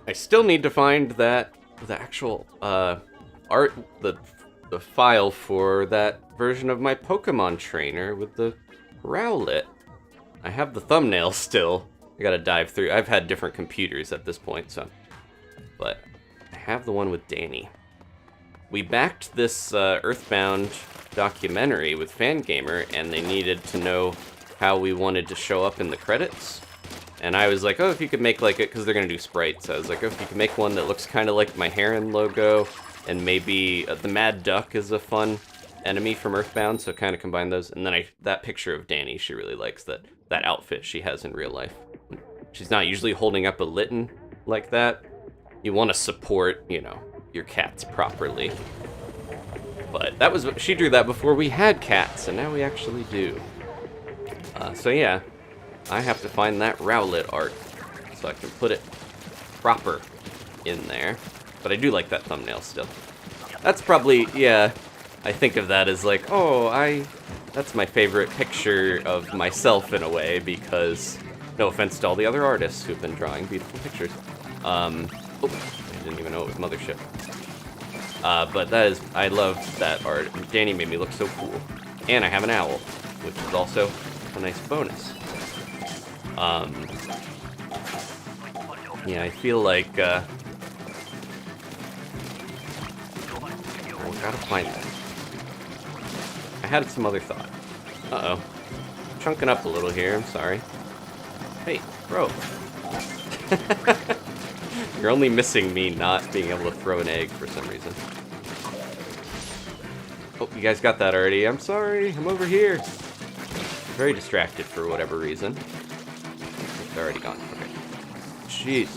I still need to find the actual art, the file for that version of my Pokemon trainer with the Rowlet. I have the thumbnail still. I gotta dive through. I've had different computers at this point, so. But I have the one with Danny. We backed this Earthbound documentary with Fangamer, and they needed to know how we wanted to show up in the credits. And I was like, oh, if you could make like it, because they're going to do sprites. I was like, oh, if you could make one that looks kind of like my Heron logo, and maybe the Mad Duck is a fun enemy from Earthbound, so kind of combine those. And then that picture of Danny, she really likes that outfit she has in real life. She's not usually holding up a Litten like that. You want to support, you know, your cats properly. But that was, she drew that before we had cats, and now we actually do. So yeah, I have to find that Rowlet art so I can put it proper in there. But I do like that thumbnail still. That's probably, yeah, I think of that as like, oh, that's my favorite picture of myself in a way, because no offense to all the other artists who've been drawing beautiful pictures. Oh, I didn't even know it was Mothership. But that is, I love that art. Danny made me look so cool. And I have an owl, which is also a nice bonus. Yeah, I feel like, I gotta find that. I had some other thought. Uh-oh. Chunking up a little here, I'm sorry. Hey, bro. You're only missing me not being able to throw an egg for some reason. Oh, you guys got that already. I'm sorry, I'm over here. Very distracted for whatever reason. They're already gone. Okay. Jeez.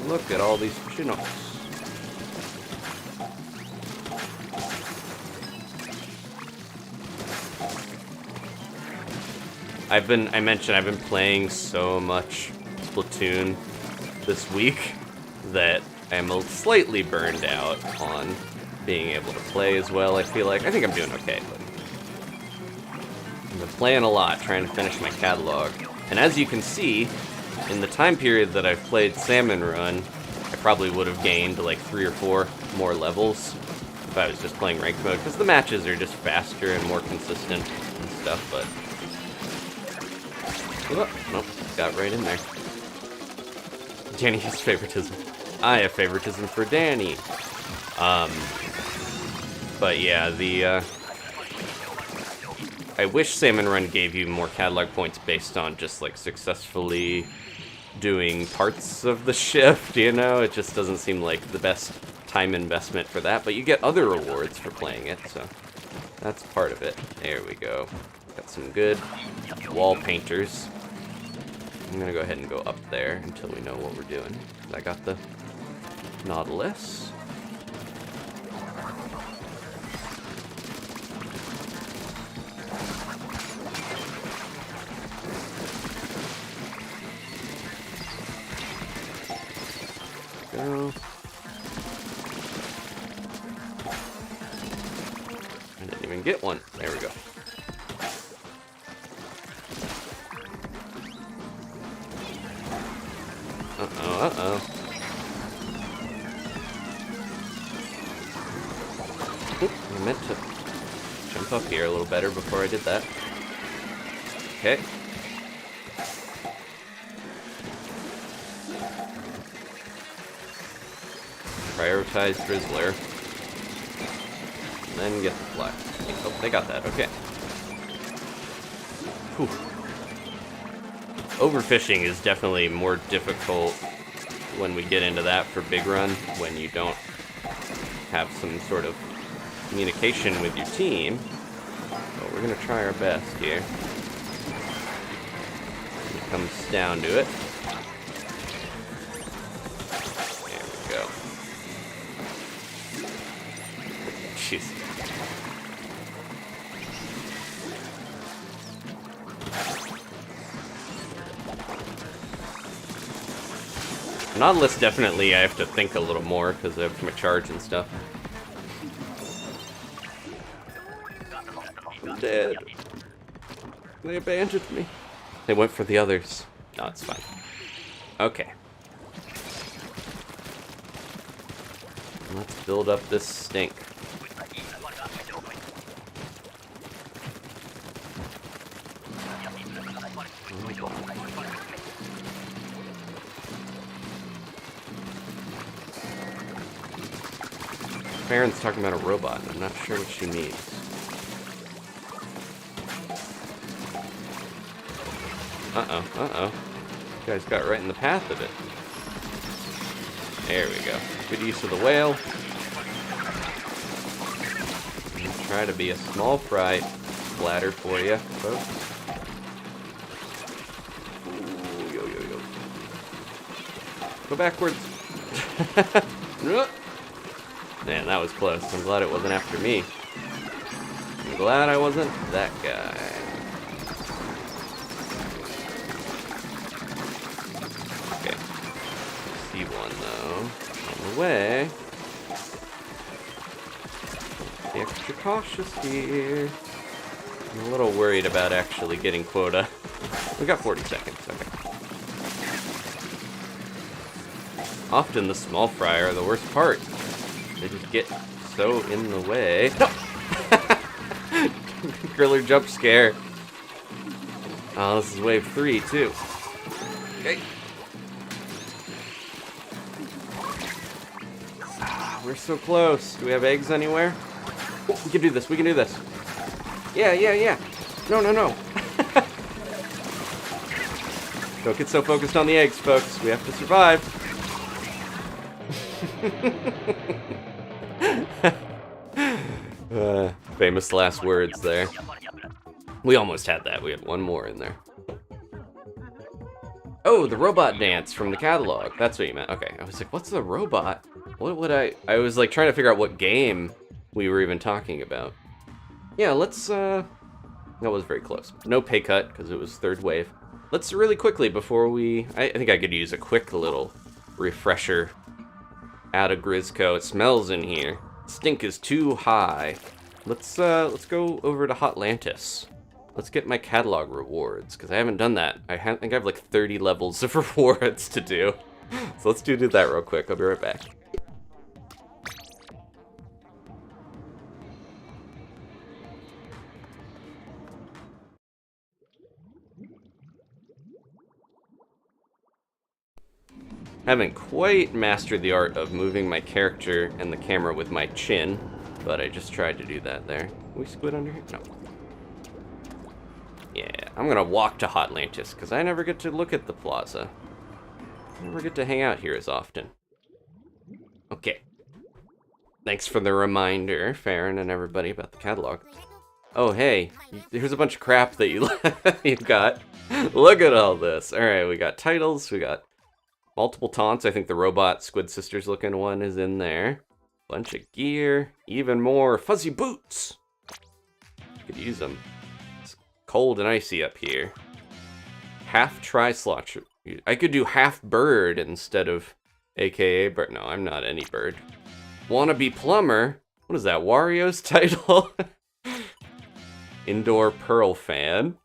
Look at all these Chinooks. I mentioned I've been playing so much Splatoon this week that I'm slightly burned out on being able to play as well, I feel like. I think I'm doing okay, but I've been playing a lot, trying to finish my catalog. And as you can see, in the time period that I've played Salmon Run, I probably would have gained like 3 or 4 more levels if I was just playing ranked mode, because the matches are just faster and more consistent and stuff, but... Oh, nope, got right in there. Danny has favoritism. I have favoritism for Danny. But yeah, I wish Salmon Run gave you more catalog points based on just like successfully doing parts of the shift, you know? It just doesn't seem like the best time investment for that, but you get other rewards for playing it, so that's part of it. There we go. Got some good wall painters. I'm gonna go ahead and go up there until we know what we're doing. I got the Nautilus. Go. I didn't even get one. There we go. Uh-oh. Oop, I meant to jump up here a little better before I did that. Okay. Prioritize Drizzler. And then get the fly. Oh, they got that. Okay. Whew. Overfishing is definitely more difficult when we get into that for Big Run, when you don't have some sort of communication with your team. But we're going to try our best here. When it comes down to it. There we go. Jeez. Nautilus, definitely, I have to think a little more because of my charge and stuff. I'm dead. They abandoned me. They went for the others. No, it's fine. Okay. Let's build up this stink. Farron's talking about a robot, and I'm not sure what she means. Uh-oh. You guys got right in the path of it. There we go. Good use of the whale. Try to be a small fry splatter for you, folks. Ooh, yo. Go backwards. Man, that was close. I'm glad it wasn't after me. I'm glad I wasn't that guy. Okay. See one, though. On the way. Be extra cautious here. I'm a little worried about actually getting quota. We got 40 seconds, okay. Often the small fry are the worst part. They just get so in the way. No! Griller jump scare. Oh, this is wave 3, too. Okay. We're so close. Do we have eggs anywhere? Oh, we can do this. Yeah. No. Don't get so focused on the eggs, folks. We have to survive. Famous last words there. We almost had that. We had one more in there. Oh, the robot dance from the catalog. That's what you meant. Okay, I was like, what's the robot? What would I was like trying to figure out what game we were even talking about. Yeah, let's, that was very close. No pay cut, because it was third wave. Let's really quickly, before we, I think I could use a quick little refresher out of Grizzco. It smells in here. Stink is too high. Let's go over to Hotlantis. Let's get my catalog rewards, because I haven't done that. I think I have like 30 levels of rewards to do. So let's do that real quick. I'll be right back. Haven't quite mastered the art of moving my character and the camera with my chin, but I just tried to do that there. Can we squid under here? No. Yeah, I'm gonna walk to Hotlantis, because I never get to look at the plaza. I never get to hang out here as often. Okay. Thanks for the reminder, Farron and everybody, about the catalog. Oh, hey, here's a bunch of crap that you've got. Look at all this. Alright, we got titles, we got multiple taunts. I think the robot Squid Sisters looking one is in there. Bunch of gear. Even more fuzzy boots. Could use them. It's cold and icy up here. Half tri-slot. I could do half bird instead of AKA bird. No, I'm not any bird. Wannabe plumber. What is that? Wario's title? Indoor pearl fan.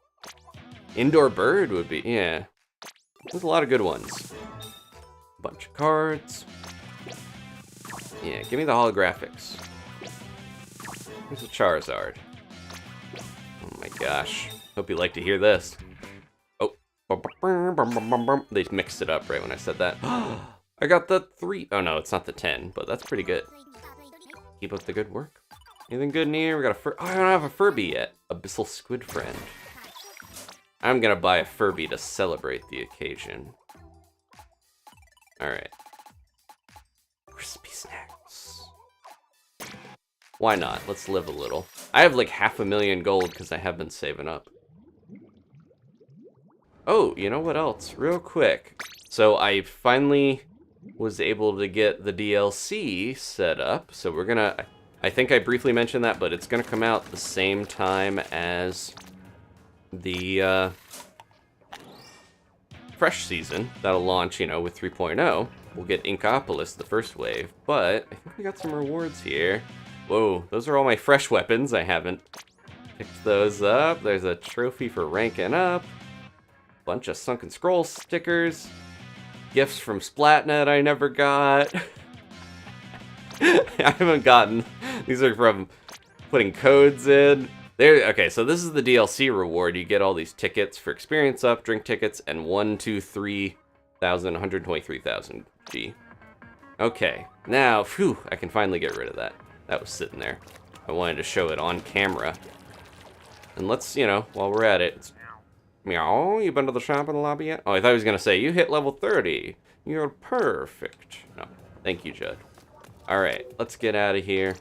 Indoor bird would be, yeah. There's a lot of good ones. Bunch of cards. Yeah, give me the holographics. Here's a Charizard. Oh my gosh. Hope you like to hear this. Oh. They mixed it up right when I said that. I got the 3. Oh no, it's not the 10, but that's pretty good. Keep up the good work. Anything good in here? We got a oh, I don't have a Furby yet. Abyssal Squid Friend. I'm gonna buy a Furby to celebrate the occasion. Alright. Crispy snacks. Why not? Let's live a little. I have like 500,000 gold because I have been saving up. Oh, you know what else? Real quick. So I finally was able to get the DLC set up. So we're gonna... I think I briefly mentioned that, but it's gonna come out the same time as the fresh season. That'll launch, you know, with 3.0. We'll get Inkopolis, the first wave, but I think we got some rewards here. Whoa, those are all my fresh weapons. I haven't picked those up. There's a trophy for ranking up. Bunch of Sunken Scroll stickers. Gifts from Splatnet I never got. I haven't gotten... These are from putting codes in. There. Okay, so this is the DLC reward. You get all these tickets for experience up, drink tickets, and 123,000 G. Okay, now, phew, I can finally get rid of that. That was sitting there. I wanted to show it on camera. And let's, you know, while we're at it... Meow, you been to the shop in the lobby yet? Oh, I thought he was going to say, you hit level 30. You're perfect. No, thank you, Judd. Alright, let's get out of here.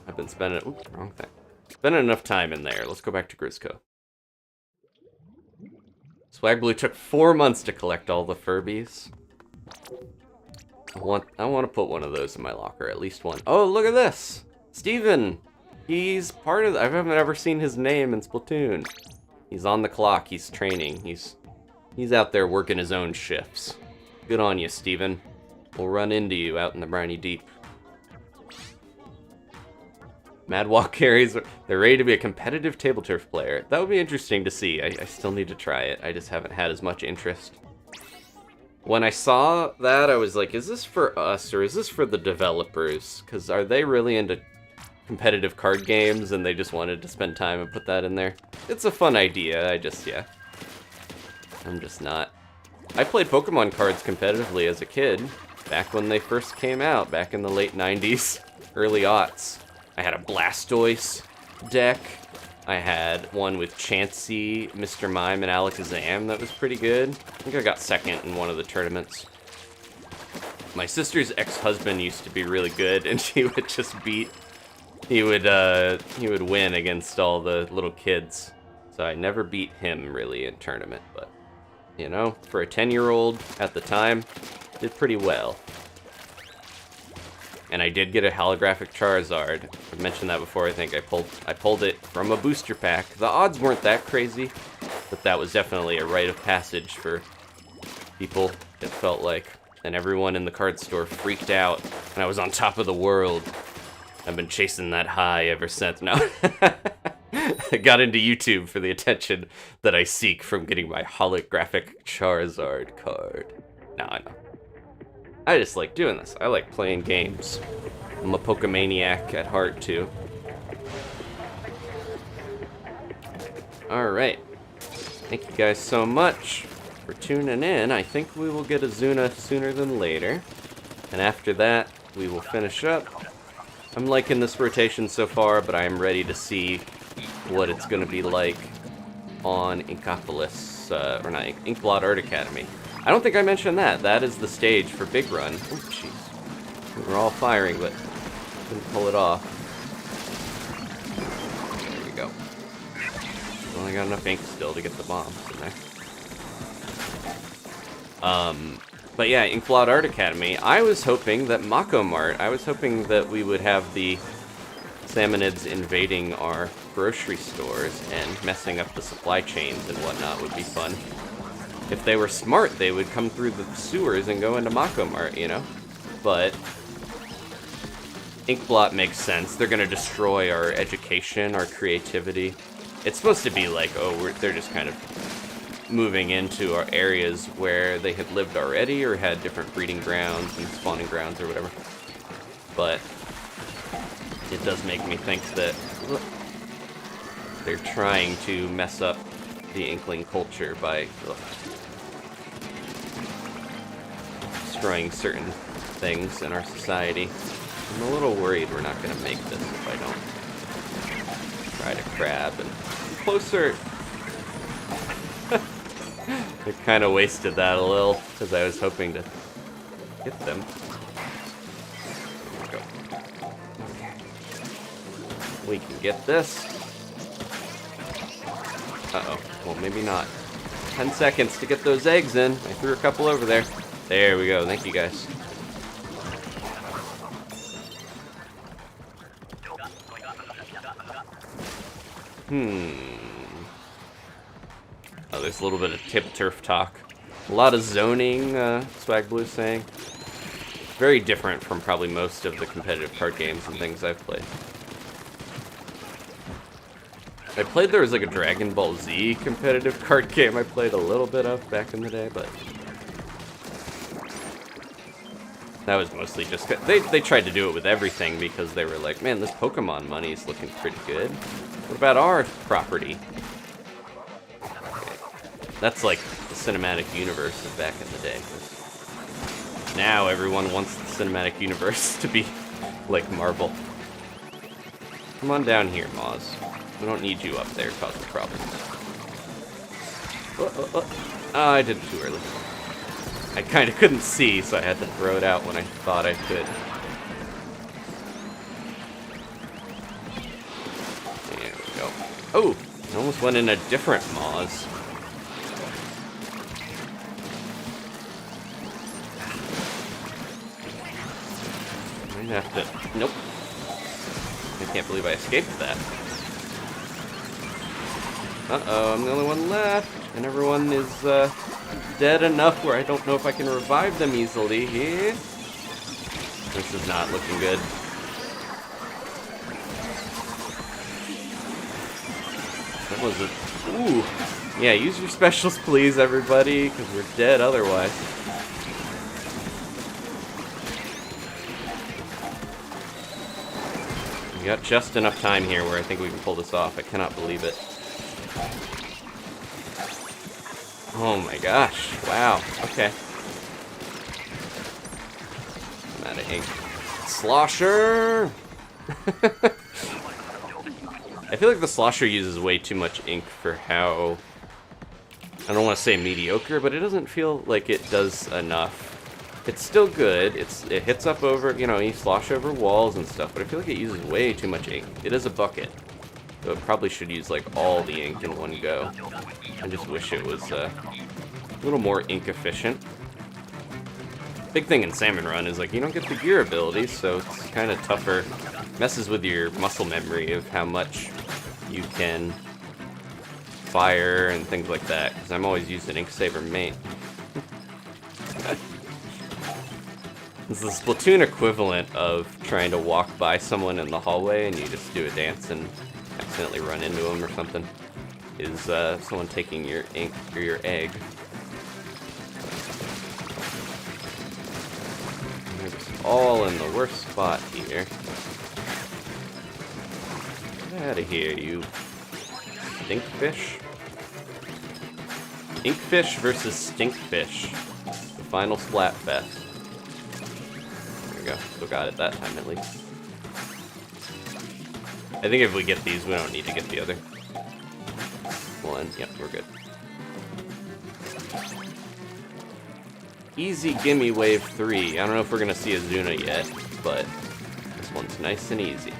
I've been spending... Oops, wrong thing. Spending enough time in there. Let's go back to Grizzco. Swagblue took 4 months to collect all the Furbies. I want to put one of those in my locker, at least one. Oh, look at this! Steven! He's part of... I haven't ever seen his name in Splatoon. He's on the clock, he's training, he's out there working his own shifts. Good on you, Steven. We'll run into you out in the briny deep. Madwalk carries, they're ready to be a competitive table turf player. That would be interesting to see. I still need to try it. I just haven't had as much interest. When I saw that, I was like, is this for us or is this for the developers? Because are they really into competitive card games and they just wanted to spend time and put that in there? It's a fun idea. Yeah. I'm just not. I played Pokemon cards competitively as a kid, back when they first came out, back in the late 90s, early aughts. I had a Blastoise deck. I had one with Chansey, Mr. Mime, and Alakazam that was pretty good. I think I got second in one of the tournaments. My sister's ex-husband used to be really good, and she would just beat... He would win against all the little kids. So I never beat him, really, in tournament, but... You know, for a 10-year-old at the time, did pretty well. And I did get a holographic Charizard. I've mentioned that before, I think. I pulled it from a booster pack. The odds weren't that crazy, but that was definitely a rite of passage for people, it felt like. And everyone in the card store freaked out, and I was on top of the world. I've been chasing that high ever since. No. I got into YouTube for the attention that I seek from getting my holographic Charizard card. Now I know. I just like doing this. I like playing games. I'm a Pokemaniac at heart, too. Alright. Thank you guys so much for tuning in. I think we will get a Zuna sooner than later. And after that, we will finish up. I'm liking this rotation so far, but I am ready to see what it's going to be like on Inkopolis, or not, Inkblot Art Academy. I don't think I mentioned that. That is the stage for Big Run. Oh, jeez. We were all firing, but couldn't pull it off. There we go. Only got enough ink still to get the bombs in there. But yeah, Inkblot Art Academy. I was hoping that Mako Mart, I was hoping that we would have the Salmonids invading our grocery stores and messing up the supply chains and whatnot would be fun. If they were smart, they would come through the sewers and go into Mako Mart, you know? But Inkblot makes sense. They're gonna destroy our education, our creativity. It's supposed to be like, oh, they're just kind of moving into our areas where they had lived already or had different breeding grounds and spawning grounds or whatever. But it does make me think that they're trying to mess up the Inkling culture by destroying certain things in our society. I'm a little worried we're not going to make this if I don't try to crab and closer. I kind of wasted that a little because I was hoping to get them. There we go. Okay. We can get this. Uh-oh. Well, maybe not. 10 seconds to get those eggs in. I threw a couple over there. There we go. Thank you, guys. Oh, there's a little bit of tip turf talk. A lot of zoning, Swagblue saying. Very different from probably most of the competitive card games and things I've played. There was like a Dragon Ball Z competitive card game I played a little bit of back in the day, but That was mostly just... They tried to do it with everything because they were like, man, this Pokemon money is looking pretty good. What about our property? Okay. That's like the cinematic universe of back in the day. Now everyone wants the cinematic universe to be like Marvel. Come on down here, Moz. We don't need you up there causing problems. Oh, I did it too early. I kind of couldn't see, so I had to throw it out when I thought I could. There we go. Oh, I almost went in a different Moz. I'm gonna have to... Nope. I can't believe I escaped that. Uh-oh, I'm the only one left. And everyone is dead enough where I don't know if I can revive them easily here. This is not looking good. That was a... Ooh. Yeah, use your specials, please, everybody, because we're dead otherwise. We got just enough time here where I think we can pull this off. I cannot believe it. Oh my gosh. Wow. Okay. I'm out of ink. Slosher! I feel like the Slosher uses way too much ink for how... I don't want to say mediocre, but it doesn't feel like it does enough. It's still good. It hits up over, you know, you slosh over walls and stuff, but I feel like it uses way too much ink. It is a bucket. So it probably should use, like, all the ink in one go. I just wish it was a little more ink efficient. Big thing in Salmon Run is, like, you don't get the gear abilities, so it's kind of tougher. Messes with your muscle memory of how much you can fire and things like that, because I'm always using Ink Saver Mate. This is the Splatoon equivalent of trying to walk by someone in the hallway and you just do a dance and accidentally run into them or something. Is someone taking your ink or your egg. They're just all in the worst spot here. Get out of here, you stinkfish. Inkfish versus stinkfish. The final Splatfest. There we go. Still got it that time at least. I think if we get these, we don't need to get the other one. Yep, we're good. Easy gimme wave 3. I don't know if we're gonna see a Zuna yet, but this one's nice and easy.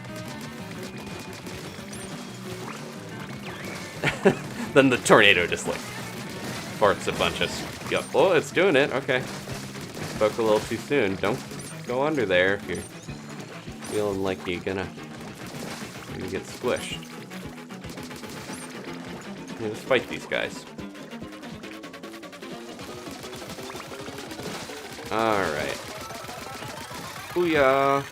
Then the tornado just like farts a bunch of... Yep. Oh, it's doing it. Okay. Spoke a little too soon. Don't go under there if you're feeling like you're gonna get squished. Let's fight these guys. Alright. Booyah!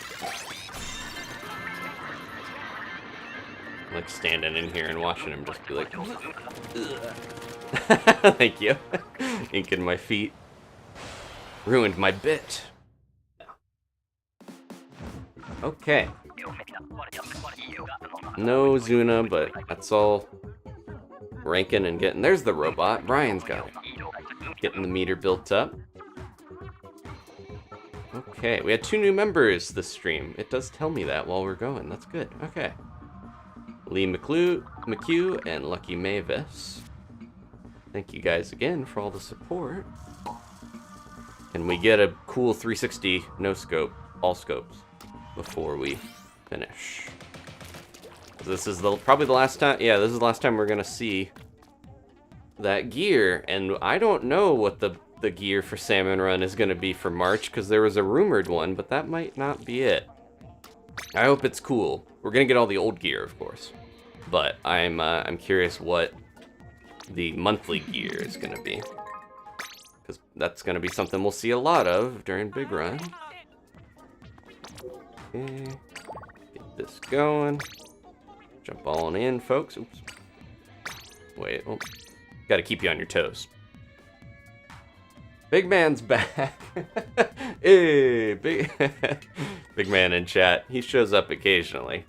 Like standing in here and watching him just be like... Thank you. Ink in my feet. Ruined my bit. Okay. No Zuna, but that's all ranking and getting... There's the robot. Brian's got it. Getting the meter built up. Okay, we had 2 new members this stream. It does tell me that while we're going. That's good. Okay. Lee McHugh and Lucky Mavis. Thank you guys again for all the support. And we get a cool 360 no scope, all scopes, before we finish. This is probably the last time. Yeah, this is the last time we're gonna see that gear, and I don't know what the gear for Salmon Run is gonna be for March, because there was a rumored one, but that might not be it. I hope it's cool. We're gonna get all the old gear, of course, but I'm curious what the monthly gear is gonna be, because that's gonna be something we'll see a lot of during Big Run. Okay, get this going. Jump on in, folks. Oops. Wait. Oh. Got to keep you on your toes. Big man's back. Hey, big, big man in chat. He shows up occasionally.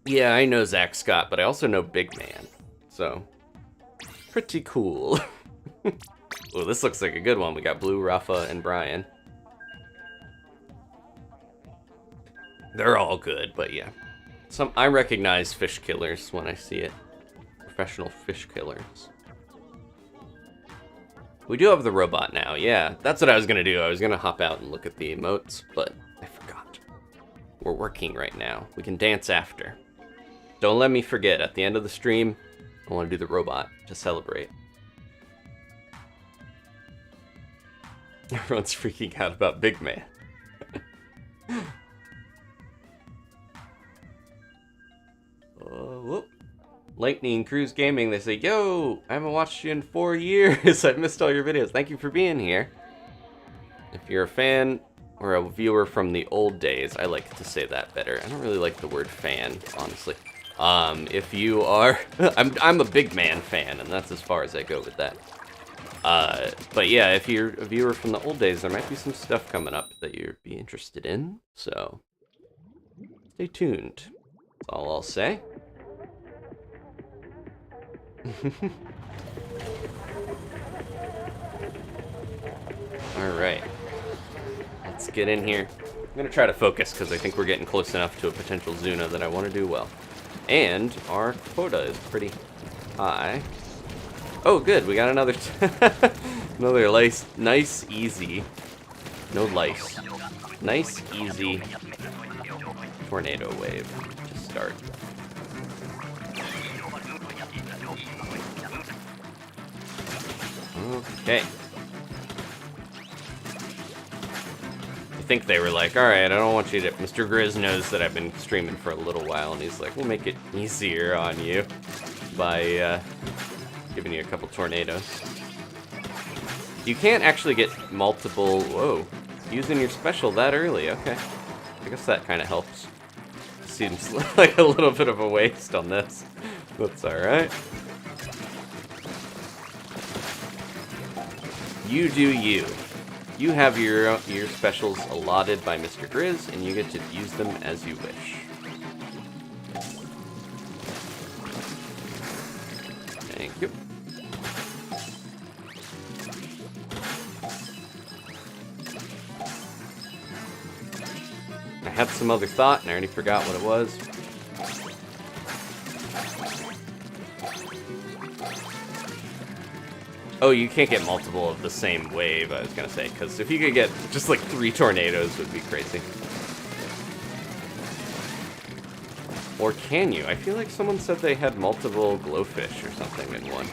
Yeah, I know Zach Scott, but I also know Big Man. So, pretty cool. Oh, this looks like a good one. We got Blue, Rafa, and Brian. They're all good, but yeah. I recognize fish killers when I see it. Professional fish killers. We do have the robot now, yeah. That's what I was gonna do. I was gonna hop out and look at the emotes, but I forgot. We're working right now. We can dance after. Don't let me forget, at the end of the stream, I want to do the robot to celebrate. Everyone's freaking out about Big Man. Whoop. Lightning Cruise Gaming, they say, yo, I haven't watched you in 4 years. I've missed all your videos. Thank you for being here. If you're a fan or a viewer from the old days, I like to say that better. I don't really like the word fan, honestly. If you are, I'm a Big Man fan, and that's as far as I go with that. But yeah, if you're a viewer from the old days, there might be some stuff coming up that you'd be interested in, so stay tuned. That's all I'll say. Alright. Let's get in here. I'm gonna try to focus, because I think we're getting close enough to a potential Zuna that I want to do well. And our quota is pretty high. Oh, good, we got another another nice, easy, no lice. Nice, easy tornado wave to start. Okay. I think they were like, alright, I don't want you to... Mr. Grizz knows that I've been streaming for a little while, and he's like, we'll make it easier on you by giving you a couple tornadoes. You can't actually get multiple... Whoa. Using your special that early, okay. I guess that kind of helps. Seems like a little bit of a waste on this. That's alright. You do you. You have your specials allotted by Mr. Grizz, and you get to use them as you wish. Thank you. I had some other thought, and I already forgot what it was. Oh, you can't get multiple of the same wave, I was gonna say, because if you could get just like 3 tornadoes, would be crazy. Or can you? I feel like someone said they had multiple glowfish or something in one.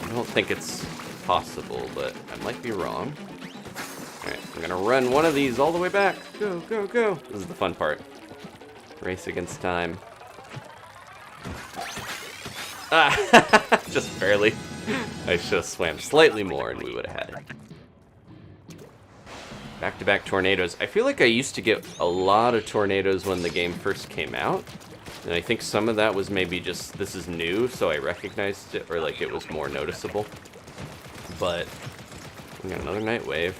I don't think it's possible, but I might be wrong. Alright, I'm gonna run one of these all the way back. Go, go, go. This is the fun part. Race against time. Ah, just barely. I should have swam slightly more and we would have had it. Back-to-back tornadoes. I feel like I used to get a lot of tornadoes when the game first came out. And I think some of that was maybe just, this is new, so I recognized it, or like it was more noticeable. But, we got another night wave.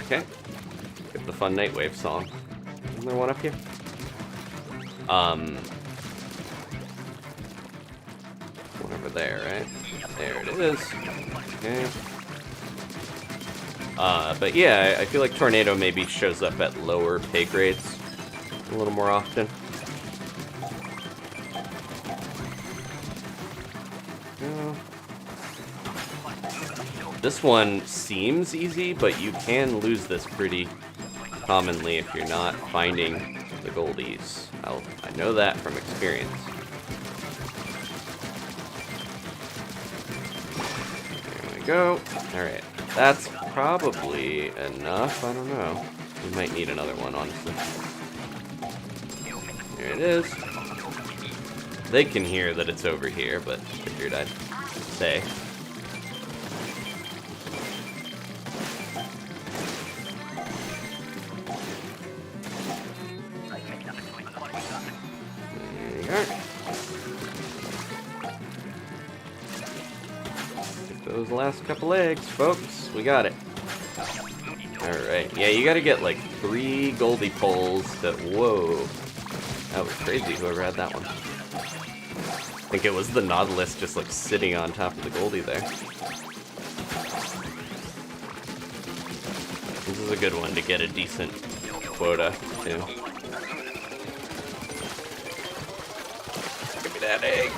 Okay. Get the fun night wave song. Isn't there one up here? One over there, right? There it is. Okay. But yeah, I feel like tornado maybe shows up at lower pay grades a little more often. This one seems easy, but you can lose this pretty commonly if you're not finding the goldies. I know that from experience. There we go. Alright, that's probably enough. I don't know. We might need another one, honestly. There it is. They can hear that it's over here, but figured I'd say. last couple eggs, folks. We got it. Alright, yeah, you gotta get like 3 Goldie poles that, whoa. That was crazy, whoever had that one. I think it was the Nautilus just like sitting on top of the Goldie there. This is a good one to get a decent quota, too. Give me that egg.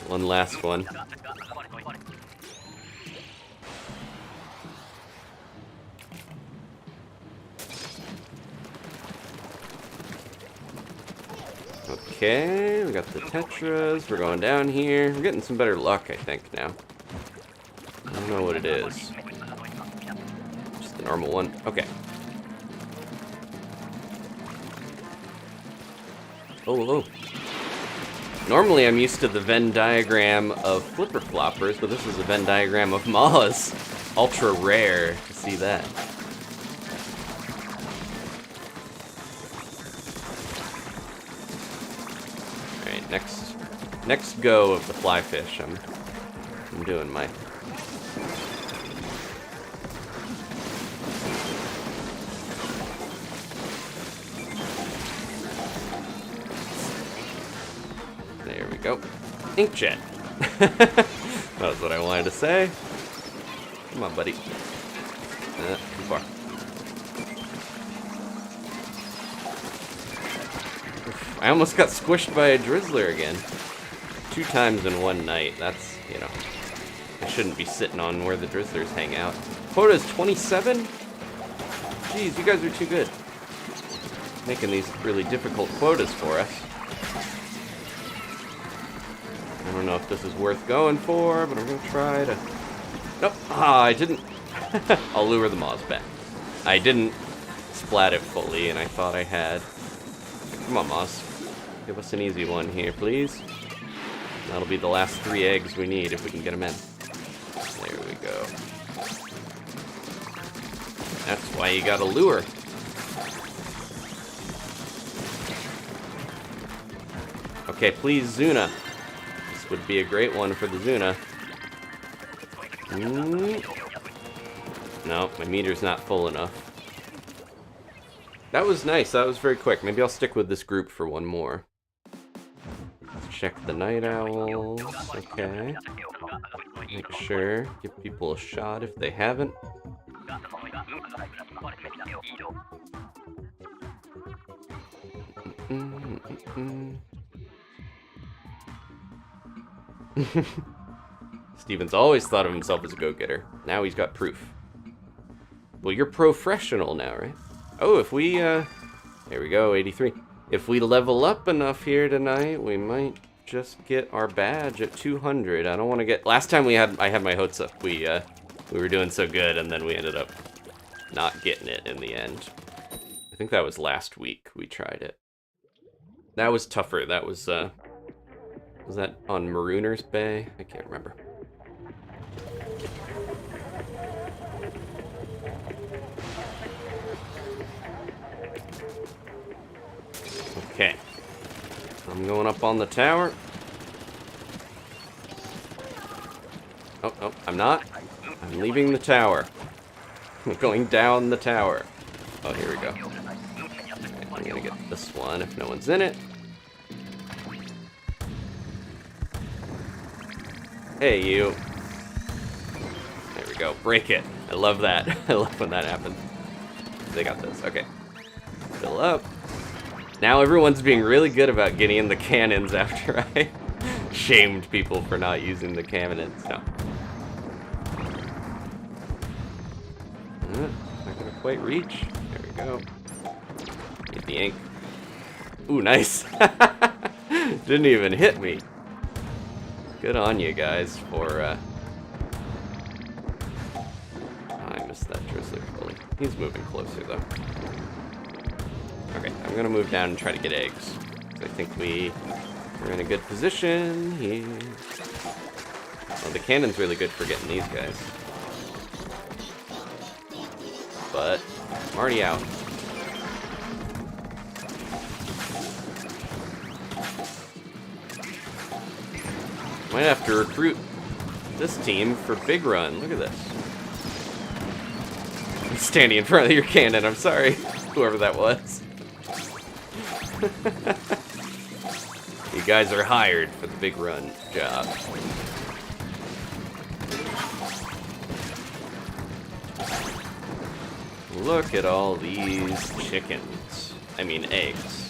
One last one. Okay, we got the tetras. We're going down here. We're getting some better luck, I think, now. I don't know what it is. Just the normal one. Okay. Oh. Normally I'm used to the Venn diagram of flipper floppers, but this is a Venn diagram of moths. Ultra rare to see that. Alright, next go of the fly fish. I'm doing my... There we go. Inkjet. That was what I wanted to say. Come on, buddy. Too far. Oof, I almost got squished by a drizzler again. 2 times in one night. That's, you know, I shouldn't be sitting on where the drizzlers hang out. Quota is 27? Jeez, you guys are too good. Making these really difficult quotas for us. I don't know if this is worth going for, but I'm gonna try to... Nope. Ah, I didn't... I'll lure the moths back. I didn't splat it fully, and I thought I had. Come on, moths. Give us an easy one here, please. That'll be the last 3 eggs we need if we can get them in. There we go. That's why you gotta lure. Okay, please, Zuna. This would be a great one for the Zuna. No, my meter's not full enough. That was nice. That was very quick. Maybe I'll stick with this group for one more. Let's check the night owls. Okay. Make sure. Give people a shot if they haven't. Steven's always thought of himself as a go-getter. Now he's got proof. Well, you're professional now, right? Oh, if we, there we go, 83. If we level up enough here tonight, we might just get our badge at 200. I don't want to get... Last time I had my hopes up. We were doing so good, and then we ended up not getting it in the end. I think that was last week we tried it. That was tougher. That was that on Marooner's Bay? I can't remember. Okay. I'm going up on the tower. Oh, I'm not. I'm leaving the tower. I'm going down the tower. Oh, here we go. Okay, I'm gonna get this one if no one's in it. Hey, you. There we go. Break it. I love that. I love when that happens. They got this. Okay. Fill up. Now everyone's being really good about getting in the cannons after I shamed people for not using the cannons. No. Not gonna quite reach. There we go. Get the ink. Ooh, nice. Didn't even hit me. Good on you guys for, I missed that drizzler fully. He's moving closer, though. Okay, I'm gonna move down and try to get eggs. I think we're in a good position here. Oh, the cannon's really good for getting these guys. But I'm already out. Might have to recruit this team for Big Run. Look at this. I'm standing in front of your cannon. I'm sorry, whoever that was. You guys are hired for the Big Run job. Look at all these chickens. I mean eggs.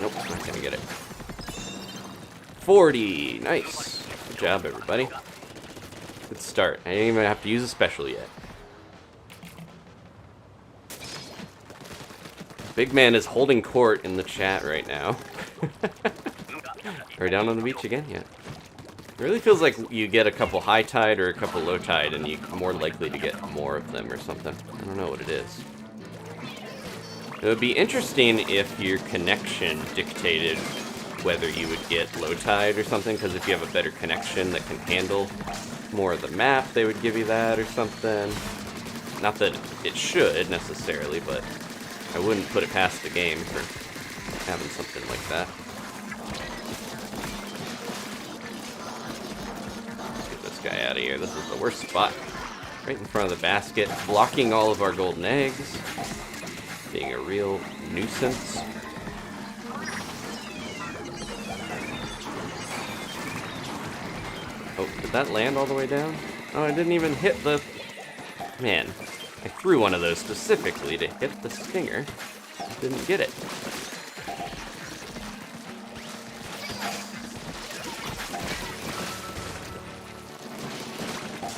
Nope, not gonna get it. 40! Nice. Good job, everybody. Good start. I didn't even have to use a special yet. Big Man is holding court in the chat right now. Are we down on the beach again? Yeah. It really feels like you get a couple high tide or a couple low tide and you're more likely to get more of them or something. I don't know what it is. It would be interesting if your connection dictated whether you would get low tide or something, because if you have a better connection that can handle more of the map, they would give you that or something. Not that it should necessarily, but I wouldn't put it past the game for having something like that. Guy out of here. This is the worst spot. Right in front of the basket, blocking all of our golden eggs. Being a real nuisance. Oh, did that land all the way down? Oh, I didn't even hit the... Man, I threw one of those specifically to hit the stinger. Didn't get it.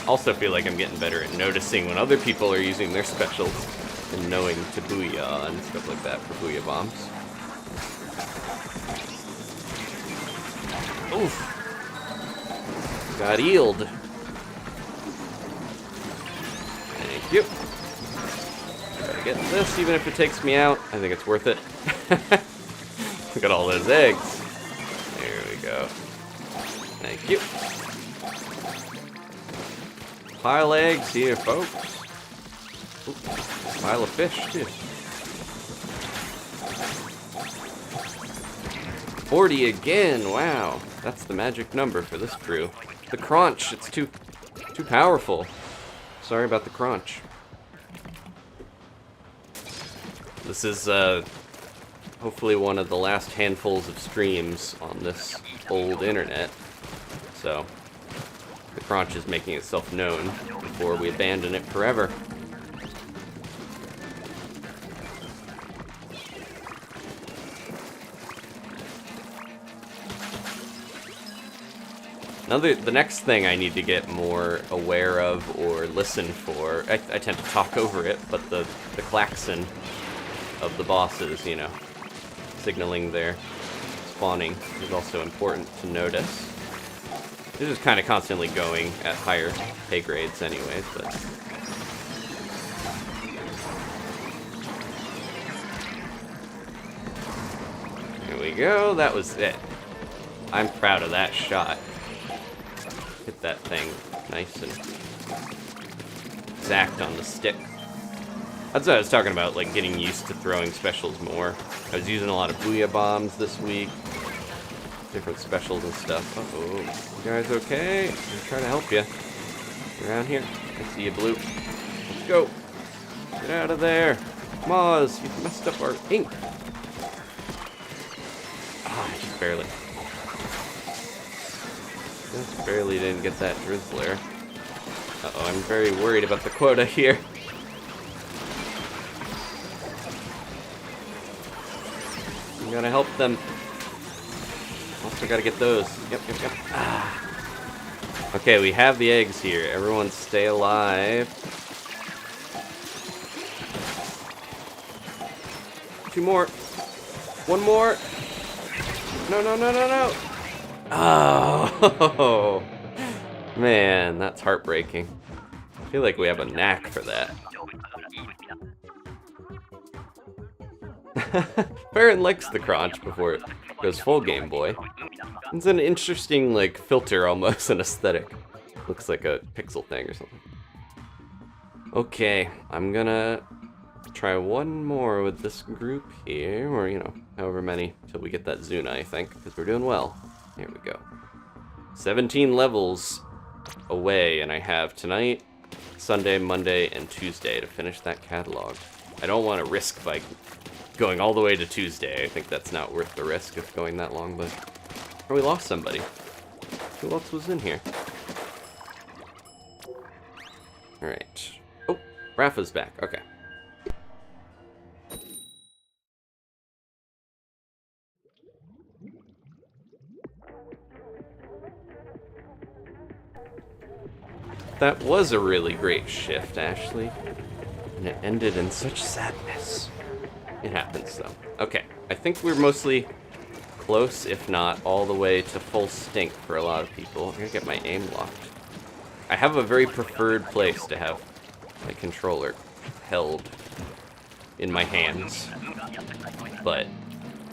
Also feel like I'm getting better at noticing when other people are using their specials and knowing to booyah and stuff like that for booyah bombs. Oof. Got eeled. Thank you. Gotta get this, even if it takes me out. I think it's worth it. Look at all those eggs. There we go. Thank you. Pile eggs here, folks. Ooh, pile of fish, too. 40 again, wow. That's the magic number for this crew. The crunch, it's too powerful. Sorry about the crunch. This is, hopefully one of the last handfuls of streams on this old internet. So... the crunch is making itself known before we abandon it forever. The next thing I need to get more aware of or listen for, I tend to talk over it, but the klaxon of the bosses, you know, signaling their spawning is also important to notice. This is kind of constantly going at higher pay grades anyways, but... Here we go, that was it. I'm proud of that shot. Hit that thing nice and exact on the stick. That's what I was talking about, like getting used to throwing specials more. I was using a lot of booyah bombs this week. Different specials and stuff. Uh-oh. You guys okay? I'm trying to help you. Around here. I see you, Blue. Let's go. Get out of there. Moz, you messed up our ink. Ah, just barely. Just barely didn't get that Drizzler. Uh-oh, I'm very worried about the quota here. I'm gonna help them. Also gotta get those. Yep. Ah. Okay, we have the eggs here. Everyone stay alive. 2 more. 1 more. No. Oh, man, that's heartbreaking. I feel like we have a knack for that. Farron likes the crunch before it goes full Game Boy. It's an interesting, like, filter almost, an aesthetic. Looks like a pixel thing or something. Okay, I'm gonna Try one more with this group here, or, you know, however many, till we get that zuna, I think, because we're doing well. Here we go. 17 levels away, and I have tonight, Sunday, Monday, and Tuesday to finish that catalog. I don't want to risk by going all the way to Tuesday. I think that's not worth the risk of going that long, but... Oh, we lost somebody. Who else was in here? Alright. Oh, Rafa's back. Okay. That was a really great shift, Ashley. And it ended in such sadness. It happens, though. Okay, I think we're mostly close, if not all the way to full stink for a lot of people. I'm gonna get my aim locked. I have a very preferred place to have my controller held in my hands, but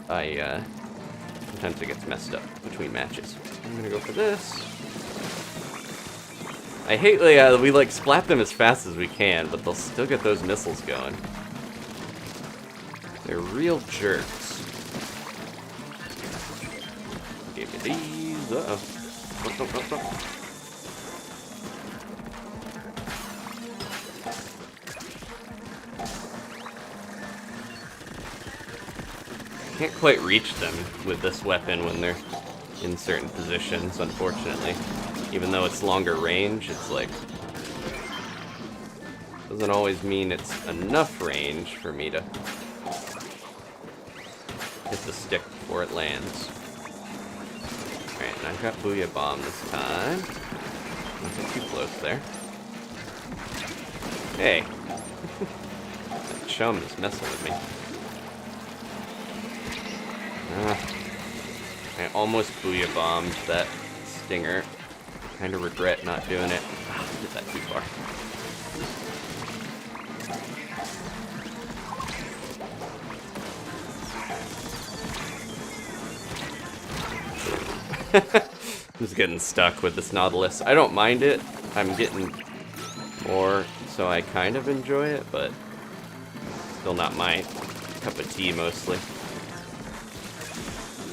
sometimes it gets messed up between matches. I'm gonna go for this. I hate, we like splat them as fast as we can, but they'll still get those missiles going. They're real jerks. Give me these. Uh-oh. Can't quite reach them with this weapon when they're in certain positions, unfortunately. Even though it's longer range, it's like... doesn't always mean it's enough range for me to hit the stick before it lands. Alright, and I've got Booyah Bomb this time. Not get too close there. Hey! That chum is messing with me. I almost Booyah Bombed that stinger. Kind of regret not doing it. I did that too far. I'm just getting stuck with this Nautilus. I don't mind it. I'm getting more, so I kind of enjoy it, but still not my cup of tea mostly.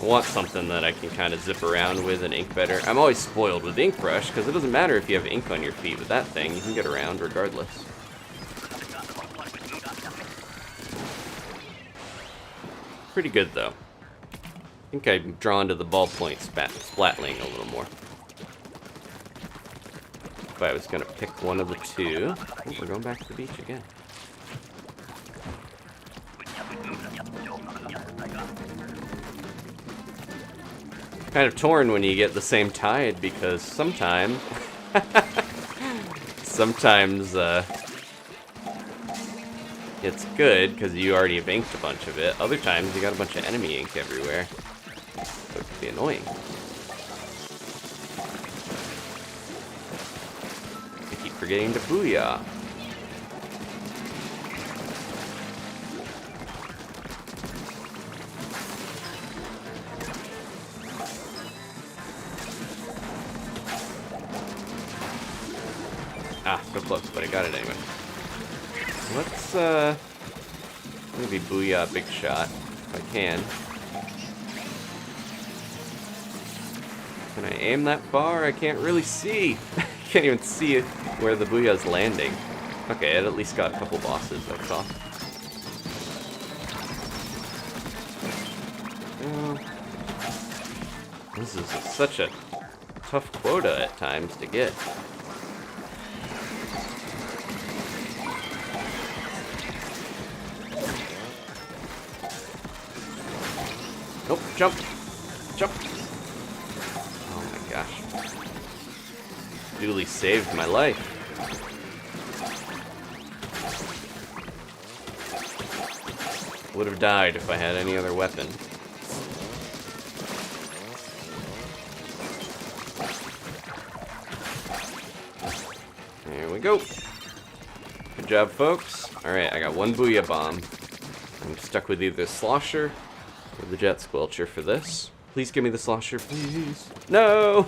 I want something that I can kind of zip around with and ink better. I'm always spoiled with Ink Brush, because it doesn't matter if you have ink on your feet with that thing. You can get around regardless. Pretty good, though. I think I'm drawn to the ballpoint splatling a little more. If I was going to pick one of the two... Oh, we're going back to the beach again. Kind of torn when you get the same tide, because sometimes it's good because you already have inked a bunch of it. Other times you got a bunch of enemy ink everywhere, so it can be annoying. I keep forgetting to booyah. Ah, so close, but I got it anyway. Let's, maybe booyah big shot, if I can. Can I aim that far? I can't really see. Can't even see where the booyah's landing. Okay, it at least got a couple bosses, I saw. This is such a tough quota at times to get. Nope, jump! Jump! Oh my gosh. Duly saved my life. Would have died if I had any other weapon. There we go. Good job, folks. Alright, I got one booyah bomb. I'm stuck with either Slosher or the Jet Squelcher for this. Please give me the Slosher, please. No!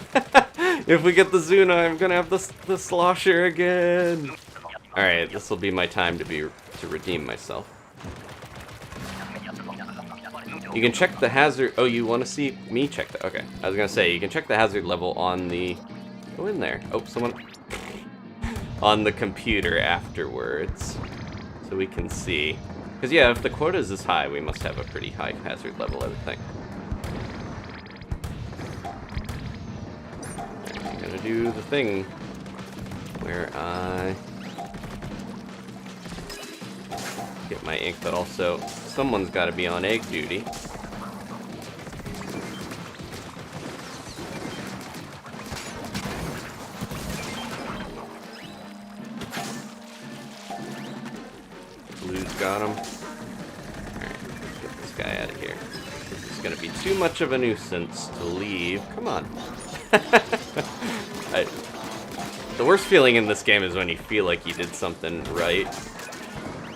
If we get the Zuna, I'm gonna have the Slosher again. Alright, this will be my time to redeem myself. You can check the hazard... Oh, you want to see me check that? Okay. I was going to say, you can check the hazard level on the... Go in there. Oh, someone... on the computer afterwards. So we can see. Because, yeah, if the quota is this high, we must have a pretty high hazard level, I would think. I'm going to do the thing where I... get my ink, but also someone's got to be on egg duty. Blue's got him. Alright, let's get this guy out of here. This is going to be too much of a nuisance to leave. Come on. The worst feeling in this game is when you feel like you did something right.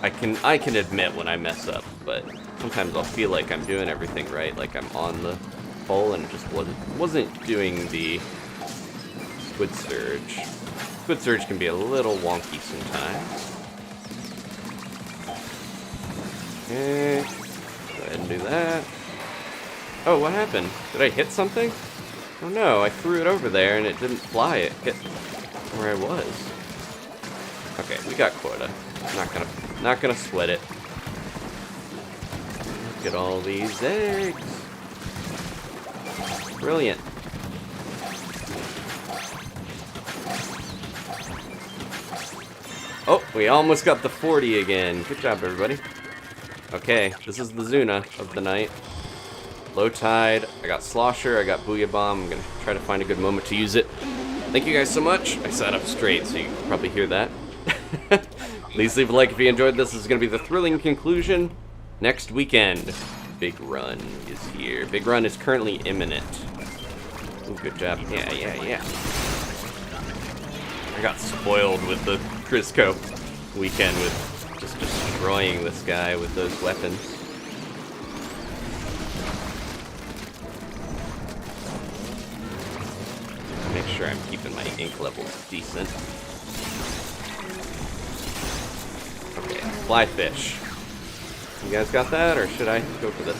I can admit when I mess up, but sometimes I'll feel like I'm doing everything right, like I'm on the pole, and it just wasn't doing the Squid Surge. Squid Surge can be a little wonky sometimes. Okay, go ahead and do that. Oh, what happened? Did I hit something? Oh no, I threw it over there and it didn't fly. It hit where I was. Okay, we got quota. Not gonna sweat it. Look at all these eggs. Brilliant. Oh, we almost got the 40 again. Good job, everybody. Okay, this is the Zuna of the night. Low tide. I got Slosher. I got Booyah Bomb. I'm gonna try to find a good moment to use it. Thank you guys so much. I sat up straight, so you can probably hear that. Please leave a like if you enjoyed this. This is going to be the thrilling conclusion next weekend. Big Run is here. Big Run is currently imminent. Ooh, good job. Yeah. I got spoiled with the Grizzco weekend with just destroying this guy with those weapons. Make sure I'm keeping my ink levels decent. Okay, fly fish. You guys got that, or should I go for this?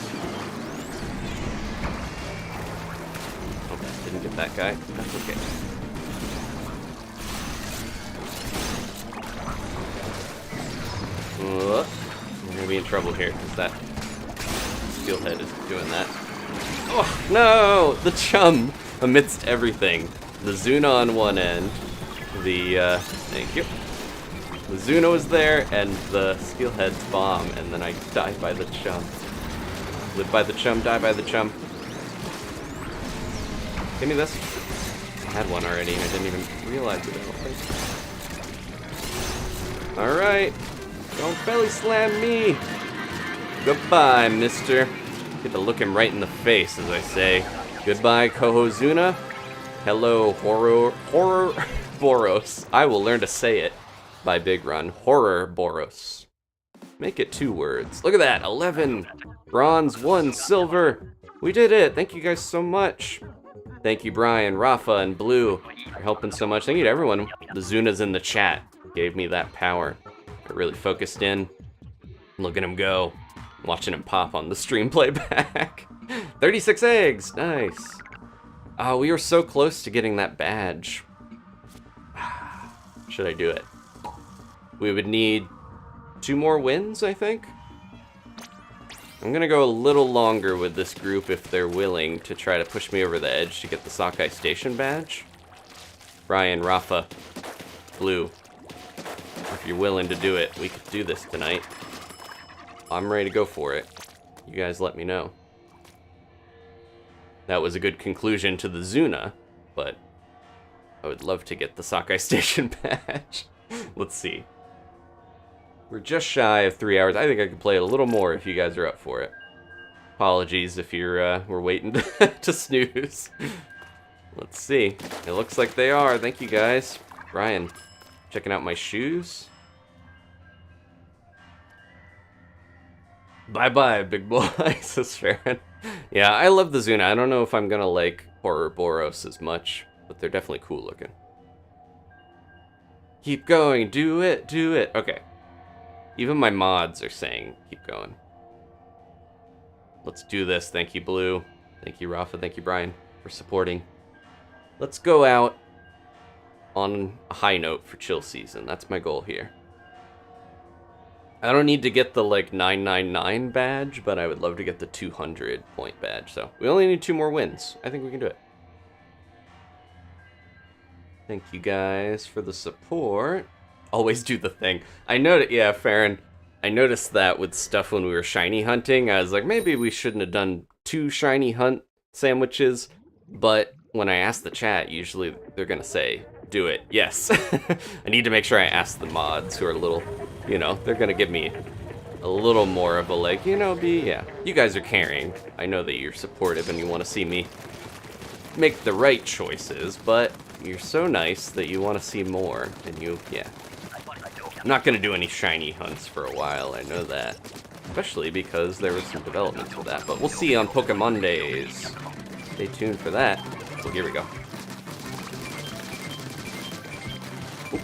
Okay, didn't get that guy. That's okay. We're gonna be in trouble here, because that steelhead is doing that. Oh, no! The chum amidst everything. The Zuna on one end. The, thank you. The Zuna was there, and the steelhead's bomb, and then I died by the chum. Live by the chum, die by the chum. Give me this. I had one already, and I didn't even realize it, I don't think. Alright. Don't belly slam me. Goodbye, mister. Get to look him right in the face as I say, goodbye, Cohozuna. Hello, Horrorboros. I will learn to say it by Big Run. Horrorboros. Make it 2 words. Look at that, 11 bronze, 1 silver. We did it. Thank you guys so much. Thank you, Brian, Rafa, and Blue for helping so much. Thank you to everyone. The Zunas in the chat gave me that power. I really focused in. Look at him go. Watching him pop on the stream playback. 36 eggs. Nice. Oh, we were so close to getting that badge. Should I do it? We would need 2 more wins, I think. I'm gonna go a little longer with this group if they're willing to try to push me over the edge to get the Sockeye Station badge. Brian, Rafa, Blue, if you're willing to do it, we could do this tonight. I'm ready to go for it. You guys let me know. That was a good conclusion to the Zuna, but I would love to get the Sockeye Station badge. Let's see. We're just shy of 3 hours. I think I could play a little more if you guys are up for it. Apologies if you're we're waiting to snooze. Let's see. It looks like they are. Thank you guys. Brian, checking out my shoes. Bye-bye, big boy, says Farron. Yeah, I love the Zuna. I don't know if I'm gonna like Horrorboros as much, but they're definitely cool looking. Keep going. Do it. Do it. Okay. Even my mods are saying keep going. Let's do this. Thank you, Blue. Thank you, Rafa. Thank you, Brian, for supporting. Let's go out on a high note for chill season. That's my goal here. I don't need to get the, like, 999 badge, but I would love to get the 200 point badge. So we only need 2 more wins. I think we can do it. Thank you guys for the support. Always do the thing. I noticed, yeah, Farron, I noticed that with stuff when we were shiny hunting. I was like, maybe we shouldn't have done 2 shiny hunt sandwiches. But when I ask the chat, usually they're going to say, do it. Yes. I need to make sure I ask the mods who are a little, you know, they're going to give me a little more of a, like, you know, yeah. You guys are caring. I know that you're supportive and you want to see me make the right choices, but you're so nice that you want to see more. And you, yeah. I'm not going to do any shiny hunts for a while, I know that. Especially because there was some development for that. But we'll see on Pokemon Days. Stay tuned for that. So here we go. Ooh.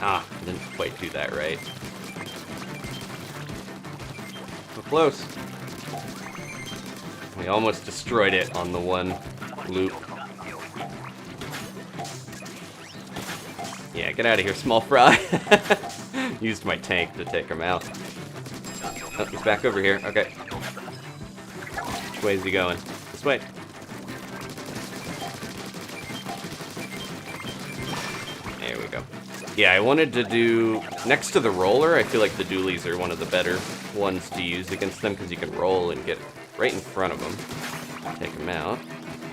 Ah, didn't quite do that right. So close. We almost destroyed it on the one loop. Yeah, get out of here, small fry. Used my tank to take him out. Oh, he's back over here. Okay. Which way is he going? This way. There we go. Yeah, I wanted to do... Next to the roller, I feel like the dualies are one of the better ones to use against them because you can roll and get right in front of them. Take them out.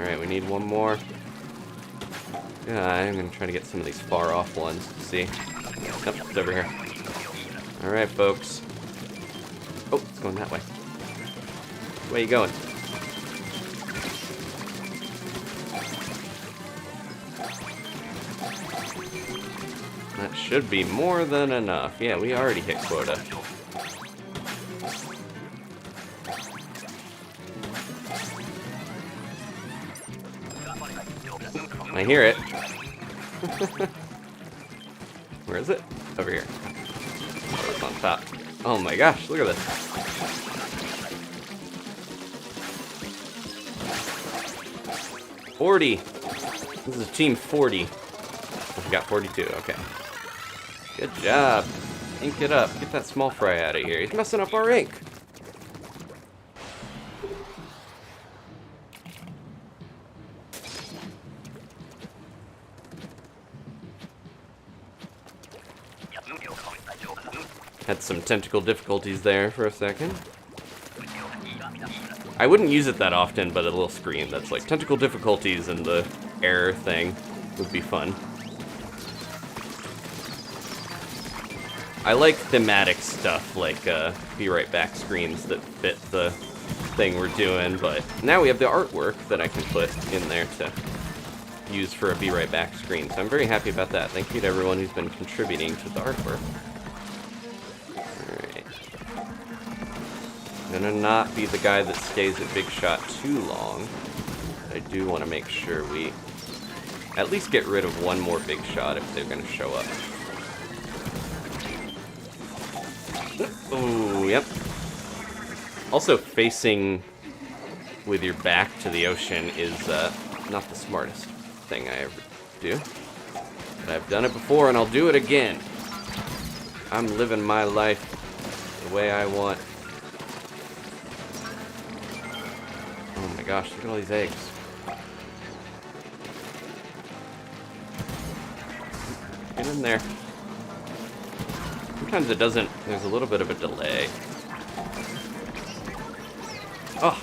Alright, we need one more. I'm going to try to get some of these far-off ones to see. Oh, it's over here. Alright, folks. Oh, it's going that way. Where are you going? That should be more than enough. Yeah, we already hit quota. I hear it. Where is it? Over here. Oh, it's on top. Oh my gosh, look at this. "40. This is team 40. We got 42, okay. Good job. Ink it up. Get that small fry out of here. He's messing up our ink. Had some tentacle difficulties there for a second. I wouldn't use it that often, but a little screen that's like tentacle difficulties and the error thing would be fun. I like thematic stuff, like be right back screens that fit the thing we're doing, but now we have the artwork that I can put in there to use for a be right back screen, so I'm very happy about that. Thank you to everyone who's been contributing to the artwork. Alright. I'm gonna not be the guy that stays at Big Shot too long. I do want to make sure we at least get rid of one more Big Shot if they're gonna show up. Oh, yep. Also, facing with your back to the ocean is not the smartest thing I ever do. But I've done it before and I'll do it again. I'm living my life the way I want. Oh my gosh, look at all these eggs. Get in there. Sometimes it doesn't, there's a little bit of a delay. Oh!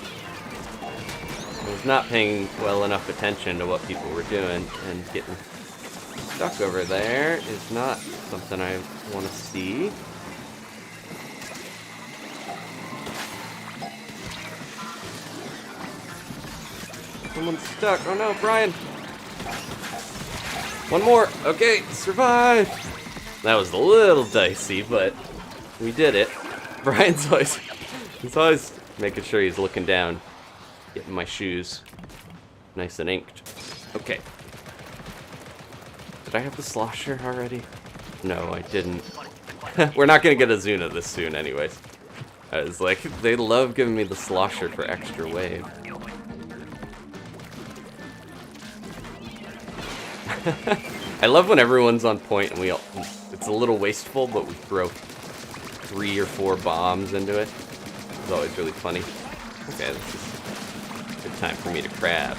I was not paying well enough attention to what people were doing, and getting stuck over there is not something I want to see. Someone's stuck. Oh no, Brian! One more! Okay, survive! That was a little dicey, but we did it. Brian's always, he's always making sure he's looking down. Getting my shoes nice and inked. Okay. Did I have the slosher already? No, I didn't. We're not gonna get a Zuna this soon anyways. I was like, they love giving me the slosher for extra wave. I love when everyone's on point and it's a little wasteful, but we throw 3 or 4 bombs into it. It's always really funny. Okay, this is a good time for me to crab.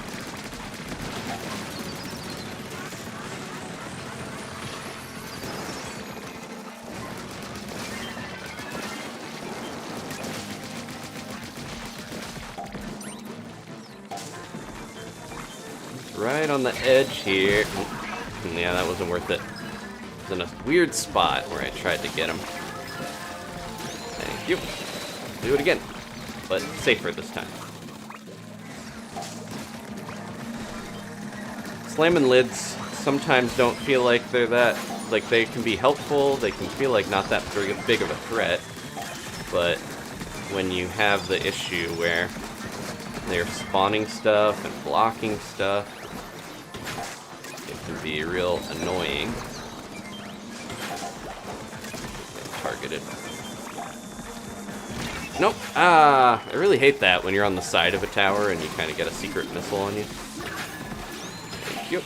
Right on the edge here. Yeah, that wasn't worth it. It was in a weird spot where I tried to get him. Thank you. Do it again, but safer this time. Salmonids sometimes don't feel like they're that, like they can be helpful, they can feel like not that big of a threat, but when you have the issue where they're spawning stuff and blocking stuff, it can be real annoying. Get targeted. Nope. I really hate that when you're on the side of a tower and you kind of get a secret missile on you. Thank you.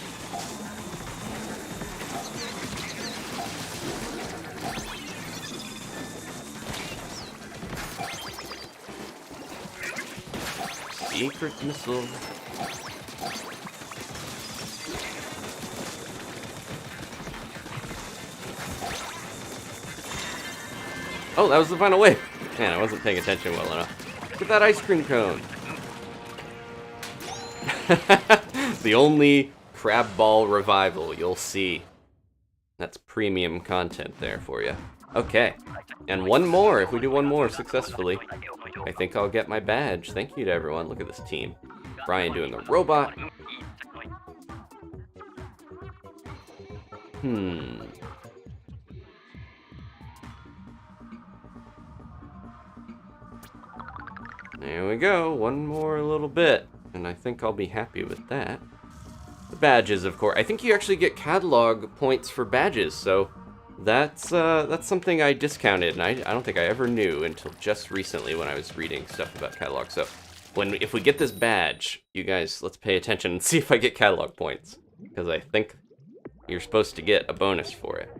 Secret missile. Oh, that was the final wave. Man, I wasn't paying attention well enough. Look at that ice cream cone. The only crab ball revival you'll see. That's premium content there for you. Okay, and one more. If we do one more successfully, I think I'll get my badge. Thank you to everyone. Look at this team. Brian doing the robot. There we go, one more little bit, and I think I'll be happy with that. The badges, of course. I think you actually get catalog points for badges, so that's something I discounted, and I don't think I ever knew until just recently when I was reading stuff about catalog. So if we get this badge, you guys, let's pay attention and see if I get catalog points, because I think you're supposed to get a bonus for it.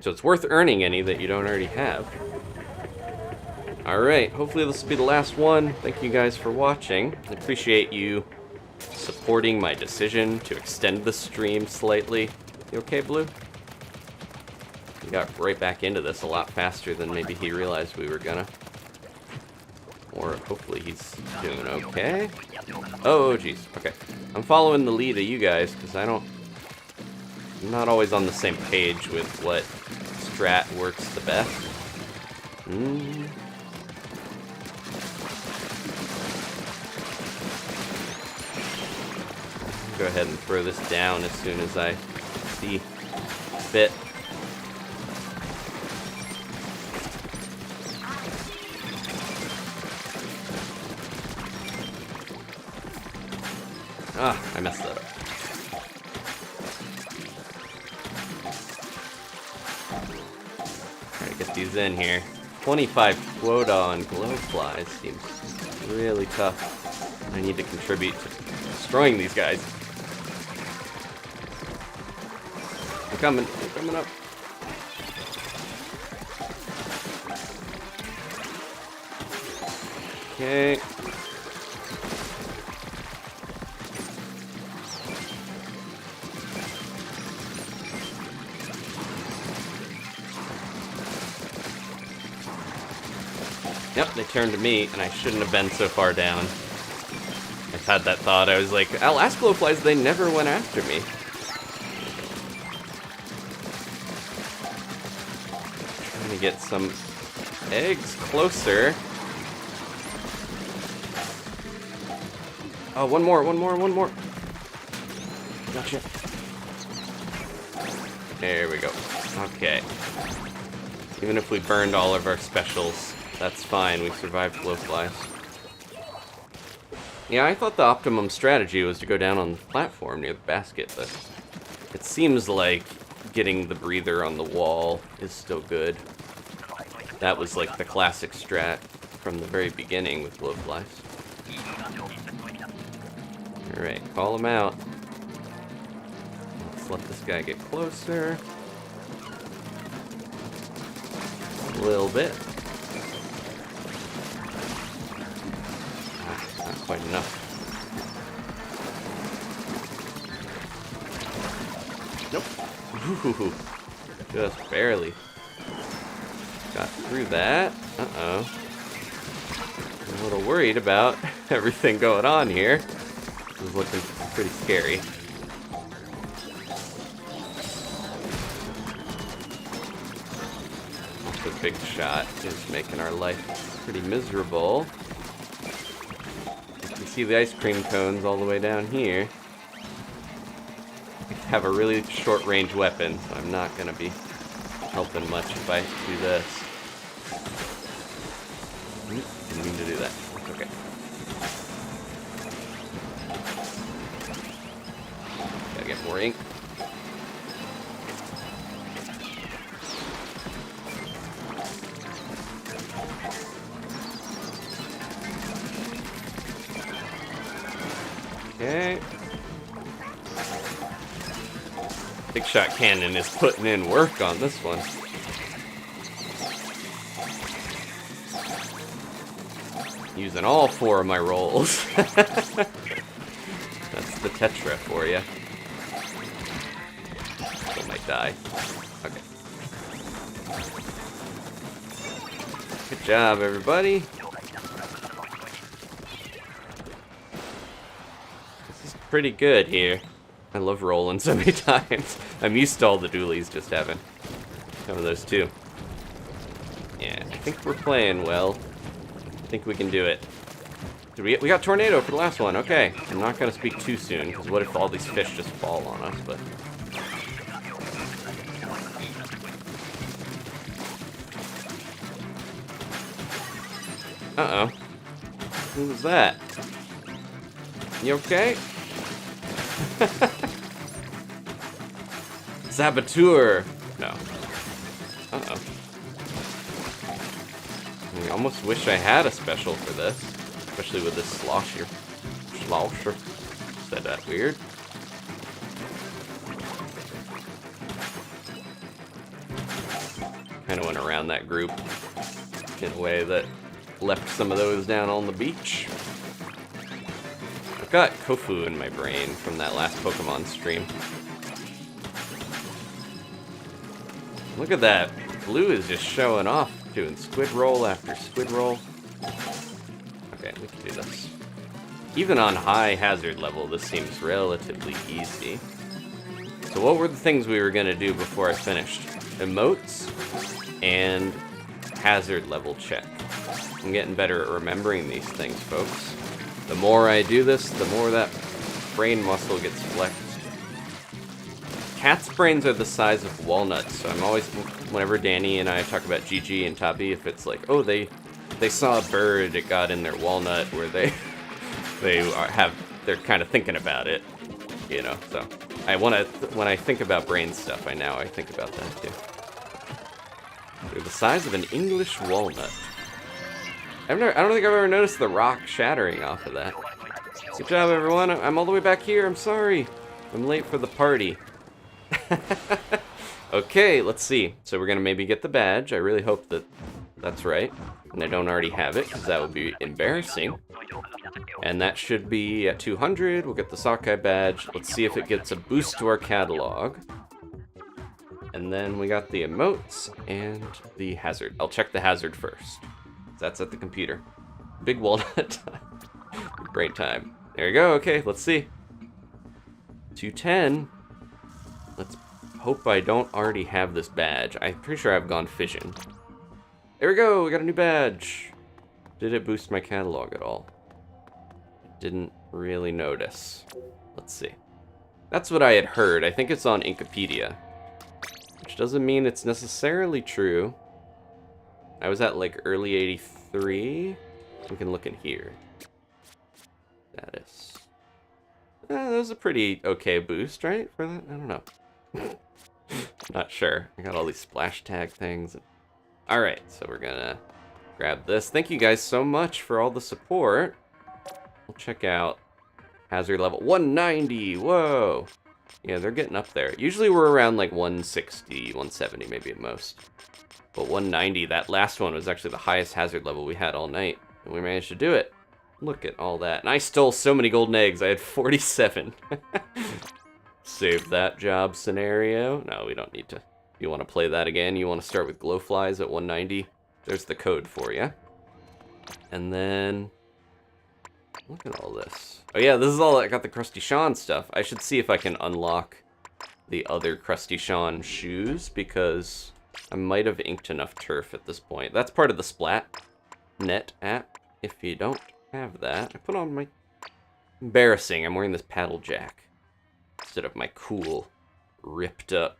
So it's worth earning any that you don't already have. Alright, hopefully this will be the last one. Thank you guys for watching. I appreciate you supporting my decision to extend the stream slightly. You okay, Blue? We got right back into this a lot faster than maybe he realized we were gonna. Or hopefully he's doing okay. Oh, jeez. Okay. I'm following the lead of you guys, because I'm not always on the same page with what strat works the best. Go ahead and throw this down as soon as I see fit. Ah, I messed that up. Alright, get these in here. 25 quota on glowflies seems really tough. I need to contribute to destroying these guys. I'm coming up. Okay. Yep, they turned to me, and I shouldn't have been so far down. I've had that thought. I was like, I'll ask glowflies, they never went after me. Trying to get some eggs closer. Oh, one more. Gotcha. There we go. Okay. Even if we burned all of our specials, that's fine. We survived glowflies. Yeah, I thought the optimum strategy was to go down on the platform near the basket, but it seems like getting the breather on the wall is still good. That was like the classic strat from the very beginning with blowflies. Alright, call him out. Let's let this guy get closer. A little bit. Not quite enough. Nope. Ooh, just barely. Got through that. Uh-oh. I'm a little worried about everything going on here. This is looking pretty scary. The big shot is making our life pretty miserable. You can see the ice cream cones all the way down here. I have a really short range weapon, so I'm not going to be helping much if I do this. Didn't mean to do that. Okay. Gotta get more ink. Okay. Big Shot Cannon is putting in work on this one. Using all 4 of my rolls. That's the Tetra for you. Still might die. Okay. Good job, everybody. This is pretty good here. I love rolling so many times. I'm used to all the dualies, just having some of those too. Yeah, I think we're playing well. I think we can do it. We got Tornado for the last one. Okay, I'm not going to speak too soon, because what if all these fish just fall on us, but... Uh-oh. Who was that? You okay? Saboteur! No. Uh-oh. I almost wish I had a special for this. Especially with this slosher. Said that weird. Kind of went around that group in a way that left some of those down on the beach. I've got Kofu in my brain from that last Pokemon stream. Look at that. Blue is just showing off, doing squid roll after squid roll. Okay, we can do this. Even on high hazard level, this seems relatively easy. So what were the things we were going to do before I finished? Emotes and hazard level check. I'm getting better at remembering these things, folks. The more I do this, the more that brain muscle gets flexed. Cat's brains are the size of walnuts, so I'm always, whenever Danny and I talk about Gigi and Tabi, if it's like, oh, they saw a bird, it got in their walnut, where they're kind of thinking about it, you know. So when I think about brain stuff, I think about that too. They're the size of an English walnut. I don't think I've ever noticed the rock shattering off of that. Good job, everyone. I'm all the way back here. I'm sorry. I'm late for the party. Okay, let's see. So we're gonna maybe get the badge. I really hope that that's right, and I don't already have it, because that would be embarrassing. And that should be at 200. We'll get the Sockeye badge. Let's see if it gets a boost to our catalog. And then we got the emotes and the hazard. I'll check the hazard first. That's at the computer. Big walnut. Great time. There you go. Okay, let's see. 210. Let's hope I don't already have this badge. I'm pretty sure I've gone fishing. There we go. We got a new badge. Did it boost my catalog at all? Didn't really notice. Let's see. That's what I had heard. I think it's on Inkopedia. Which doesn't mean it's necessarily true. I was at like early 83. We can look in here. Status. That was a pretty okay boost, right? For that? I don't know. Not sure. I got all these splash tag things. Alright, so we're gonna grab this. Thank you guys so much for all the support. We'll check out hazard level 190. Whoa. Yeah, they're getting up there. Usually we're around like 160, 170 maybe at most. But 190, that last one was actually the highest hazard level we had all night. And we managed to do it. Look at all that. And I stole so many golden eggs. I had 47. Save that job scenario. No, we don't need to. If you want to play that again, you want to start with glowflies at 190. There's the code for you. And then... look at all this. Oh yeah, this is all I got the Krusty Sean stuff. I should see if I can unlock the other Krusty Sean shoes, because I might have inked enough turf at this point. That's part of the Splatnet app. If you don't have that, I put on my... embarrassing, I'm wearing this paddle jack instead of my cool, ripped up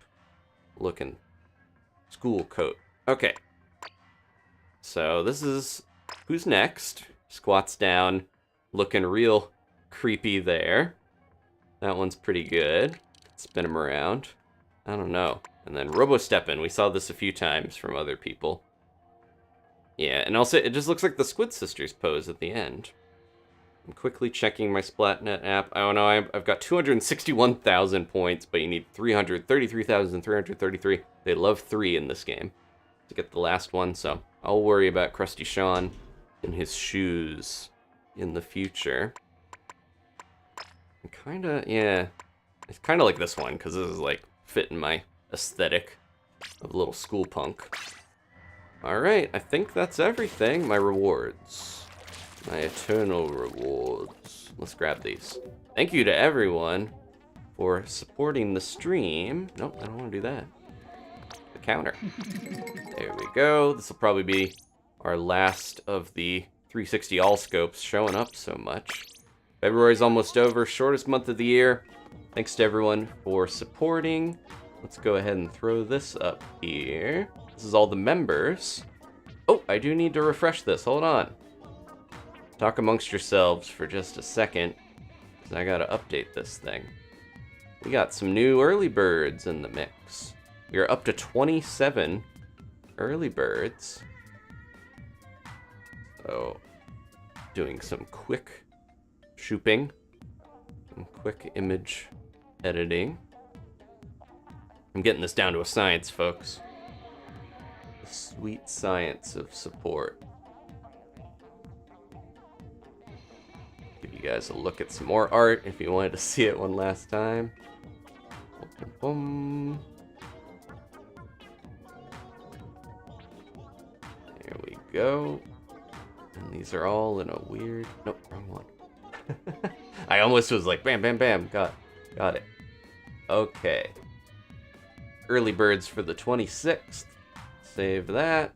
looking school coat. Okay. So this is who's next. Squats down, looking real creepy there. That one's pretty good. Spin him around. I don't know. And then Robo-steppin'. We saw this a few times from other people. Yeah, and also it just looks like the Squid Sisters pose at the end. I'm quickly checking my Splatnet app. I don't know, I've got 261,000 points, but you need 333,333. They love 3 in this game to get the last one, so I'll worry about Krusty Sean and his shoes in the future. Kinda, yeah. It's kinda like this one, because this is like fitting my aesthetic of a little school punk. Alright, I think that's everything. My rewards. My eternal rewards. Let's grab these. Thank you to everyone for supporting the stream. Nope, I don't want to do that. The counter. There we go. This will probably be our last of the 360 all scopes showing up so much. February's almost over, shortest month of the year. Thanks to everyone for supporting. Let's go ahead and throw this up here. This is all the members. Oh, I do need to refresh this. Hold on. Talk amongst yourselves for just a second, because I gotta update this thing. We got some new early birds in the mix. We are up to 27 early birds. So, doing some quick shooping, some quick image editing. I'm getting this down to a science, folks. The sweet science of support. Give you guys a look at some more art if you wanted to see it one last time. Boom, boom. There we go. And these are all in a weird... nope, wrong one. I almost was like, bam, bam, bam. Got it. Okay. Early birds for the 26th. Save that.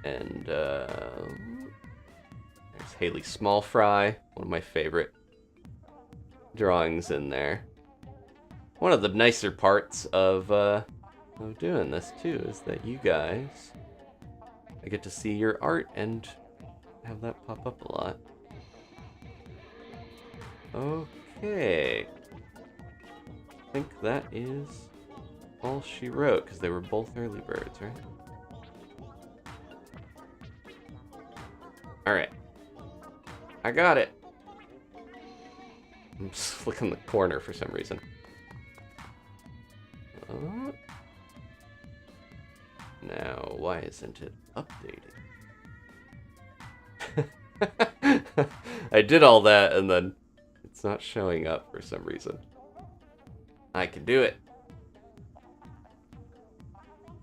And, there's Haley Small Fry, one of my favorite drawings in there. One of the nicer parts of doing this, too, is that you guys... I get to see your art and have that pop up a lot. Okay. I think that is all she wrote, because they were both early birds, right? Alright. I got it. I'm just looking in the corner for some reason. Now, why isn't it updating? I did all that and then it's not showing up for some reason. I can do it.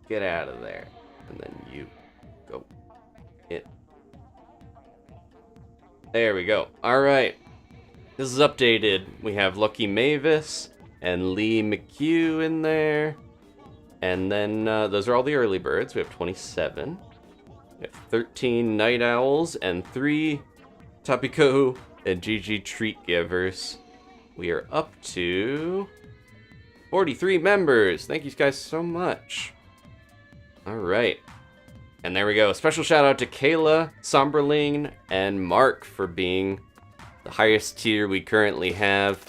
Get out of there. And then you go in. There we go. Alright. This is updated. We have Lucky Mavis and Lee McHugh in there. And then those are all the early birds. We have 27. We have 13 night owls and 3 Tapico and GG treat givers. We are up to 43 members. Thank you guys so much. All right. And there we go. Special shout out to Kayla, Somberling, and Mark for being the highest tier we currently have.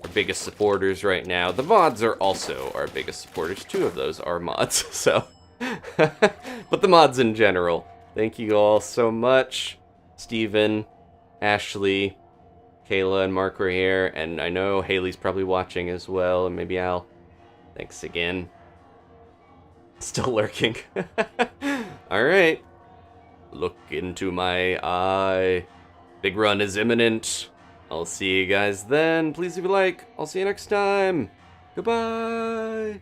our biggest supporters right now. The mods are also our biggest supporters. 2 of those are mods, so. But the mods in general. Thank you all so much. Steven, Ashley, Kayla, and Mark were here, and I know Haley's probably watching as well, and maybe Al. Thanks again. Still lurking. Alright. Look into my eye. Big run is imminent. I'll see you guys then. Please leave a like. I'll see you next time. Goodbye.